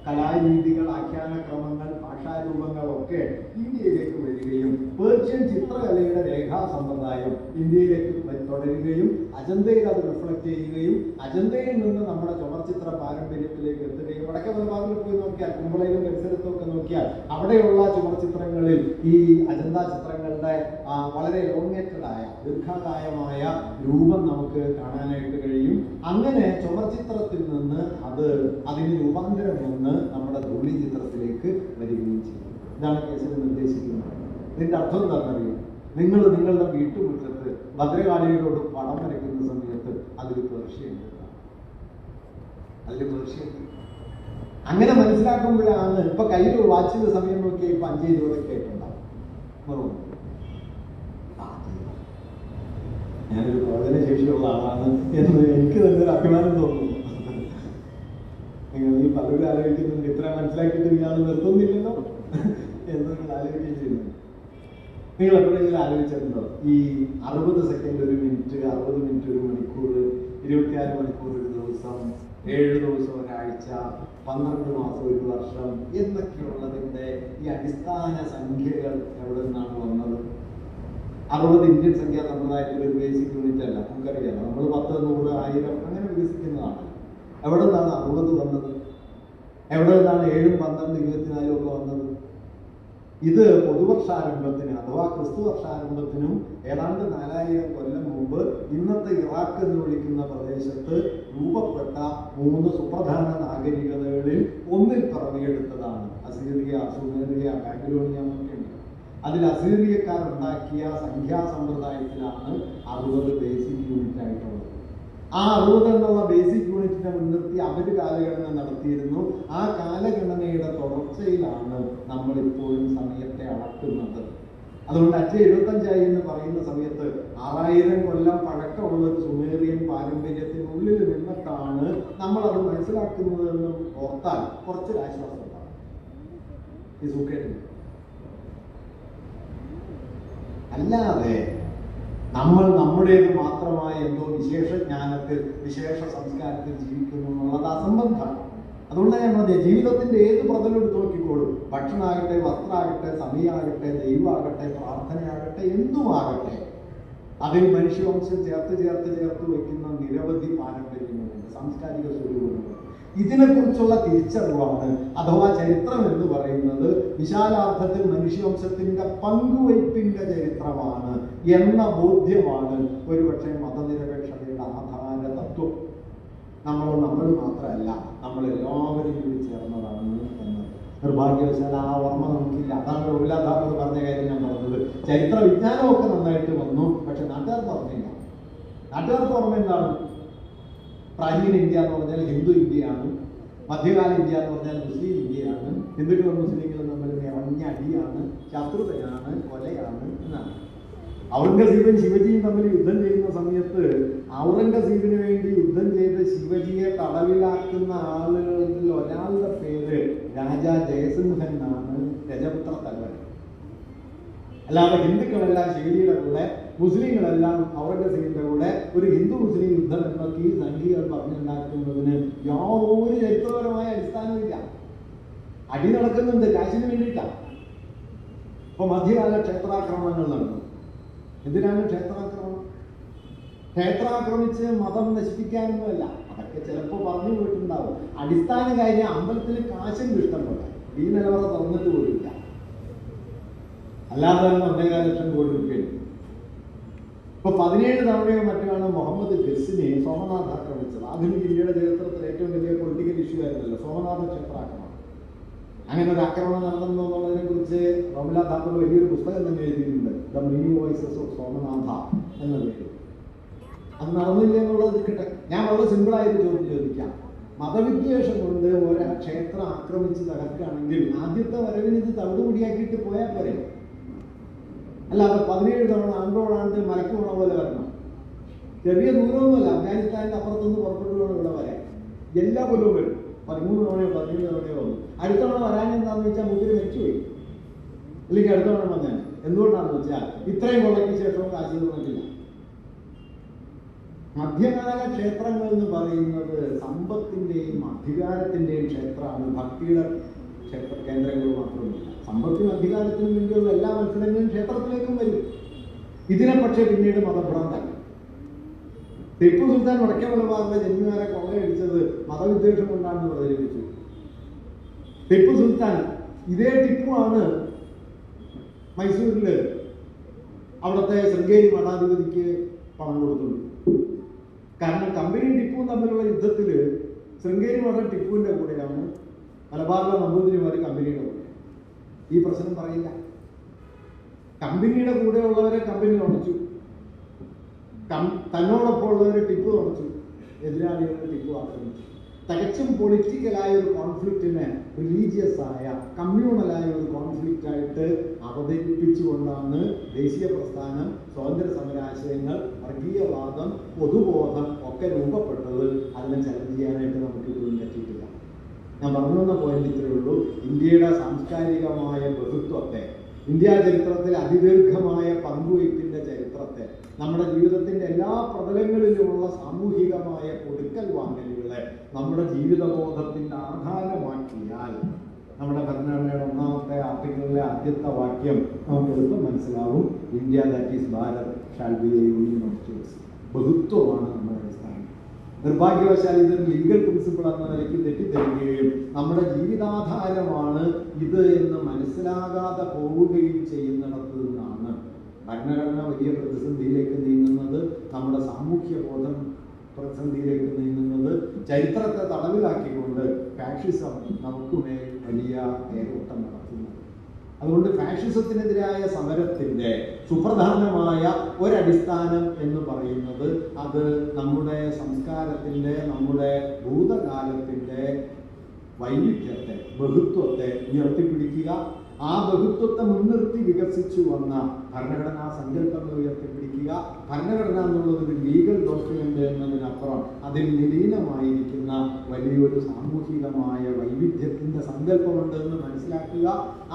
കലാരീതികൾ, ആഖ്യാനക്രമങ്ങൾ, ഭാഷാരൂപങ്ങളൊക്കെ ഇന്ത്യയിലേക്ക് വരികയും പേർഷ്യൻ ചിത്രകലയുടെ രേഖാ സമ്പ്രദായം ഇന്ത്യയിലേക്ക് തുടരുകയും അജന്തയിൽ അത് റിഫ്ലക്ട് ചെയ്യുകയും അജന്തയിൽ നിന്ന് നമ്മുടെ ചുമർചിത്ര പാരമ്പര്യത്തിലേക്ക് എത്തുകയും, വടക്കേ മലബാറിൽ പോയി നോക്കിയാൽ, കുമ്പളയിലും പരിസരത്തും ഒക്കെ നോക്കിയാൽ അവിടെയുള്ള ചുമർചിത്രങ്ങളിൽ ഈ അജന്ത ചിത്രങ്ങളുടെ വളരെ എലോങ്ങേറ്റഡായ ദീർഘകായമായ രൂപം നമുക്ക് കാണാനായിട്ട് കഴിയും. അങ്ങനെ ചുമർചിത്രത്തിൽ നിന്ന് അതിന് രൂപാന്തരം വന്ന് നമ്മുടെ ധൂളി ചിത്രത്തിലേക്ക് വരികയും ചെയ്യും. ഇതാണ് കേസിൽ നിർദ്ദേശിക്കുന്നത്. ഇതിന്റെ അർത്ഥം എന്താണെന്നറിയും? നിങ്ങൾ നിങ്ങളുടെ വീട്ടുമുറ്റത്ത് ഭദ്രകാളിയോട് പടം വരയ്ക്കുന്ന സമയത്ത് അതിൽ പേർഷ്യയുണ്ട്. അങ്ങനെ മനസ്സിലാക്കുമ്പോഴാണ് ഇപ്പൊ കയ്യിൽ വാച്ചിന്റെ സമയം നോക്കിയാൽ ഇപ്പൊ 5:20 ആയിട്ടുണ്ടാവും. ഞാനൊരു പ്രവചന ശേഷിയുള്ള ആളാണ് എന്ന് എനിക്ക് തന്നെ ഒരു അഭിമാനം തോന്നുന്നു. നിങ്ങൾ ഈ പലരും ആലോചിക്കുന്നുണ്ട്, ഇത്ര മനസ്സിലാക്കിയിട്ട് ഇയാൾ നിർത്തുന്നില്ലല്ലോ എന്ന് നിങ്ങൾ ആലോചിക്കുകയും ചെയ്യുന്നു. നിങ്ങൾ എപ്പോഴെങ്കിലും ആലോചിച്ചിട്ടുണ്ടോ ഈ 60 സെക്കൻഡ് ഒരു മിനിറ്റ്, 60 മിനിറ്റ് ഒരു മണിക്കൂർ, 24 മണിക്കൂർ ഒരു ദിവസം, 7 ദിവസം ഒരാഴ്ച, 12 മാസം, 1 വർഷം എന്നൊക്കെയുള്ളതിൻ്റെ ഈ അടിസ്ഥാന സംഖ്യകൾ എവിടെ നിന്നാണ് വന്നത്? 60 ഇന്ത്യൻ സംഖ്യാ സമ്പ്രദായത്തിൽ ഒരു ബേസിക് യൂണിറ്റ് അല്ല, നമുക്കറിയാം. നമ്മൾ 10, 100, 1000 അങ്ങനെ വികസിക്കുന്നതാണ്. എവിടെ നിന്നാണ് 60 വന്നത്? എവിടെ നിന്നാണ് 7, 12, 24 ഒക്കെ വന്നത്? ഇത് പൊതുവർഷാരംഭത്തിന് അഥവാ ക്രിസ്തു വർഷാരംഭത്തിനും ഏതാണ്ട് 4000 കൊല്ലം മുമ്പ് ഇന്നത്തെ ഇറാഖ് എന്ന് വിളിക്കുന്ന പ്രദേശത്ത് രൂപപ്പെട്ട 3 സുപ്രധാന നാഗരികതകളിൽ ഒന്നിൽ പിറവിയെടുത്തതാണ്. അസീറിയ, സുമേറിയ, ബാബിലോണിയ എന്നൊക്കെയുണ്ട്. അതിൽ അസീറിയക്കാരുണ്ടാക്കിയ സംഖ്യാസമ്പ്രദായത്തിലാണ് 60 ബേസിക് യൂണിറ്റ് ആയിട്ടുള്ളത്. ആ 60 എന്നുള്ള ബേസിക് യൂണിറ്റിനെ മുൻനിർത്തി അവർ കാലഗണന നടത്തിയിരുന്നു. ആ കാലഗണനയുടെ തുടർച്ചയിലാണ് നമ്മളിപ്പോഴും സമയത്തെ അളക്കുന്നത്. അതുകൊണ്ട് 575 എന്ന് പറയുന്ന സമയത്ത് 6000 കൊല്ലം പഴക്കമുള്ള ഒരു സുമേറിയൻ പാരമ്പര്യത്തിനുള്ളിൽ നിന്നിട്ടാണ് നമ്മളത് മനസ്സിലാക്കുന്നതെന്ന് ഓർത്താൽ കുറച്ചൊരാശ്വാസം ഉണ്ടാകും. ഈ സൂക്കേട്ടിന് അല്ലാതെ നമ്മൾ നമ്മുടേത് മാത്രമായ എന്തോ വിശേഷ ജ്ഞാനത്തിൽ, വിശേഷ സംസ്കാരത്തിൽ ജീവിക്കുന്നു എന്നുള്ളത് അസംബന്ധമാണ്. അതുകൊണ്ട് ഞാൻ പറഞ്ഞത് ജീവിതത്തിന്റെ ഏത് പ്രതലെടുത്ത് നോക്കിക്കോളും. ഭക്ഷണമാകട്ടെ, വസ്ത്രമാകട്ടെ, സമയമാകട്ടെ, ദൈവമാകട്ടെ, പ്രാർത്ഥനയാകട്ടെ, എന്തുമാകട്ടെ, അതിൽ മനുഷ്യവംശം ചേർത്ത് വയ്ക്കുന്ന നിരവധി പാരമ്പര്യങ്ങളുണ്ട്, സാംസ്കാരിക സ്വരൂപങ്ങളുണ്ട്. ഇതിനെക്കുറിച്ചുള്ള തിരിച്ചറിവാണ് അഥവാ ചരിത്രം എന്ന് പറയുന്നത്. വിശാലാർത്ഥത്തിൽ മനുഷ്യവംശത്തിന്റെ പങ്കുവയ്പ്പിന്റെ ചരിത്രമാണ് എന്ന ബോധ്യമാണ് ഒരുപക്ഷെ മതനിരപേക്ഷതയുടെ ആധാര തത്വം. നമ്മൾ മാത്രമല്ല, നമ്മളെല്ലാവരും കൂടി ചേർന്നതാണ് എന്ന്. നിർഭാഗ്യവശാൽ ആ ഓർമ്മ നമുക്കില്ല. അതാണ് റോമിലാഥാപത് പറഞ്ഞ കാര്യം ഞാൻ പറഞ്ഞത്. ചരിത്ര വിജ്ഞാനമൊക്കെ നന്നായിട്ട് വന്നു, പക്ഷെ നാട്ടുകാർക്ക് ഓർമ്മയില്ല. നാട്ടുകാർക്ക് ഓർമ്മ എന്താണ്? പ്രാചീന ഇന്ത്യ എന്ന് പറഞ്ഞാൽ ഹിന്ദു ഇന്ത്യയാണ്, മധ്യകാല ഇന്ത്യ എന്ന് പറഞ്ഞാൽ മുസ്ലിം ഇന്ത്യയാണ്, ഹിന്ദുക്കളും മുസ്ലിങ്ങളും തമ്മിൽ നിറഞ്ഞ അടിയാണ്, ശത്രുതയാണ്, കൊലയാണ് എന്നാണ്. ഔറംഗസീബും ശിവജിയും തമ്മിൽ യുദ്ധം ചെയ്യുന്ന സമയത്ത് ഔറംഗസീബിന് വേണ്ടി യുദ്ധം ചെയ്ത് ശിവജിയെ തടവിലാക്കുന്ന ആളുകളിൽ ഒരാളുടെ പേര് രാജാ ജയസിംഹൻ എന്നാണ്, രജപുത്ര തലവൻ. അല്ലാതെ ഹിന്ദുക്കളെല്ലാം ശിവജിയുടെ കൂടെ, മുസ്ലിങ്ങളെല്ലാം ഔറംഗസീബിന്റെ കൂടെ ഒരു ഹിന്ദു മുസ്ലിം യുദ്ധം എന്നൊക്കെ ഈ സംഖ്യകൾ പറഞ്ഞുണ്ടാക്കുന്നതിന് യാതൊരു ചരിത്രപരമായ അടിസ്ഥാനമില്ല. അടി നടക്കുന്നുണ്ട് കാശിന് വേണ്ടിയിട്ടാണ്. ഇപ്പൊ മധ്യകാല ക്ഷേത്രാക്രമണങ്ങൾ നടന്നു. എന്തിനാണ് ക്ഷേത്രാക്രമണം? ക്ഷേത്രാക്രമിച്ച് മതം നശിപ്പിക്കാനൊന്നുമല്ല. അതൊക്കെ ചിലപ്പോൾ പറഞ്ഞു പോയിട്ടുണ്ടാവും. അടിസ്ഥാന കാര്യം അമ്പലത്തിൽ കാശും ഇഷ്ടം പോലെ ഈ നിലവറ തുറന്നിട്ട് പോയില്ല. അല്ലാതെ തന്നെ 1.5 ലക്ഷം കോടി രൂപയുണ്ട്. ഇപ്പൊ 17 തവണയോ മറ്റുമാണ് മുഹമ്മദ് ഗസിനെ സോമനാഥ് ആക്രമിച്ചത്. ആധുനിക ഇന്ത്യയുടെ ചരിത്രത്തിൽ ഏറ്റവും വലിയ പൊളിറ്റിക്കൽ ഇഷ്യൂ ആയിരുന്നല്ലോ സോമനാഥ ക്ഷേത്രാക്രമണം. അങ്ങനെ ഒരു ആക്രമണം നടന്നു എന്നുള്ളതിനെ കുറിച്ച് റോമിലാഥ് താക്കൂർ വലിയൊരു പുസ്തകം തന്നെ എഴുതിയിട്ടുണ്ട്, the many voices of Somanatha എന്ന പേര്. അത് നടന്നില്ല എന്നുള്ളത് കിട്ടെ. ഞാൻ വളരെ സിമ്പിളായിട്ട് ചോദിക്കാം. മതവിദ്വേഷം കൊണ്ട് ഒരാ ക്ഷേത്രം ആക്രമിച്ച് തകർക്കുകയാണെങ്കിൽ ആദ്യത്തെ വരവിന് ഇത് തവിടുപൊടിയാക്കിയിട്ട് പോയാൽ പോരെ? അല്ലാതെ 17 തവണ ആണ്ടോടാണ്ട് മലക്ക് പോണ പോലെ വരണം. ചെറിയ ദൂരമൊന്നുമല്ല, അഫ്ഗാനിസ്ഥാനിന്റെ അപ്പുറത്തുനിന്ന് പുറപ്പെട്ടു വേണം ഇവിടെ വരാൻ. എല്ലാ കൊല്ലവും വരും. 13 തവണയോ 17 തവണയോ വന്നു. അടുത്ത തവണ വരാൻ എന്താണെന്ന് വെച്ചാൽ മുതിര് മരിച്ചുപോയി, അല്ലെങ്കിൽ അടുത്ത തവണ വന്നാൽ. എന്തുകൊണ്ടാണെന്ന് വെച്ചാൽ ഇത്രയും കൊള്ളയ്ക്ക് ശേഷവും കാശി തുറന്നില്ല. മധ്യകാല ക്ഷേത്രങ്ങൾ എന്ന് പറയുന്നത് സമ്പത്തിന്റെയും അധികാരത്തിന്റെയും ക്ഷേത്രമാണ്, ഭക്തിയുടെ ക്ഷേത്ര കേന്ദ്രങ്ങൾ മാത്രമല്ല. സമ്പത്തിനും അധികാരത്തിനും വേണ്ടിയുള്ള എല്ലാ മത്സരങ്ങളും ക്ഷേത്രത്തിലേക്കും വരും. ഇതിനെ പക്ഷേ പിന്നീട് മതഭ്രാന്താണ്. ടിപ്പു സുൽത്താൻ വടക്കേ മലബാറിലെ ജന്മിമാരെ കൊള്ളയടിച്ചത് മതവിദ്വേഷം കൊണ്ടാണെന്ന് പ്രചരിപ്പിച്ചു. ടിപ്പു സുൽത്താൻ, ഇതേ ടിപ്പുവാണ് മൈസൂരില് അവിടുത്തെ ശൃംഗേരി മഠാധിപതിക്ക് പണം കൊടുത്തുള്ളൂ. കാരണം കമ്പനി ടിപ്പുവും തമ്മിലുള്ള യുദ്ധത്തിൽ ശൃംഗേരി മഠം ടിപ്പുവിന്റെ കൂടെയാണ്, മലബാറിലെ നമ്പൂതിരിമാർ കമ്പനിയുടെ കൂടെ. ഈ പ്രശ്നം പറയില്ല. കമ്പനിയുടെ കൂടെയുള്ളവരെ കമ്പനി തുണച്ചു, തന്നോടൊപ്പം ഉള്ളവരെ ടിപ്പു തുണച്ചു, എതിരാളികളെ ടിപ്പു ആക്രമിച്ചു. തികച്ചും പൊളിറ്റിക്കലായ ഒരു കോൺഫ്ലിക്റ്റിനെ റിലീജിയസ് ആയ കമ്മ്യൂണലായ ഒരു കോൺഫ്ലിക്റ്റ് ആയിട്ട് അവതരിപ്പിച്ചുകൊണ്ടാണ് ദേശീയ പ്രസ്ഥാനം, സ്വാതന്ത്ര്യ സമരാശയങ്ങൾ, വർഗീയവാദം, പൊതുബോധം ഒക്കെ രൂപപ്പെട്ടത്. അതിനെ ചലഞ്ച് ചെയ്യാനായിട്ട് നമുക്ക് ഇപ്പോഴും പറ്റിയിട്ടില്ല. ഞാൻ പറഞ്ഞു വന്ന പോയിന്റ് ഇത്രയേ ഉള്ളൂ. ഇന്ത്യയുടെ സാംസ്കാരികമായ ബഹുത്വത്തെ, ഇന്ത്യ ചരിത്രത്തിൽ അതിദീർഘമായ പങ്കുവയ്പ്പിന്റെ ചരിത്രത്തെ നമ്മുടെ ജീവിതത്തിൻ്റെ എല്ലാ പ്രതലങ്ങളിലുമുള്ള സാമൂഹികമായ കൊടുക്കൽ വാങ്ങലുകളെ നമ്മുടെ ജീവിതബോധത്തിൻ്റെ ആധാരമാക്കിയാൽ നമ്മുടെ ഭരണഘടനയുടെ 1ാമത്തെ ആർട്ടിക്കിളിലെ ആദ്യത്തെ വാക്യം നമുക്ക് എളുപ്പം മനസ്സിലാവും. India that is Bharat shall be a union of states. ബഹുത്വമാണ് നമ്മുടെ അടിസ്ഥാനം. നിർഭാഗ്യവശാൽ ഇതൊരു ലീഗൽ പ്രിൻസിപ്പിൾ എന്ന നിലയ്ക്ക് തെറ്റിദ്ധരിക്കുകയും നമ്മുടെ ജീവിതാധാരമാണ് ഇത് എന്ന് മനസ്സിലാകാതെ പോവുകയും ചെയ്യുന്നിടത്ത് നിന്നാണ് ഭരണഘടന വലിയ പ്രതിസന്ധിയിലേക്ക് നീങ്ങുന്നത്, നമ്മുടെ സാമൂഹ്യ ബോധം പ്രതിസന്ധിയിലേക്ക് നീങ്ങുന്നത്. ചരിത്രത്തെ തടവിലാക്കിക്കൊണ്ട് ഫാഷിസം നമുക്കുമേൽ വലിയ തേരോട്ടം നടത്തുന്നത്. അതുകൊണ്ട് ഫാഷിസത്തിനെതിരായ സമരത്തിൻ്റെ സുപ്രധാനമായ ഒരടിസ്ഥാനം എന്ന് പറയുന്നത് അത് നമ്മുടെ സംസ്കാരത്തിൻ്റെ, നമ്മുടെ ഭൂതകാലത്തിൻ്റെ വൈവിധ്യത്തെ, ബഹുത്വത്തെ ഉയർത്തിപ്പിടിക്കുക, ആ ബഹുത്വത്തെ മുൻനിർത്തി വികസിച്ചു വന്ന ഭരണഘടനാ സങ്കല്പങ്ങൾ ഉയർത്തിപ്പിടിക്കുക. ഭരണഘടന എന്നുള്ളത് ഒരു ലീഗൽ ഡോക്യുമെന്റ് എന്നതിനപ്പുറം അതിൽ നിലീനമായിരിക്കുന്ന വലിയൊരു സാമൂഹികമായ വൈവിധ്യത്തിൻ്റെ സങ്കല്പമുണ്ട് എന്ന് മനസ്സിലാക്കുക.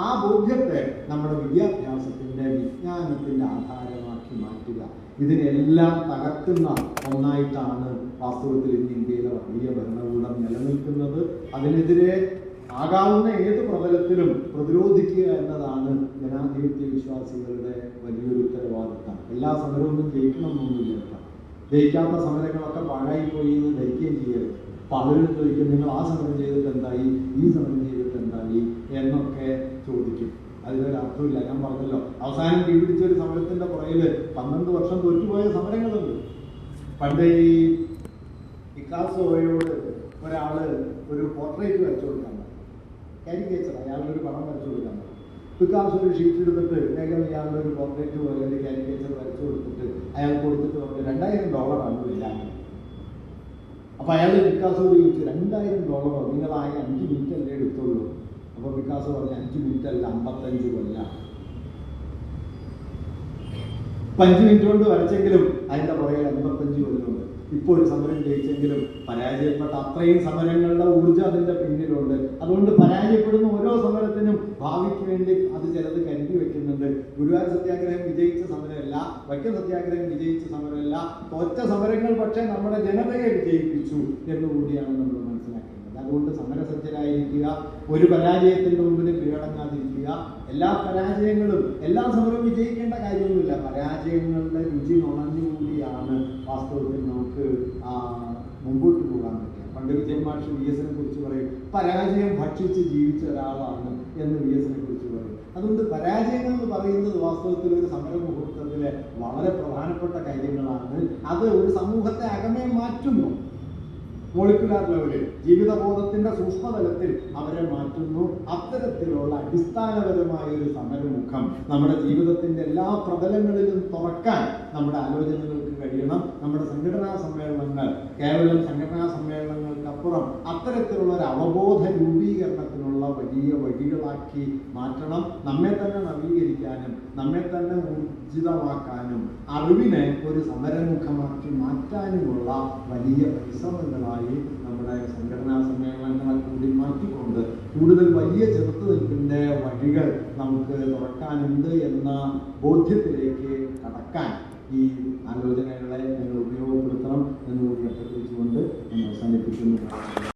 ആ ബോധ്യത്തെ നമ്മുടെ വിദ്യാഭ്യാസത്തിൻ്റെ, വിജ്ഞാനത്തിൻ്റെ ആധാരമാക്കി മാറ്റുക. ഇതിനെല്ലാം തകർക്കുന്ന ഒന്നായിട്ടാണ് വാസ്തവത്തിൽ ഇന്ന് ഇന്ത്യയിലെ വലിയ ഭരണകൂടം നിലനിൽക്കുന്നത്. അതിനെതിരെ ആകാവുന്ന ഏത് പ്രതലത്തിലും പ്രതിരോധിക്കുക എന്നതാണ് ജനാധിപത്യ വിശ്വാസികളുടെ വലിയൊരു ഉത്തരവാദിത്തം. എല്ലാ സമരമൊന്നും ജയിക്കണമെന്നൊന്നുമില്ല. ജയിക്കാത്ത സമരങ്ങളൊക്കെ പാഴായിപ്പോയി എന്ന് ധരിക്കുകയും ചെയ്യരുത്. പലരും ചോദിക്കും, നിങ്ങൾ ആ സമരം ചെയ്തിട്ട് എന്തായി, ഈ സമരം ചെയ്തിട്ട് എന്തായി എന്നൊക്കെ ചോദിക്കും. അതിനൊരു അർത്ഥമില്ല. ഞാൻ പറഞ്ഞല്ലോ, അവസാനം കീഴ്പിടിച്ച ഒരു സമരത്തിന്റെ പുറകിൽ 12 വർഷം തോറ്റുപോയ സമരങ്ങളുണ്ട്. പണ്ട് ഈ പിക്കാസോയോട് ഒരാള് ഒരു പോർട്രേറ്റ് വരച്ചു കൊടുക്കാൻ പറഞ്ഞു, കാരിക്കേച്ചർ, അയാളൊരു പടം വരച്ചു കൊടുക്കാൻ പറഞ്ഞു. പിക്കാസോ ഒരു ഷീറ്റ് എടുത്തിട്ട് വേഗം ഇയാളുടെ ഒരു പോർട്രേറ്റ് പോലെ ഒരു കാരിക്കേച്ചർ വരച്ചു കൊടുത്തിട്ട് അയാൾ കൊടുത്തിട്ട് പറഞ്ഞു $2000 വില. അപ്പൊ അയാൾ പിക്കാസോട് ചോദിച്ചു, $2000 നിങ്ങളായി 5 മിനിറ്റ് അല്ലേ എടുത്തുള്ളൂ? അപ്പൊ പിക്കാസോ പറഞ്ഞു, 5 മിനിറ്റ് അല്ല, 55 കൊല്ലം. 5 മിനിറ്റ് കൊണ്ട് വരച്ചെങ്കിലും അതിന്റെ പുറകെ 55 കൊല്ലമുണ്ട്. ഇപ്പോൾ ഒരു സമരം ജയിച്ചെങ്കിലും പരാജയപ്പെട്ട അത്രയും സമരങ്ങളുടെ ഊർജ്ജം അതിന്റെ പിന്നിലുണ്ട്. അതുകൊണ്ട് പരാജയപ്പെടുന്ന ഓരോ സമരത്തിനും ഭാവിക്ക് വേണ്ടി അത് ചിലത് കരുതി വെക്കുന്നുണ്ട്. ഗുരുവായൂർ സത്യാഗ്രഹം വിജയിച്ച സമരമല്ല, വൈക്കം സത്യാഗ്രഹം വിജയിച്ച സമരമല്ല, തോറ്റ സമരങ്ങൾ പക്ഷേ നമ്മുടെ ജനതയെ വിജയിപ്പിച്ചു എന്നുകൂടിയാണ് നമ്മൾ മനസ്സിലാക്കേണ്ടത്. അതുകൊണ്ട് സമരസജ്ജരായിരിക്കുക, ഒരു പരാജയത്തിന്റെ മുമ്പിൽ കീഴടങ്ങാതിരിക്കുക. എല്ലാ പരാജയങ്ങളും, എല്ലാ സമരവും വിജയിക്കേണ്ട കാര്യമൊന്നുമില്ല. പരാജയങ്ങളുടെ രുചി നുണഞ്ഞുകൂടിയാണ് വാസ്തവത്തിൽ നമുക്ക് മുമ്പോട്ട് പോകാൻ പറ്റുക. പണ്ട് വിജയൻ മാഷ് VS-നെ കുറിച്ച് പറയും, പരാജയം ഭക്ഷിച്ച് ജീവിച്ച ഒരാളാണ് എന്ന് VS-നെ കുറിച്ച് പറയും. അതുകൊണ്ട് പരാജയങ്ങൾ എന്ന് പറയുന്നത് വാസ്തവത്തിൽ ഒരു സമര മുഹൂർത്തത്തിലെ വളരെ പ്രധാനപ്പെട്ട കാര്യങ്ങളാണ്. അത് ഒരു സമൂഹത്തെ അകമേ മാറ്റുന്നു. മോളിക്കുലാർ ലെവലിൽ, ജീവിതബോധത്തിന്റെ സൂക്ഷ്മതലത്തിൽ അവരെ മാറ്റുന്നു. അത്തരത്തിലുള്ള അടിസ്ഥാനപരമായ ഒരു സമരമുഖം നമ്മുടെ ജീവിതത്തിന്റെ എല്ലാ പ്രതലങ്ങളിലും തുറക്കാൻ നമ്മുടെ ആലോചനകൾക്ക് കഴിയണം. നമ്മുടെ സംഘടനാ സമ്മേളനങ്ങൾ കേവലം സംഘടനാ സമ്മേളനങ്ങൾക്കപ്പുറം അത്തരത്തിലുള്ള ഒരു അവബോധ രൂപീകരണത്തിനുള്ള വലിയ വഴികളാക്കി മാറ്റണം. നമ്മെ തന്നെ നവീകരിക്കാനും നമ്മെ തന്നെ ഊർജിതമാക്കാനും അറിവിനെ ഒരു സമരമുഖമാക്കി മാറ്റാനുമുള്ള വലിയ പരിശ്രമങ്ങളായി നമ്മുടെ സംഘടനാ സമ്മേളനങ്ങളെ കൂടി മാറ്റിക്കൊണ്ട് കൂടുതൽ വലിയ ചെറുത്തുനിൽപ്പിന്റെ വഴികൾ നമുക്ക് തുറക്കാനുണ്ട് എന്ന ബോധ്യത്തിലേക്ക് കടക്കാൻ ഈ ആലോചനകളെ നിങ്ങൾ ഉപയോഗപ്പെടുത്തണം എന്നുകൂടി അഭ്യർത്ഥിച്ചുകൊണ്ട് ഞാൻ അവസാനിപ്പിക്കുന്നു.